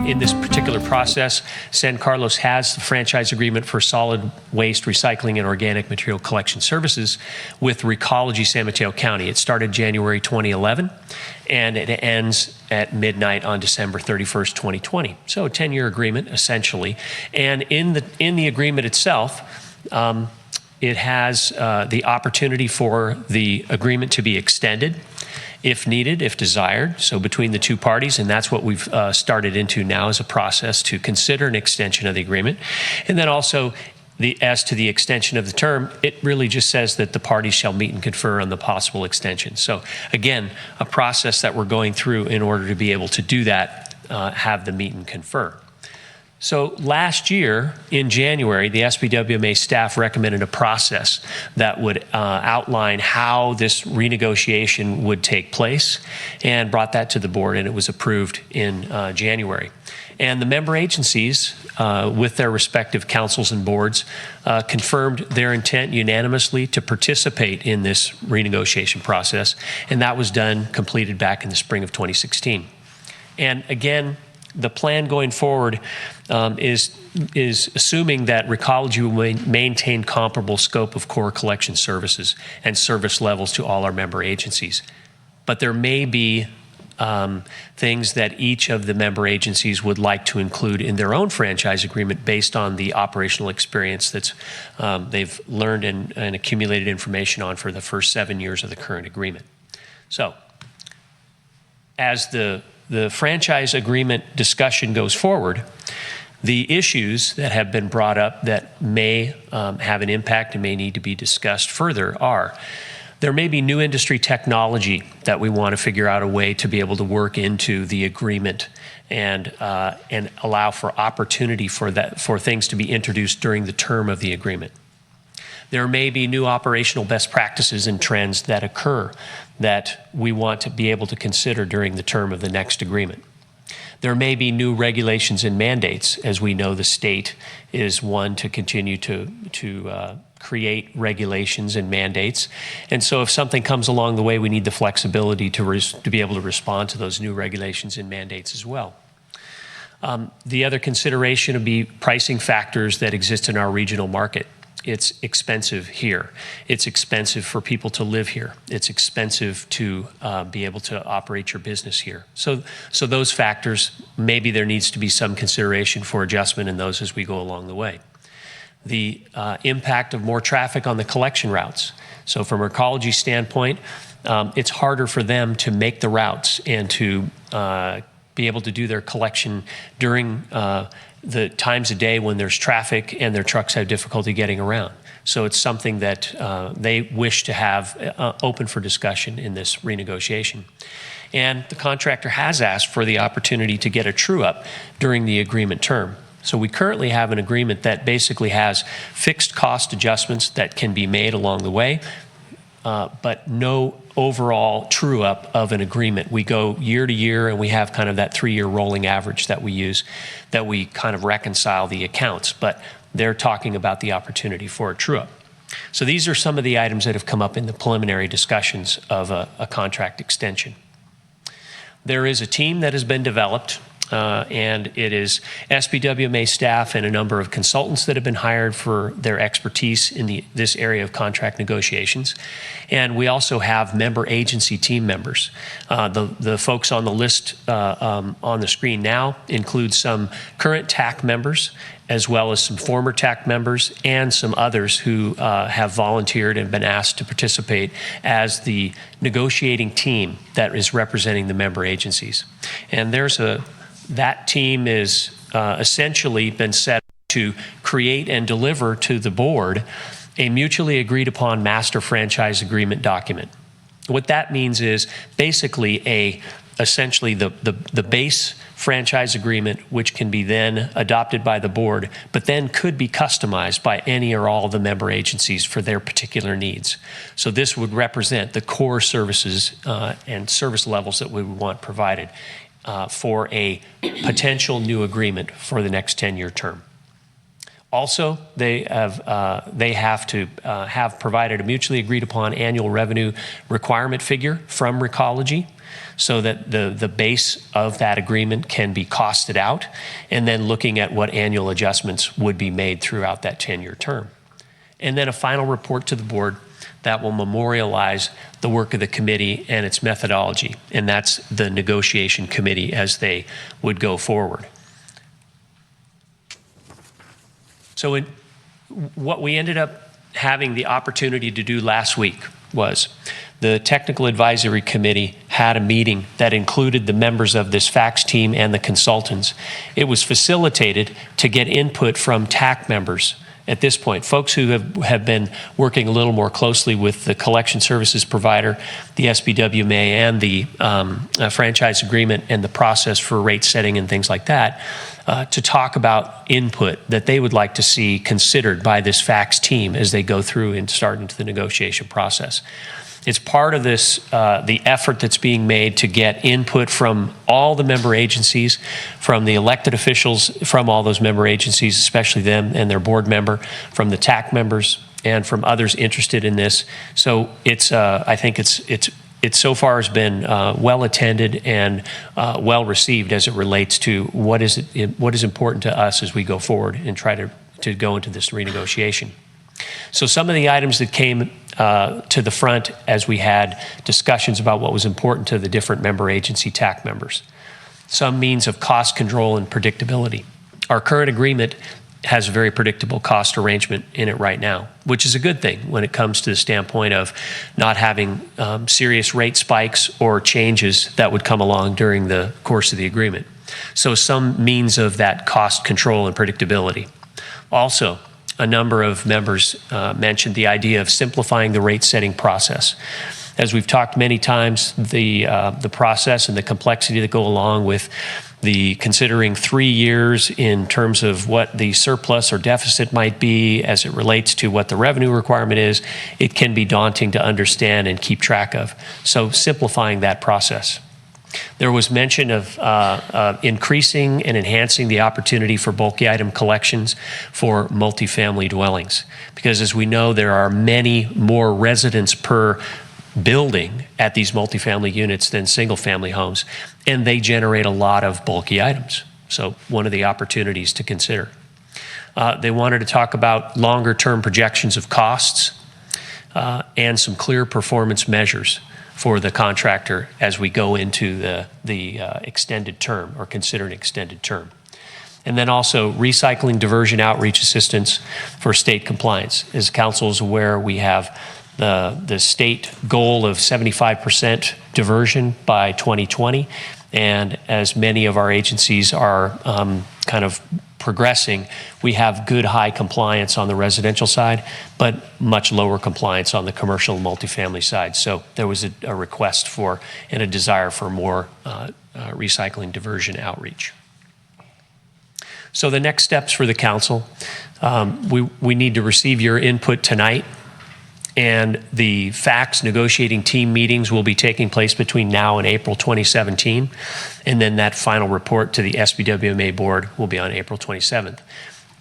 in this particular process, San Carlos has the franchise agreement for solid waste recycling and organic material collection services with Recology San Mateo County. It started January 2011, and it ends at midnight on December 31st, 2020. So a 10-year agreement, essentially. And in the agreement itself, it has the opportunity for the agreement to be extended if needed, if desired, so between the two parties, and that's what we've started into now as a process to consider an extension of the agreement. And then also, as to the extension of the term, it really just says that the parties shall meet and confer on the possible extension. So again, a process that we're going through in order to be able to do that, have the meet and confer. So last year, in January, the SBWMA staff recommended a process that would outline how this renegotiation would take place and brought that to the board, and it was approved in January. And the member agencies, with their respective councils and boards, confirmed their intent unanimously to participate in this renegotiation process, and that was completed back in the spring of 2016. And again, the plan going forward is assuming that Recology will maintain comparable scope of core collection services and service levels to all our member agencies. But there may be things that each of the member agencies would like to include in their own franchise agreement based on the operational experience that's they've learned and accumulated information on for the first 7 years of the current agreement. So, as the franchise agreement discussion goes forward, the issues that have been brought up that may have an impact and may need to be discussed further are, there may be new industry technology that we want to figure out a way to be able to work into the agreement and allow for opportunity for things to be introduced during the term of the agreement. There may be new operational best practices and trends that occur that we want to be able to consider during the term of the next agreement. There may be new regulations and mandates. As we know, the state is one to continue to create regulations and mandates. And so if something comes along the way, we need the flexibility to be able to respond to those new regulations and mandates as well. The other consideration would be pricing factors that exist in our regional market. It's expensive here. It's expensive for people to live here. It's expensive to be able to operate your business here. So those factors, maybe there needs to be some consideration for adjustment in those as we go along the way. The impact of more traffic on the collection routes. So from an Recology standpoint, it's harder for them to make the routes and to be able to do their collection during the times of day when there's traffic and their trucks have difficulty getting around. So it's something that they wish to have open for discussion in this renegotiation. And the contractor has asked for the opportunity to get a true-up during the agreement term. So we currently have an agreement that basically has fixed cost adjustments that can be made along the way, but no overall true-up of an agreement. We go year to year, and we have kind of that 3-year rolling average that we use, that we kind of reconcile the accounts, but they're talking about the opportunity for a true-up. So these are some of the items that have come up in the preliminary discussions of a contract extension. There is a team that has been developed, and it is SBWMA staff and a number of consultants that have been hired for their expertise in this area of contract negotiations. And we also have member agency team members. The folks on the list on the screen now include some current TAC members, as well as some former TAC members and some others who have volunteered and been asked to participate as the negotiating team that is representing the member agencies. And that team is essentially been set to create and deliver to the board a mutually agreed upon master franchise agreement document. What that means is basically essentially the base franchise agreement, which can be then adopted by the board, but then could be customized by any or all of the member agencies for their particular needs. So this would represent the core services and service levels that we would want provided for a potential new agreement for the next 10-year term. Also, they have to have provided a mutually agreed upon annual revenue requirement figure from Recology, so that the base of that agreement can be costed out, and then looking at what annual adjustments would be made throughout that 10-year term. And then a final report to the board that will memorialize the work of the committee and its methodology, and that's the negotiation committee as they would go forward. So what we ended up having the opportunity to do last week was the Technical Advisory Committee had a meeting that included the members of this FACTS team and the consultants. It was facilitated to get input from TAC members at this point, folks who have been working a little more closely with the collection services provider, the SBWMA, and the franchise agreement and the process for rate setting and things like that, to talk about input that they would like to see considered by this FACTS team as they go through and start into the negotiation process. It's part of this, the effort that's being made to get input from all the member agencies, from the elected officials from all those member agencies, especially them and their board member, from the TAC members, and from others interested in this. So it's, I think it's so far has been well attended and well received as it relates to what is important to us as we go forward and try to go into this renegotiation. So some of the items that came to the front as we had discussions about what was important to the different member agency TAC members. Some means of cost control and predictability. Our current agreement has a very predictable cost arrangement in it right now, which is a good thing when it comes to the standpoint of not having serious rate spikes or changes that would come along during the course of the agreement. So some means of that cost control and predictability. Also, a number of members mentioned the idea of simplifying the rate setting process. As we've talked many times, the process and the complexity that go along with the considering 3 years in terms of what the surplus or deficit might be as it relates to what the revenue requirement is, it can be daunting to understand and keep track of. So simplifying that process. There was mention of increasing and enhancing the opportunity for bulky item collections for multifamily dwellings. Because as we know, there are many more residents per building at these multifamily units than single-family homes, and they generate a lot of bulky items. So one of the opportunities to consider. They wanted to talk about longer-term projections of costs and some clear performance measures for the contractor as we go into the extended term or consider an extended term. And then also recycling diversion outreach assistance for state compliance. As council is aware, we have the state goal of 75% diversion by 2020. And as many of our agencies are kind of progressing, we have good high compliance on the residential side, but much lower compliance on the commercial multifamily side. So there was a request for and a desire for more recycling diversion outreach. So the next steps for the council, we need to receive your input tonight, and the FACTS negotiating team meetings will be taking place between now and April 2017. And then that final report to the SBWMA board will be on April 27th.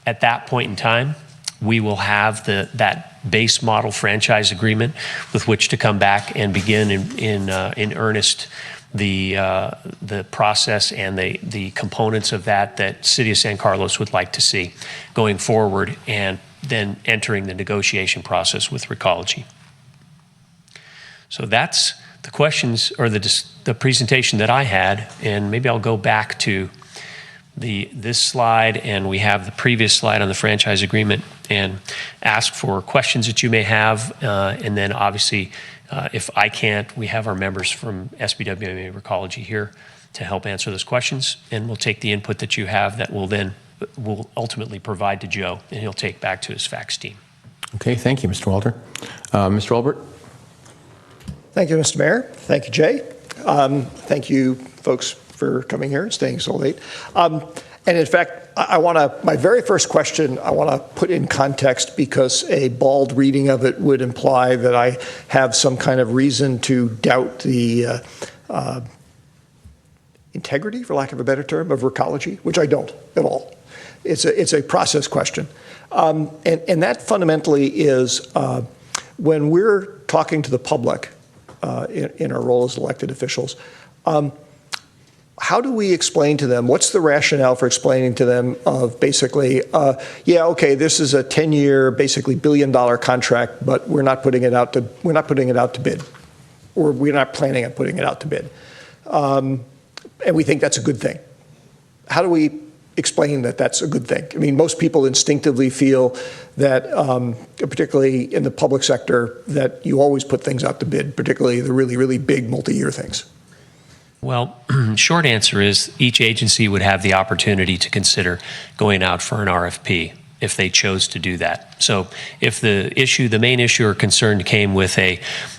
At that point in time, we will have that base model franchise agreement with which to come back and begin in earnest the process and the components of that City of San Carlos would like to see going forward, and then entering the negotiation process with Recology. So that's the questions or the presentation that I had, and maybe I'll go back to this slide, and we have the previous slide on the franchise agreement, and ask for questions that you may have, and then obviously if I can't, we have our members from SBWMA Recology here to help answer those questions, and we'll take the input that you have that will ultimately provide to Joe, and he'll take back to his FACTS team. Okay, thank you, Mr. Walter. Mr. Olbert? Thank you, Mr. Mayor. Thank you, Jay. Thank you, folks, for coming here and staying so late. And in fact, my very first question, I want to put in context, because a bald reading of it would imply that I have some kind of reason to doubt the integrity, for lack of a better term, of Recology, which I don't at all. It's a process question. And that fundamentally is when we're talking to the public in our role as elected officials, how do we explain to them, what's the rationale for explaining to them of basically, yeah, okay, this is a 10-year, basically billion-dollar contract, but we're not putting it out to bid, or we're not planning on putting it out to bid, and we think that's a good thing. How do we explain that that's a good thing? I mean, most people instinctively feel that, particularly in the public sector, that you always put things out to bid, particularly the really, really big multi-year things. Well, short answer is each agency would have the opportunity to consider going out for an RFP if they chose to do that. So if the main issue or concern came with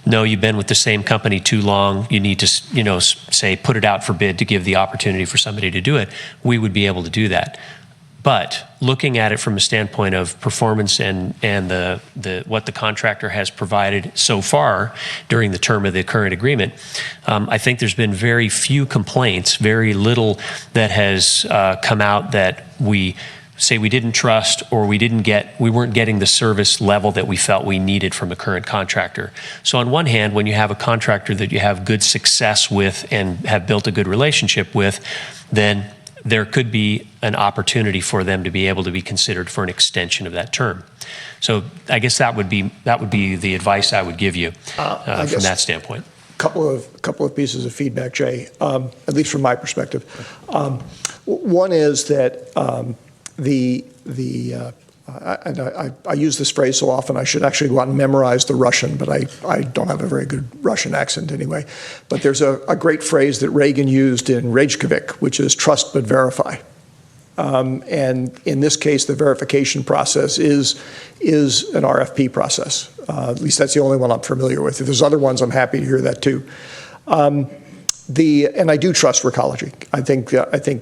no, you've been with the same company too long, you need to, say, put it out for bid to give the opportunity for somebody to do it, we would be able to do that. But looking at it from a standpoint of performance and what the contractor has provided so far during the term of the current agreement, I think there's been very few complaints, very little that has come out that we say we didn't trust or we weren't getting the service level that we felt we needed from a current contractor. So on one hand, when you have a contractor that you have good success with and have built a good relationship with, then there could be an opportunity for them to be able to be considered for an extension of that term. So I guess that would be the advice I would give you from that standpoint. Couple of pieces of feedback, Jay, at least from my perspective. One is that I use this phrase so often, I should actually go out and memorize the Russian, but I don't have a very good Russian accent anyway. But there's a great phrase that Reagan used in Reykjavik, which is trust but verify. And in this case, the verification process is an RFP process. At least that's the only one I'm familiar with. If there's other ones, I'm happy to hear that too. And I do trust Recology. I think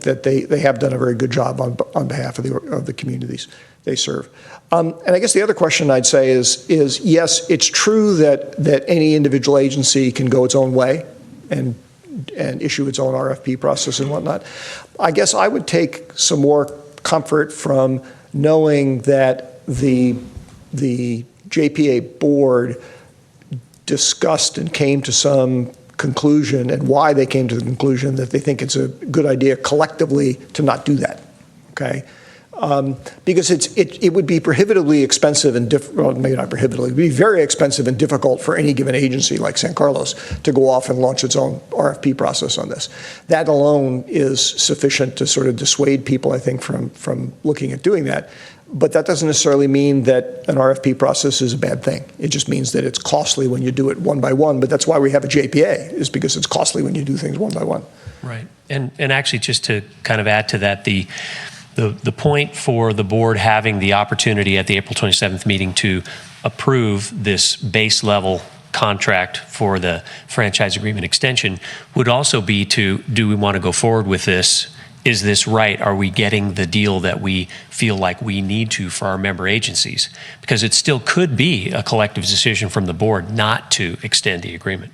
that they have done a very good job on behalf of the communities they serve. And I guess the other question I'd say is yes, it's true that any individual agency can go its own way and issue its own RFP process and whatnot. I guess I would take some more comfort from knowing that the JPA board discussed and came to some conclusion, and why they came to the conclusion that they think it's a good idea collectively to not do that, okay? Because it would be prohibitively expensive and well, maybe not prohibitively, it would be very expensive and difficult for any given agency like San Carlos to go off and launch its own RFP process on this. That alone is sufficient to sort of dissuade people, I think, from looking at doing that. But that doesn't necessarily mean that an RFP process is a bad thing. It just means that it's costly when you do it one by one. But that's why we have a JPA, is because it's costly when you do things one by one. Right. And actually, just to kind of add to that, the point for the board having the opportunity at the April 27th meeting to approve this base level contract for the franchise agreement extension would also be do we want to go forward with this? Is this right? Are we getting the deal that we feel like we need to for our member agencies? Because it still could be a collective decision from the board not to extend the agreement.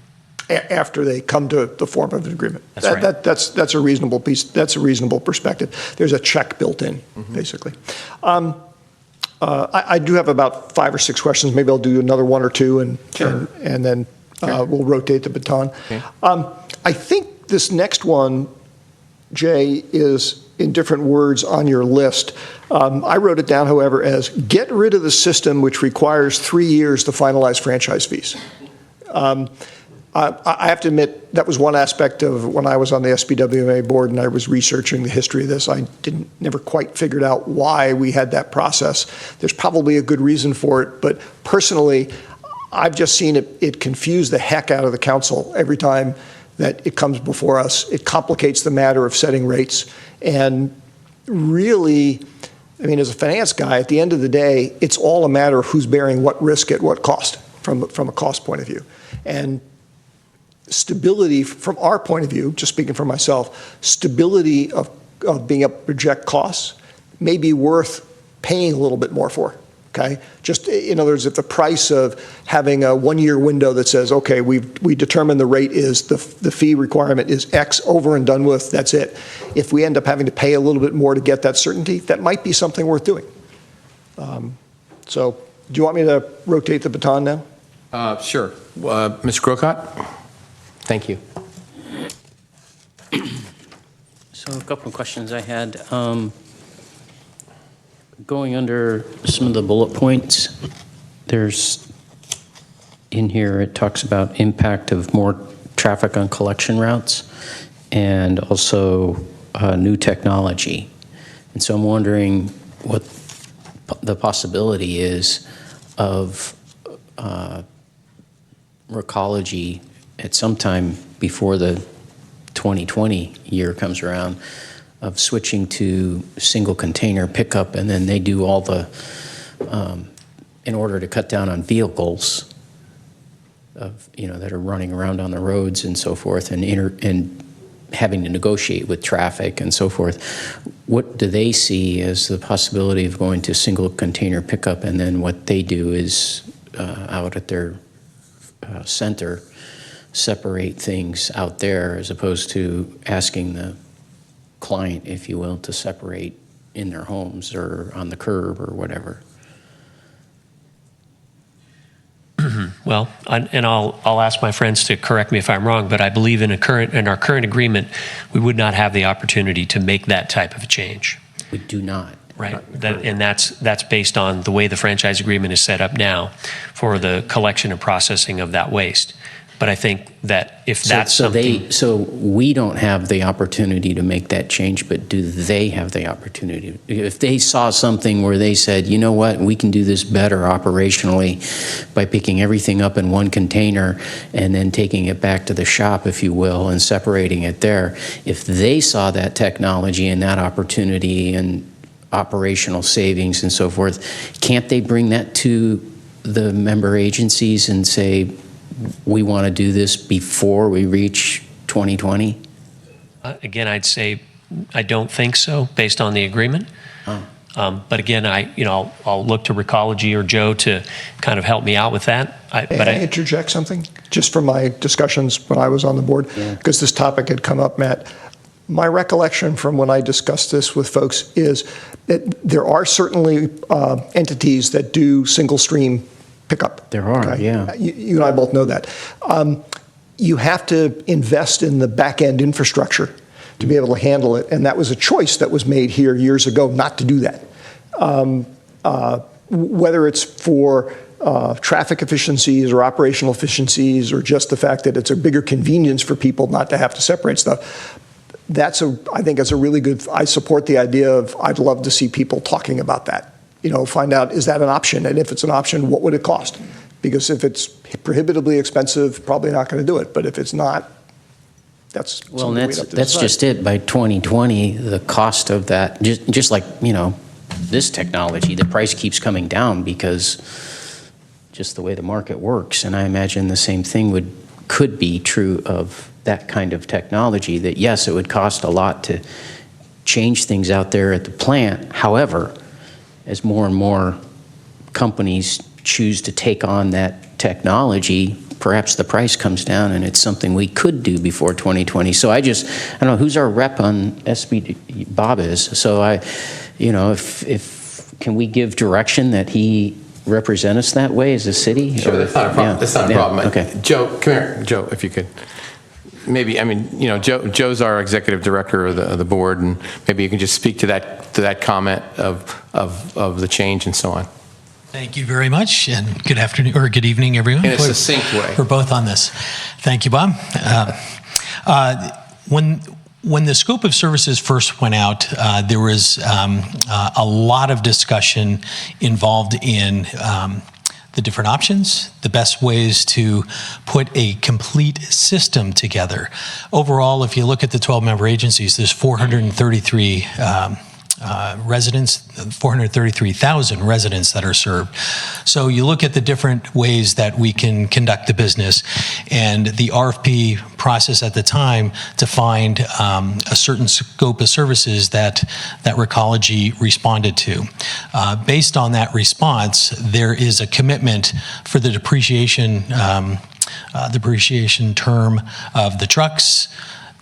After they come to the form of an agreement. That's right. That's a reasonable piece. That's a reasonable perspective. There's a check built in, basically. I do have about 5 or 6 questions. Maybe I'll do another 1 or 2, and then we'll rotate the baton. Okay. I think this next one, Jay, is in different words on your list. I wrote it down, however, as get rid of the system which requires 3 years to finalize franchise fees. I have to admit, that was one aspect of when I was on the SBWMA board and I was researching the history of this. I never quite figured out why we had that process. There's probably a good reason for it, but personally, I've just seen it confuse the heck out of the council every time that it comes before us. It complicates the matter of setting rates. And really, I mean, as a finance guy, at the end of the day, it's all a matter of who's bearing what risk at what cost from a cost point of view. And stability, from our point of view, just speaking for myself, stability of being able to project costs may be worth paying a little bit more for. okay? Just, in other words, if the price of having a one-year window that says, okay, we determine the rate is, the fee requirement is X, over and done with, that's it. If we end up having to pay a little bit more to get that certainty, that might be something worth doing. So, do you want me to rotate the baton now? Sure. Ms. Grocott? Thank you. So a couple of questions I had. Going under some of the bullet points, there's, in here, it talks about impact of more traffic on collection routes and also new technology. And so I'm wondering what the possibility is of Recology at some time before the 2020 year comes around, of switching to single container pickup, and then they do all the, in order to cut down on vehicles of, that are running around on the roads and so forth, and having to negotiate with traffic and so forth. What do they see as the possibility of going to single container pickup, and then what they do is out at their center, separate things out there as opposed to asking the client, if you will, to separate in their homes or on the curb or whatever? Well, and I'll ask my friends to correct me if I'm wrong, but I believe in our current agreement, we would not have the opportunity to make that type of a change. We do not. Right, and that's based on the way the franchise agreement is set up now for the collection and processing of that waste. But I think that if that's something... So we don't have the opportunity to make that change, but do they have the opportunity? If they saw something where they said, you know what, we can do this better operationally by picking everything up in one container and then taking it back to the shop, if you will, and separating it there. If they saw that technology and that opportunity and operational savings and so forth, can't they bring that to the member agencies and say, we want to do this before we reach 2020? Again, I'd say I don't think so, based on the agreement. But again, I'll look to Recology or Joe to kind of help me out with that. May I interject something? Just from my discussions when I was on the board, because this topic had come up, Matt. My recollection from when I discussed this with folks is that there are certainly entities that do single stream pickup. There are, yeah. You and I both know that. You have to invest in the back end infrastructure to be able to handle it, and that was a choice that was made here years ago not to do that. Whether it's for traffic efficiencies or operational efficiencies or just the fact that it's a bigger convenience for people not to have to separate stuff, I think that's a really good, I support the idea of, I'd love to see people talking about that. Find out, is that an option? And if it's an option, what would it cost? Because if it's prohibitively expensive, probably not going to do it. But if it's not, that's something we'd have to that's decide. just it. By 2020, the cost of that, just like, this technology, the price keeps coming down because just the way the market works. And I imagine the same thing could be true of that kind of technology, that yes, it would cost a lot to change things out there at the plant. However, as more and more companies choose to take on that technology, perhaps the price comes down and it's something we could do before 2020. So I don't know, who's our rep on SB? Bob is. So if can we give direction that he represent us that way as a city? Sure, that's not a problem. That's not a problem. Okay. Joe, come here. Joe, if you could. Maybe, Joe's our executive director of the board, and maybe you can just speak to that comment of the change and so on. Thank you very much, and good afternoon or good evening, everyone. In a succinct way. We're both on this. Thank you, Bob. When the scope of services first went out, there was a lot of discussion involved in the different options, the best ways to put a complete system together. Overall, if you look at the 12-member agencies, there's 433 residents, 433,000 residents that are served. So you look at the different ways that we can conduct the business, and the RFP process at the time defined a certain scope of services that Recology responded to. Based on that response, there is a commitment for the depreciation term of the trucks,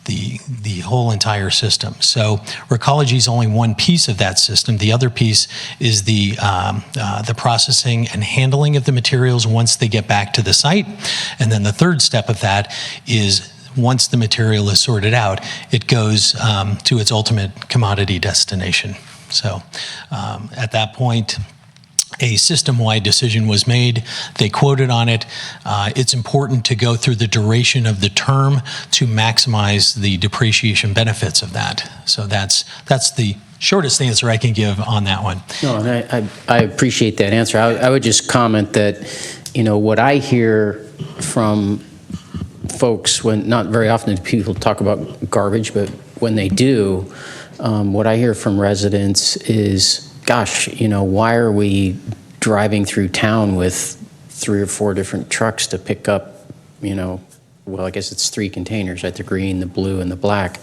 the whole entire system. So Recology is only one piece of that system. The other piece is the processing and handling of the materials once they get back to the site. And then the third step of that is once the material is sorted out, it goes to its ultimate commodity destination. So at that point, a system-wide decision was made. They quoted on it. It's important to go through the duration of the term to maximize the depreciation benefits of that. So that's the shortest answer I can give on that one. No, and I appreciate that answer. I would just comment that, what I hear from folks, when not very often do people talk about garbage, but when they do, what I hear from residents is, gosh, why are we driving through town with 3 or 4 different trucks to pick up, well, I guess it's 3 containers, right? The green, the blue, and the black.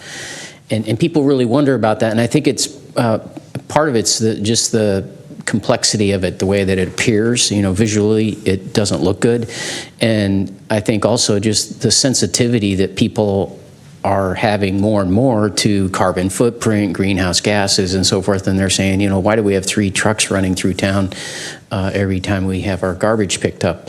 And people really wonder about that. And I think it's part of it's just the complexity of it, the way that it appears. Visually, it doesn't look good. And I think also just the sensitivity that people are having more and more to carbon footprint, greenhouse gases, and so forth. And they're saying, why do we have 3 trucks running through town every time we have our garbage picked up?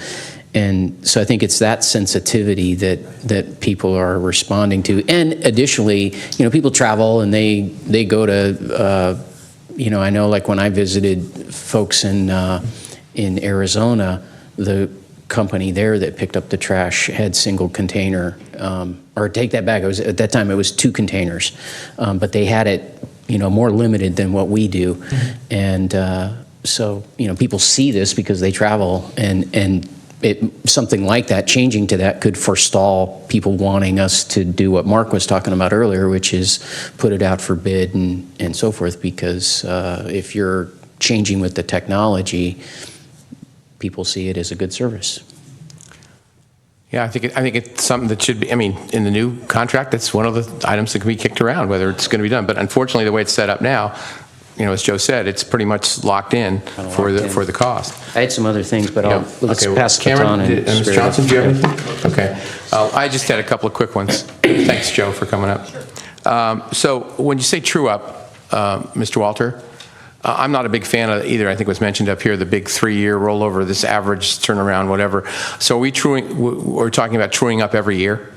And so I think it's that sensitivity that people are responding to. And additionally, people travel and they go to, I know like when I visited folks in Arizona, the company there that picked up the trash had single container, or take that back, at that time it was 2 containers, but they had it, more limited than what we do. Mm-hmm. And so, people see this because they travel, and something like that, changing to that, could forestall people wanting us to do what Mark was talking about earlier, which is put it out for bid and so forth, because if you're changing with the technology, people see it as a good service. Yeah, I think it's something that should be, in the new contract, that's one of the items that can be kicked around, whether it's going to be done. But unfortunately, the way it's set up now, as Joe said, it's pretty much locked in for the cost. I had some other things, but let's Okay, pass the Cameron, baton. Ms. Johnson, do you have anything? Okay. I just had a couple of quick ones. Thanks, Joe, for coming up. So when you say true up, Mr. Walter, I'm not a big fan of either. I think it was mentioned up here, the big 3-year rollover, this average turnaround, whatever. So we're talking about truing up every year?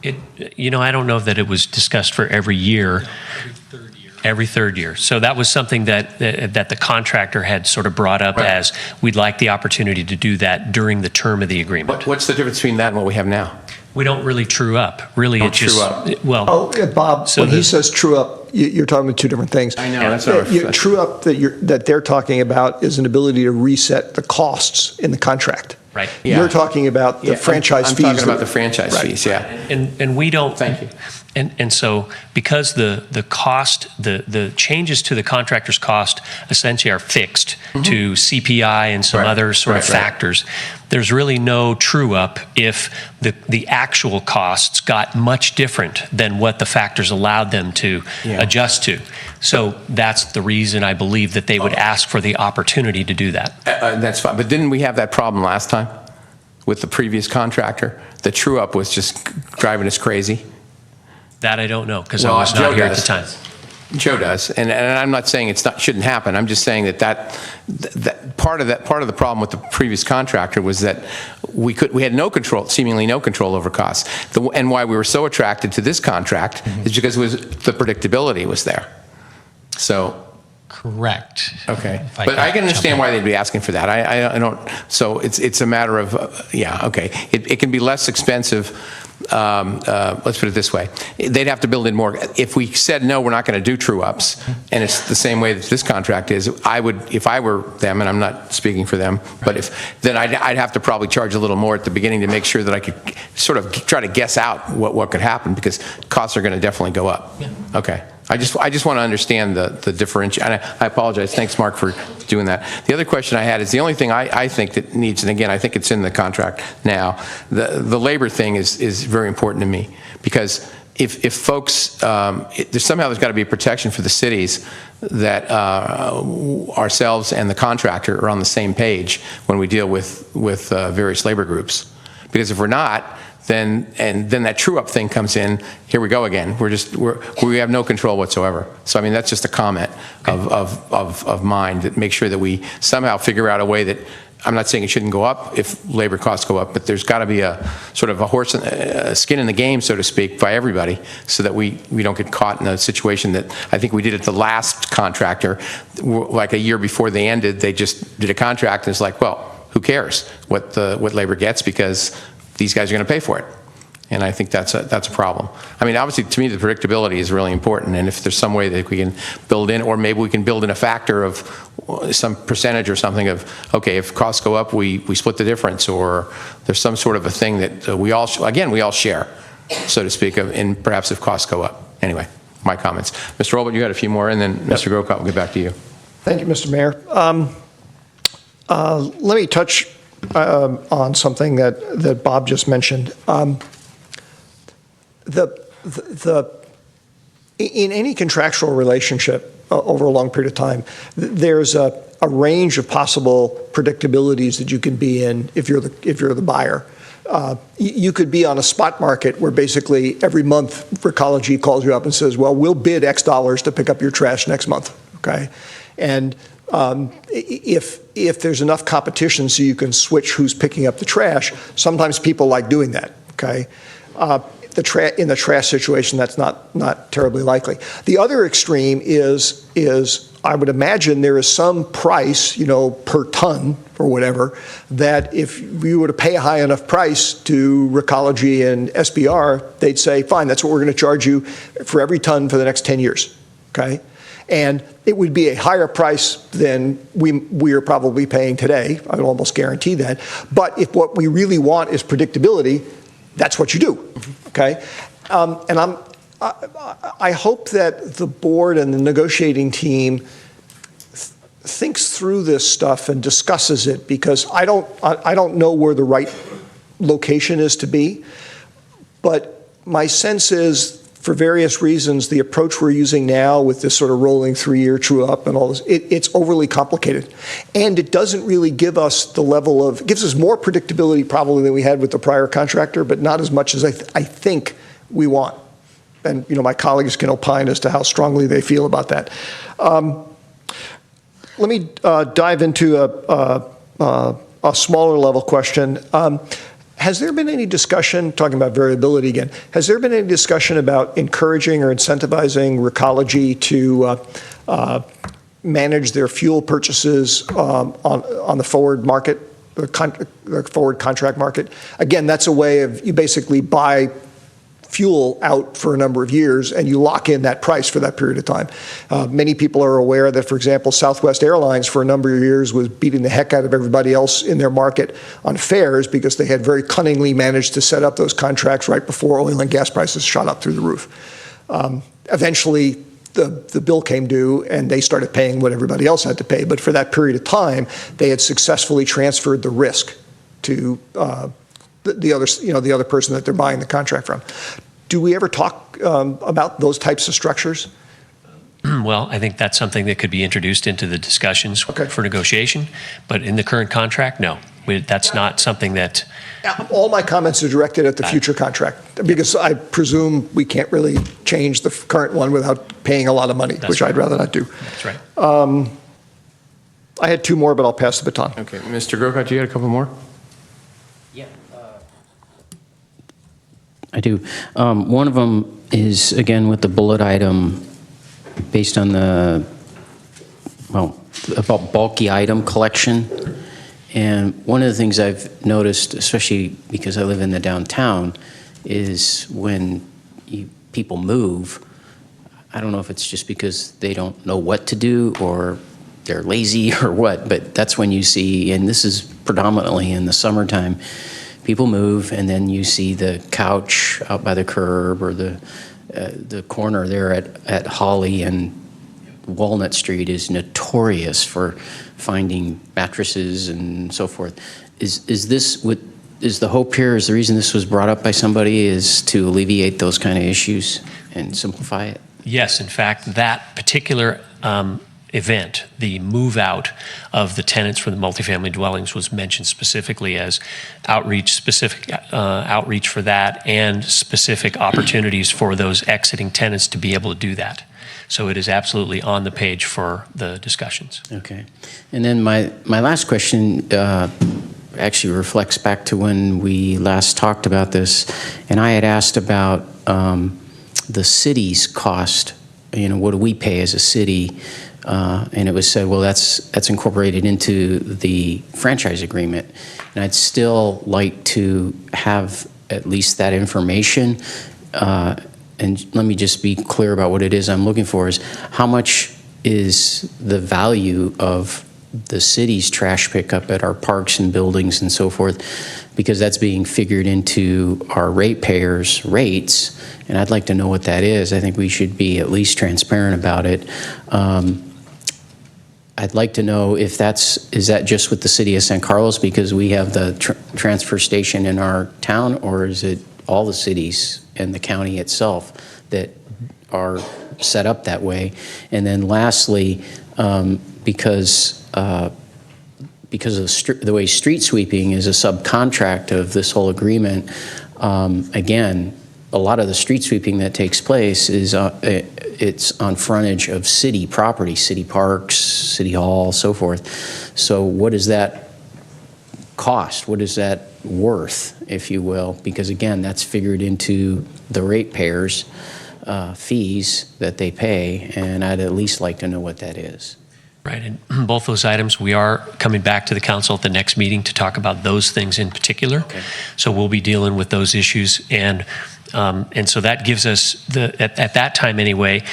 I don't know that it was discussed for every year. Every third year. So that was something that the contractor had sort of brought up as we'd like the opportunity to do that during the term of the agreement. What's the difference between that and what we have now? We don't really true up. Really, it's just... Bob, so when he says true up, you're talking about 2 different things. I know. That's not true up that they're talking about is an ability to reset the costs in the contract. Right. Yeah. You're talking about the franchise fees. I'm talking about the franchise fees, yeah. And we don't... Thank you. And so because the cost, the changes to the contractor's cost essentially are fixed to CPI and some other sort of factors, there's really no true up if the actual costs got much different than what the factors allowed them to adjust to. So that's the reason I believe that they would ask for the opportunity to do that. That's fine. But didn't we have that problem last time with the previous contractor? The true up was just driving us crazy. That I don't know, because I was not here at the time. Joe does, and I'm not saying it shouldn't happen. I'm just saying that part of the problem with the previous contractor was that we had no control, seemingly no control over costs. And why we were so attracted to this contract is because the predictability was there. So. Correct. Okay, but I can understand why they'd be asking for that. I don't. So it's a matter of okay. It can be less expensive. Let's put it this way: they'd have to build in more. If we said no, we're not going to do true ups, and it's the same way that this contract is, I would, if I were them, and I'm not speaking for them, but then I'd have to probably charge a little more at the beginning to make sure that I could sort of try to guess out what could happen, because costs are going to definitely go up. Yeah. Okay. I just want to understand the differential. And I apologize. Thanks, Mark, for doing that. The other question I had is the only thing I think that needs, and again, I think it's in the contract now, the labor thing is very important to me, because if folks, there's got to be a protection for the cities that ourselves and the contractor are on the same page when we deal with various labor groups. Because if we're not, then that true-up thing comes in. Here we go again. We have no control whatsoever. So I mean, that's just a comment of mine, that make sure that we somehow figure out a way that, I'm not saying it shouldn't go up if labor costs go up, but there's got to be a sort of a skin in the game, so to speak, by everybody, so that we don't get caught in a situation that I think we did at the last contractor. Like a year before they ended, they just did a contract, and it's like, well, who cares what labor gets, because these guys are going to pay for it. And I think that's a problem. I mean, obviously, to me, the predictability is really important. And if there's some way that we can build in, or maybe we can build in a factor of some percentage or something of, okay, if costs go up, we split the difference, or there's some sort of a thing that we all share, so to speak, and perhaps if costs go up. Anyway, my comments. Mr. Olbert, you had a few more, and then Mr. Grocott will get back to you. Thank you, Mr. Mayor. Let me touch on something that Bob just mentioned. In any contractual relationship over a long period of time, there's a range of possible predictabilities that you can be in if you're the buyer. You could be on a spot market where basically every month Recology calls you up and says, well, we'll bid X dollars to pick up your trash next month, okay? And if there's enough competition so you can switch who's picking up the trash, sometimes people like doing that, okay? In the trash situation, that's not terribly likely. The other extreme is I would imagine there is some price, per ton or whatever, that if you were to pay a high enough price to Recology and SBR, they'd say, fine, that's what we're going to charge you for every ton for the next 10 years, okay? And it would be a higher price than we are probably paying today. I would almost guarantee that. But if what we really want is predictability, that's what you do, okay? And I hope that the board and the negotiating team thinks through this stuff and discusses it, because I don't know where the right location is to be, but my sense is, for various reasons, the approach we're using now with this sort of rolling 3-year true up and all this, it's overly complicated. And it doesn't really give us the level of, it gives us more predictability probably than we had with the prior contractor, but not as much as I think we want. And, my colleagues can opine as to how strongly they feel about that. Let me dive into a smaller level question. Has there been any discussion, talking about variability again, has there been any discussion about encouraging or incentivizing Recology to manage their fuel purchases on the forward market, the forward contract market? Again, that's a way of, you basically buy fuel out for a number of years and you lock in that price for that period of time. Many people are aware that, for example, Southwest Airlines for a number of years was beating the heck out of everybody else in their market on fares because they had very cunningly managed to set up those contracts right before oil and gas prices shot up through the roof. Eventually, the bill came due and they started paying what everybody else had to pay. But for that period of time, they had successfully transferred the risk to the other person that they're buying the contract from. Do we ever talk about those types of structures? Well, I think that's something that could be introduced into the discussions for negotiation. But in the current contract, no. That's not something that... All my comments are directed at the future contract, because I presume we can't really change the current one without paying a lot of money, which I'd rather not do. That's right. I had 2 more, but I'll pass the baton. Okay, Mr. Grocott, you had a couple more? Yeah. I do. One of them is, again, with the bullet item based on about bulky item collection. And one of the things I've noticed, especially because I live in the downtown, is when people move, I don't know if it's just because they don't know what to do or they're lazy or what, but that's when you see, and this is predominantly in the summertime, people move and then you see the couch out by the curb or the corner there at Holly and Walnut Street is notorious for finding mattresses and so forth. Is the hope here, is the reason this was brought up by somebody is to alleviate those kind of issues and simplify it? Yes, in fact, that particular event, the move out of the tenants from the multifamily dwellings, was mentioned specifically as specific outreach for that, and specific opportunities for those exiting tenants to be able to do that. So it is absolutely on the page for the discussions. Okay. And then my last question actually reflects back to when we last talked about this, and I had asked about the city's cost. What do we pay as a city? And it was said, well, that's incorporated into the franchise agreement. And I'd still like to have at least that information. And let me just be clear about what it is I'm looking for, is how much is the value of the city's trash pickup at our parks and buildings and so forth, because that's being figured into our ratepayers' rates, and I'd like to know what that is. I think we should be at least transparent about it. I'd like to know if is that just with the city of San Carlos because we have the transfer station in our town, or is it all the cities and the county itself that are set up that way? And then lastly, because of the way street sweeping is a subcontract of this whole agreement, again, a lot of the street sweeping that takes place is it's on frontage of city property, city parks, city hall, so forth. So what does that cost? What is that worth, if you will? Because again, that's figured into the ratepayers' fees that they pay, and I'd at least like to know what that is. Right, and both those items, we are coming back to the council at the next meeting to talk about those things in particular. Okay. So we'll be dealing with those issues, and so that gives us at that time anyway.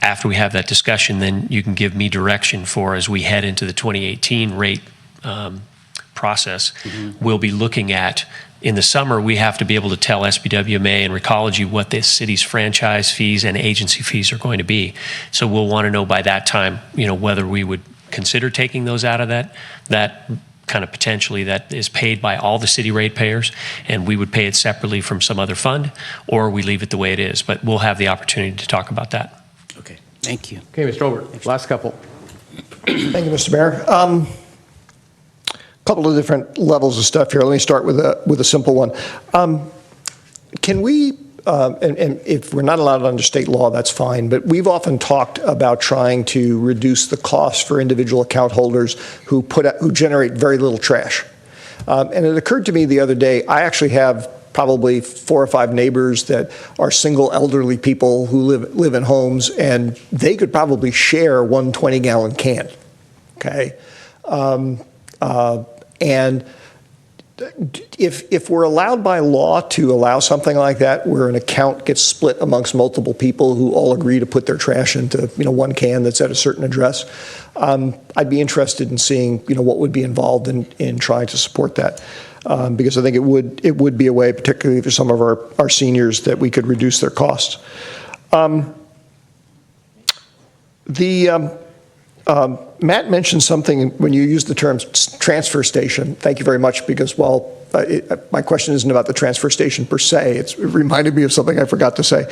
After we have that discussion, then you can give me direction for as we head into the 2018 rate process. Mm-hmm. We'll be looking at. In the summer, we have to be able to tell SBWMA and Recology what the city's franchise fees and agency fees are going to be. So we'll want to know by that time, whether we would consider taking those out of that kind of potentially that is paid by all the city ratepayers, and we would pay it separately from some other fund, or we leave it the way it is. But we'll have the opportunity to talk about that. Okay, thank you. Okay, Mr. Obert, last couple. Thank you, Mr. Mayor. Couple of different levels of stuff here. Let me start with a simple one. Can we, and if we're not allowed under state law, that's fine, but we've often talked about trying to reduce the cost for individual account holders who generate very little trash. And it occurred to me the other day, I actually have probably 4 or 5 neighbors that are single elderly people who live in homes, and they could probably share one 20-gallon can, okay? And if we're allowed by law to allow something like that, where an account gets split amongst multiple people who all agree to put their trash into one can that's at a certain address, I'd be interested in seeing what would be involved in trying to support that, because I think it would be a way, particularly for some of our seniors, that we could reduce their costs. Matt mentioned something when you used the term transfer station. Thank you very much, because my question isn't about the transfer station per se. It reminded me of something I forgot to say.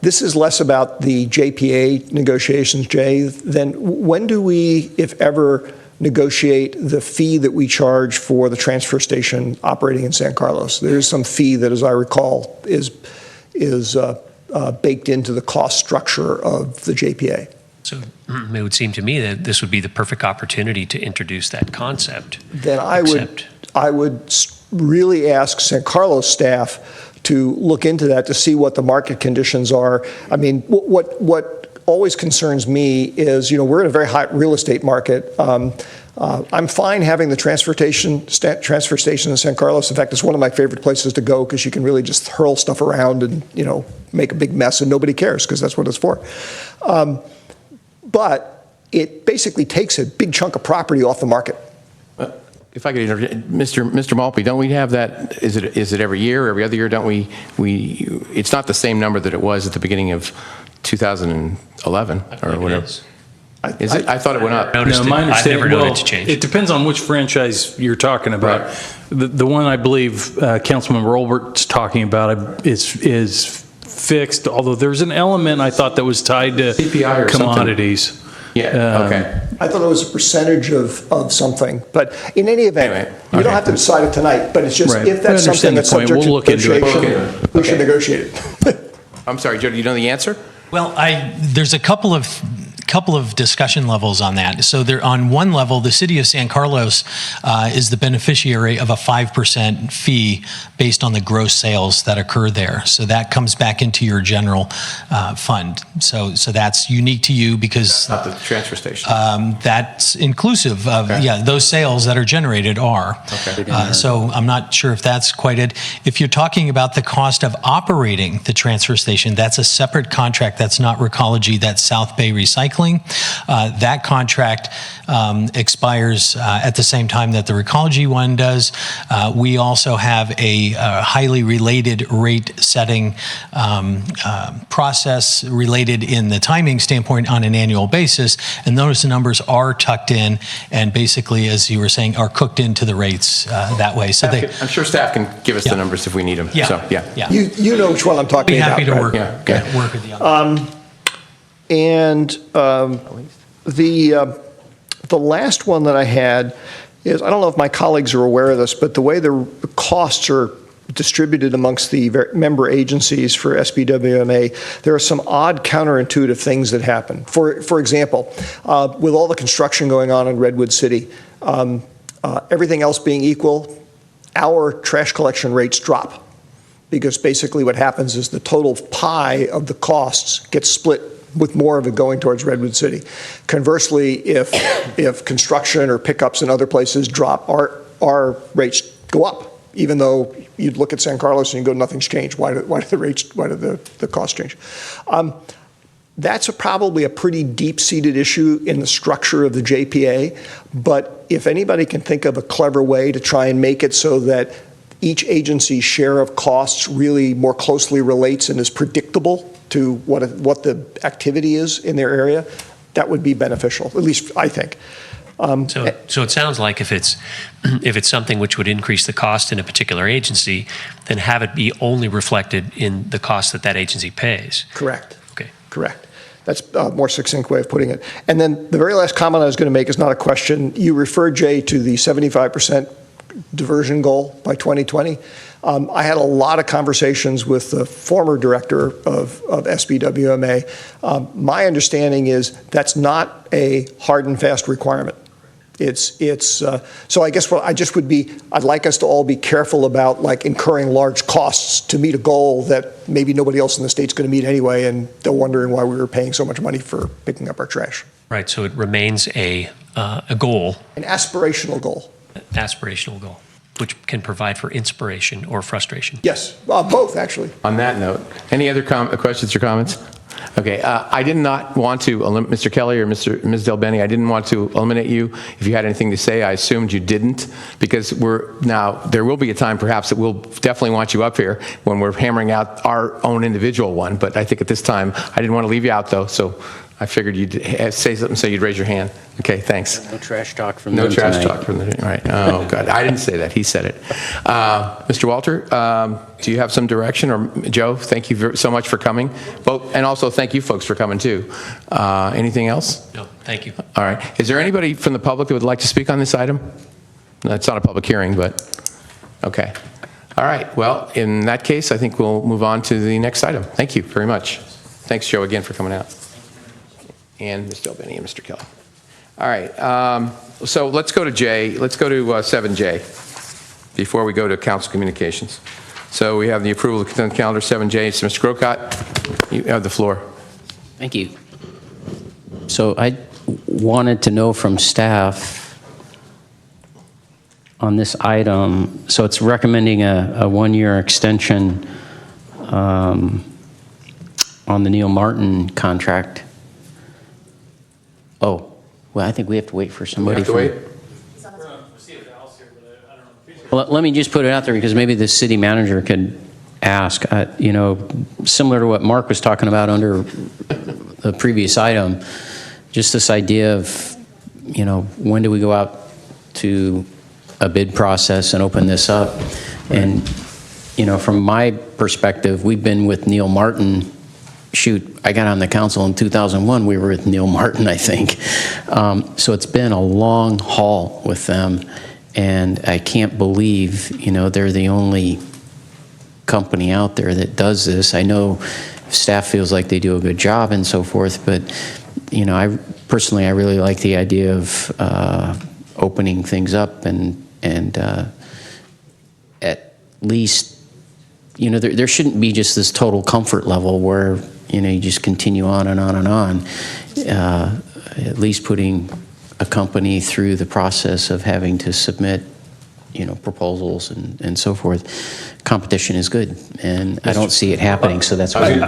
This is less about the JPA negotiations, Jay, than when do we, if ever, negotiate the fee that we charge for the transfer station operating in San Carlos? There's some fee that, as I recall, is baked into the cost structure of the JPA. So it would seem to me that this would be the perfect opportunity to introduce that concept. Then I would really ask San Carlos staff to look into that to see what the market conditions are. I mean, what always concerns me is, we're in a very hot real estate market. I'm fine having the transfer station in San Carlos. In fact, it's one of my favorite places to go because you can really just hurl stuff around and, make a big mess and nobody cares because that's what it's for. But it basically takes a big chunk of property off the market. If I could interject, Mr. Maltby, don't we have that, is it every year, or every other year, don't we, it's not the same number that it was at the beginning of 2011, or whatever? Is it? I thought it went up. No, my understanding, it depends on which franchise you're talking about. Right. The one I believe Councilmember Olbert's talking about is fixed, although there's an element I thought that was tied to CPI or commodities. Something. Yeah, okay. I thought it was a percentage of something, but in any event, Anyway, we don't have to decide it tonight, but it's just, Right. if that's I something understand the that's point. subject to We'll look into it. negotiation, we should negotiate it. I'm sorry, Joe, do you know the answer? Well, there's a couple of discussion levels on that. So there, on one level, the city of San Carlos is the beneficiary of a 5% fee based on the gross sales that occur there. So that comes back into your general fund. So that's unique to you because Not the transfer station. that's inclusive of those sales that are generated are. Okay. So I'm not sure if that's quite it. If you're talking about the cost of operating the transfer station, that's a separate contract. That's not Recology. That's South Bay Recycling. That contract expires at the same time that the Recology one does. We also have a highly related rate setting process related in the timing standpoint on an annual basis, and those numbers are tucked in and basically, as you were saying, are cooked into the rates that way. So I'm sure staff can give us the numbers if we need them. Yeah. So, yeah. You know which one I'm talking Be about. happy to right? work with you on that. And the last one that I had is, I don't know if my colleagues are aware of this, but the way the costs are distributed amongst the member agencies for SBWMA, there are some odd counterintuitive things that happen. For example, with all the construction going on in Redwood City, everything else being equal, our trash collection rates drop, because basically what happens is the total pie of the costs gets split, with more of it going towards Redwood City. Conversely, if construction or pickups in other places drop, our rates go up, even though you'd look at San Carlos and you go, nothing's changed. Why do the costs change? That's probably a pretty deep-seated issue in the structure of the JPA, but if anybody can think of a clever way to try and make it so that each agency's share of costs really more closely relates and is predictable to what the activity is in their area, that would be beneficial, at least I think. So it sounds like if it's something which would increase the cost in a particular agency, then have it be only reflected in the cost that agency pays. Correct. Okay. Correct. That's a more succinct way of putting it. And then the very last comment I was going to make is not a question. You referred, Jay, to the 75% diversion goal by 2020. I had a lot of conversations with the former director of SBWMA. My understanding is that's not a hard and fast requirement. So I guess what I just would be, I'd like us to all be careful about like incurring large costs to meet a goal that maybe nobody else in the state's going to meet anyway, and they're wondering why we were paying so much money for picking up our trash. Right. So it remains a goal. An aspirational goal. Aspirational goal, which can provide for inspiration or frustration. Yes, both actually. On that note, any other questions or comments? Okay, I did not want to eliminate Mr. Kelly or Ms. Del Benny. I didn't want to eliminate you. If you had anything to say, I assumed you didn't, because there will be a time perhaps that we'll definitely want you up here when we're hammering out our own individual one. But I think at this time, I didn't want to leave you out though, so I figured you'd say something, so you'd raise your hand. Okay, thanks. No trash talk from No them trash tonight. talk from the, right. Oh, God, I didn't say that. He said it. Mr. Walter, do you have some direction? Or Joe, thank you so much for coming. And also thank you folks for coming too. Anything else? No, thank you. All right. Is there anybody from the public that would like to speak on this item? No, it's not a public hearing, but okay. All right. Well, in that case, I think we'll move on to the next item. Thank you very much. Thanks, Joe, again for coming out. And Ms. Del Benny and Mr. Kelly. All right, so let's go to J. Let's go to 7J before we go to council communications. So we have the approval of the consent calendar, 7J. So Mr. Grocott, you have the floor. Thank you. So I wanted to know from staff on this item, so it's recommending a one-year extension on the Neil Martin contract. Oh, well, I think we have to wait for somebody. We have to wait? Well, let me just put it out there because maybe the city manager could ask, similar to what Mark was talking about under the previous item, just this idea of, when do we go out to a bid process and open this up? And, from my perspective, we've been with Neil Martin. Shoot, I got on the council in 2001. We were with Neil Martin, I think. So it's been a long haul with them. And I can't believe, they're the only company out there that does this. I know staff feels like they do a good job and so forth, but, I really like the idea of opening things up and at least, there shouldn't be just this total comfort level where, you just continue on and on and on. At least putting a company through the process of having to submit, proposals and so forth. Competition is good, and I don't see it happening, so that's why.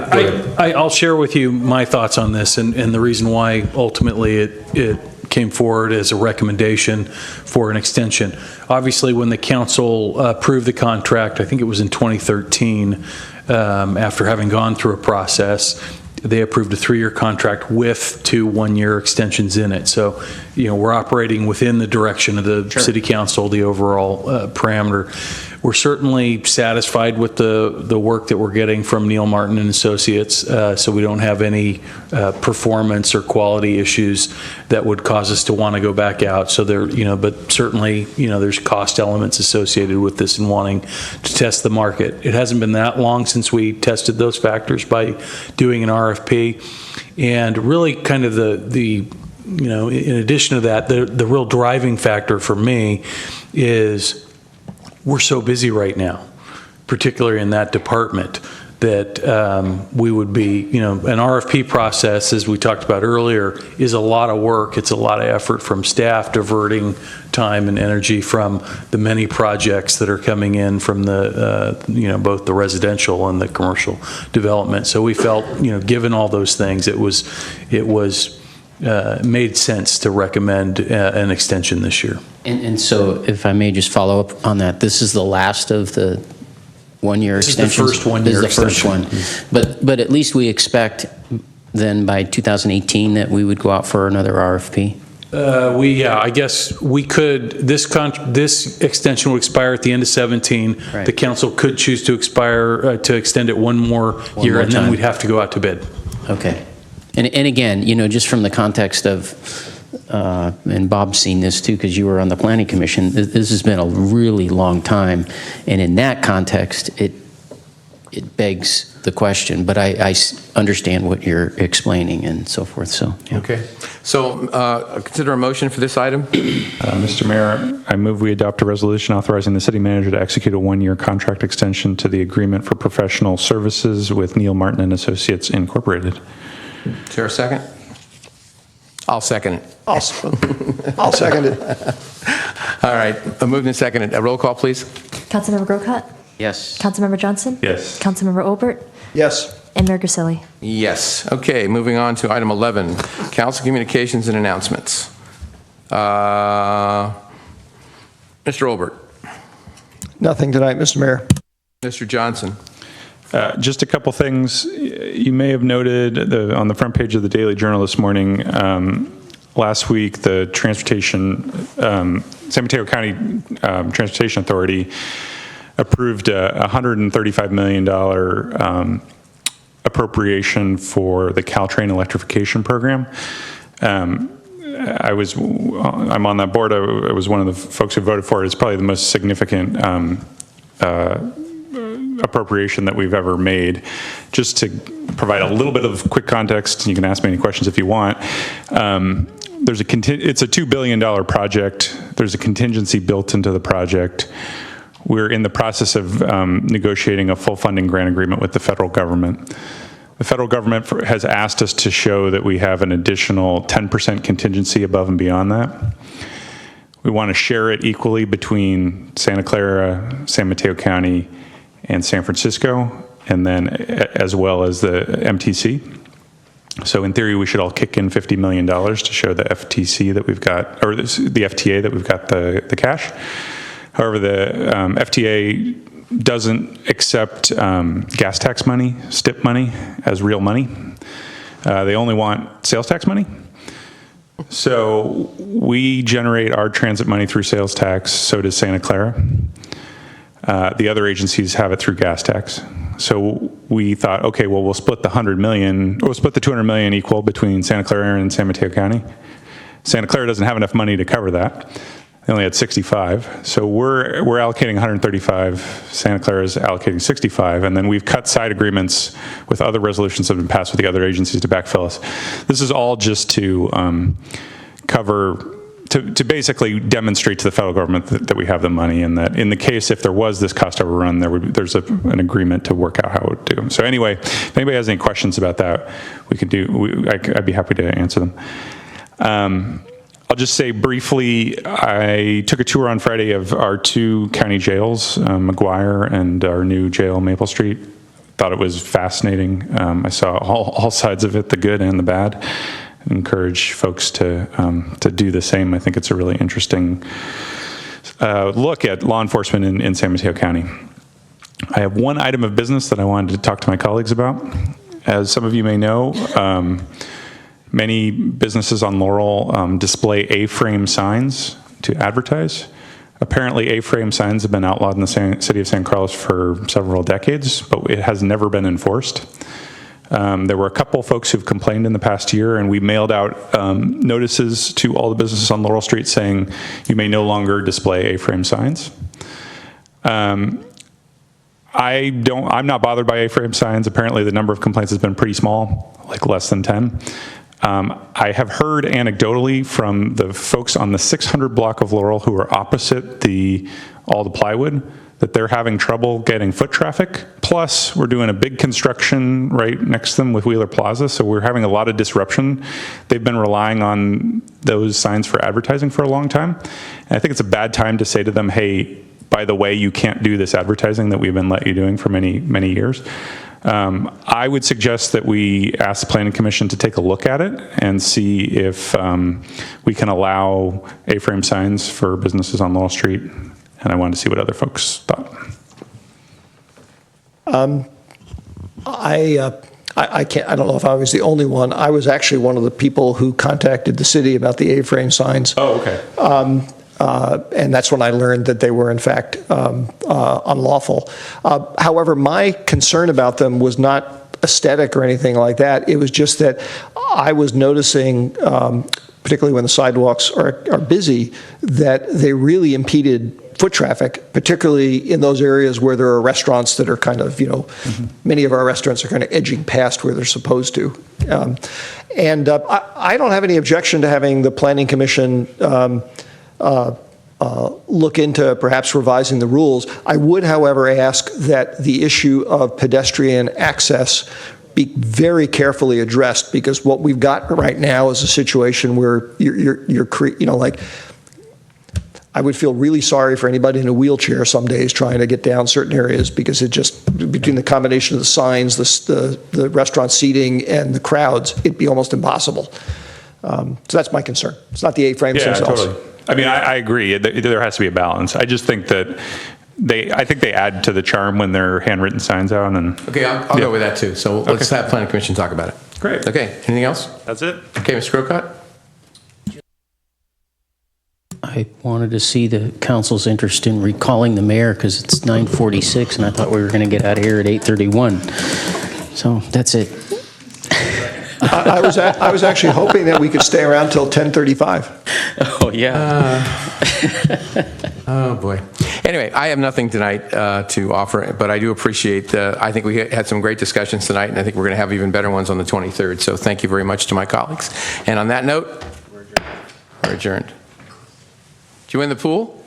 I'll share with you my thoughts on this and the reason why ultimately it came forward as a recommendation for an extension. Obviously, when the council approved the contract, I think it was in 2013, after having gone through a process, they approved a 3-year contract with 2 one-year extensions in it. So, we're operating within the direction of the city council, the overall parameter. We're certainly satisfied with the work that we're getting from Neil Martin and Associates, so we don't have any performance or quality issues that would cause us to want to go back out. So but certainly, there's cost elements associated with this and wanting to test the market. It hasn't been that long since we tested those factors by doing an RFP, and really kind of in addition to that, the real driving factor for me is we're so busy right now, particularly in that department, that we would be, an RFP process, as we talked about earlier, is a lot of work. It's a lot of effort from staff, diverting time and energy from the many projects that are coming in from the, both the residential and the commercial development. So we felt, given all those things, it made sense to recommend an extension this year. And so, if I may just follow up on that, this is the last of the one-year extensions? This is the first one-year extension. This is the first one. But at least we expect then by 2018 that we would go out for another RFP? I guess we could, this extension will expire at the end of 17. Right. The council could choose to to extend it one more year, and then we'd have to go out to bid. Okay. And again, just from the context of, and Bob's seen this too, because you were on the Planning Commission, this has been a really long time. And in that context, it begs the question, but I understand what you're explaining and so forth, so. Yeah. Okay. So consider a motion for this item. Mr. Mayor, I move we adopt a resolution authorizing the city manager to execute a 1-year contract extension to the agreement for professional services with Neil Martin and Associates Incorporated. Is there a second? I'll second it. I'll second it. All right. Moved and seconded. A roll call, please. Councilmember Grocott? Yes. Councilmember Johnson? Yes. Councilmember Obert? Yes. And Mayor Grisilli? Yes. Okay, moving on to item 11, council communications and announcements. Mr. Obert. Nothing tonight, Mr. Mayor. Mr. Johnson. Just a couple things. You may have noted on the front page of the Daily Journal this morning, last week, the San Mateo County Transportation Authority approved a $135 million appropriation for the Caltrain electrification program. I'm on that board. I was one of the folks who voted for it. It's probably the most significant appropriation that we've ever made. Just to provide a little bit of quick context, and you can ask me any questions if you want. It's a $2 billion project. There's a contingency built into the project. We're in the process of negotiating a full funding grant agreement with the federal government. The federal government has asked us to show that we have an additional 10% contingency above and beyond that. We want to share it equally between Santa Clara, San Mateo County, and San Francisco, and then as well as the MTC. So in theory, we should all kick in $50 million to show the FTC that we've got, or the FTA that we've got the cash. However, the FTA doesn't accept gas tax money, STIP money, as real money. They only want sales tax money. So we generate our transit money through sales tax, so does Santa Clara. The other agencies have it through gas tax. So we thought, okay, well, we'll split the $200 million equal between Santa Clara and San Mateo County. Santa Clara doesn't have enough money to cover that. They only had 65. So we're allocating 135. Santa Clara is allocating 65. And then we've cut side agreements with other resolutions that have been passed with the other agencies to backfill us. This is all just to to basically demonstrate to the federal government that we have the money, and that in the case if there was this cost overrun, there's an agreement to work out how it would do. So anyway, if anybody has any questions about that, I'd be happy to answer them. I'll just say briefly, I took a tour on Friday of our 2 county jails, McGuire and our new jail, Maple Street. Thought it was fascinating. I saw all sides of it, the good and the bad. I encourage folks to do the same. I think it's a really interesting look at law enforcement in San Mateo County. I have one item of business that I wanted to talk to my colleagues about. As some of you may know, many businesses on Laurel display A-frame signs to advertise. Apparently, A-frame signs have been outlawed in the city of San Carlos for several decades, but it has never been enforced. There were a couple folks who've complained in the past year, and we mailed out notices to all the businesses on Laurel Street saying you may no longer display A-frame signs. I'm not bothered by A-frame signs. Apparently, the number of complaints has been pretty small, like less than 10. I have heard anecdotally from the folks on the 600 block of Laurel who are opposite all the plywood that they're having trouble getting foot traffic. Plus, we're doing a big construction right next to them with Wheeler Plaza, so we're having a lot of disruption. They've been relying on those signs for advertising for a long time. And I think it's a bad time to say to them, hey, by the way, you can't do this advertising that we've been letting you doing for many, many years. I would suggest that we ask the Planning Commission to take a look at it and see if we can allow A-frame signs for businesses on Laurel Street. And I wanted to see what other folks thought. I don't know if I was the only one. I was actually one of the people who contacted the city about the A-frame signs. Oh, okay. And that's when I learned that they were in fact unlawful. However, my concern about them was not aesthetic or anything like that. It was just that I was noticing, particularly when the sidewalks are busy, that they really impeded foot traffic, particularly in those areas where there are restaurants that are kind of, many of our restaurants are kind of edging past where they're supposed to. I don't have any objection to having the Planning Commission look into perhaps revising the rules. I would, however, ask that the issue of pedestrian access be very carefully addressed, because what we've got right now is a situation where I would feel really sorry for anybody in a wheelchair some days trying to get down certain areas, because it just, between the combination of the signs, the restaurant seating, and the crowds, it'd be almost impossible. So that's my concern. It's not the A-frames themselves. Totally. I mean, I agree. There has to be a balance. I just think that I think they add to the charm when they're handwritten signs out. And okay, I'll go with that too. So let's have Planning Commission talk about it. Great. Okay. Anything else? That's it. Okay, Mr. Grocott. I wanted to see the council's interest in recalling the mayor, because it's 9:46 and I thought we were going to get out of here at 8:31. So that's it. I was actually hoping that we could stay around till 10:35. Oh, yeah. Oh, boy. Anyway, I have nothing tonight to offer, but I do appreciate, I think we had some great discussions tonight, and I think we're going to have even better ones on the 23rd. So thank you very much to my colleagues. And on that note, we're adjourned. Did you win the pool?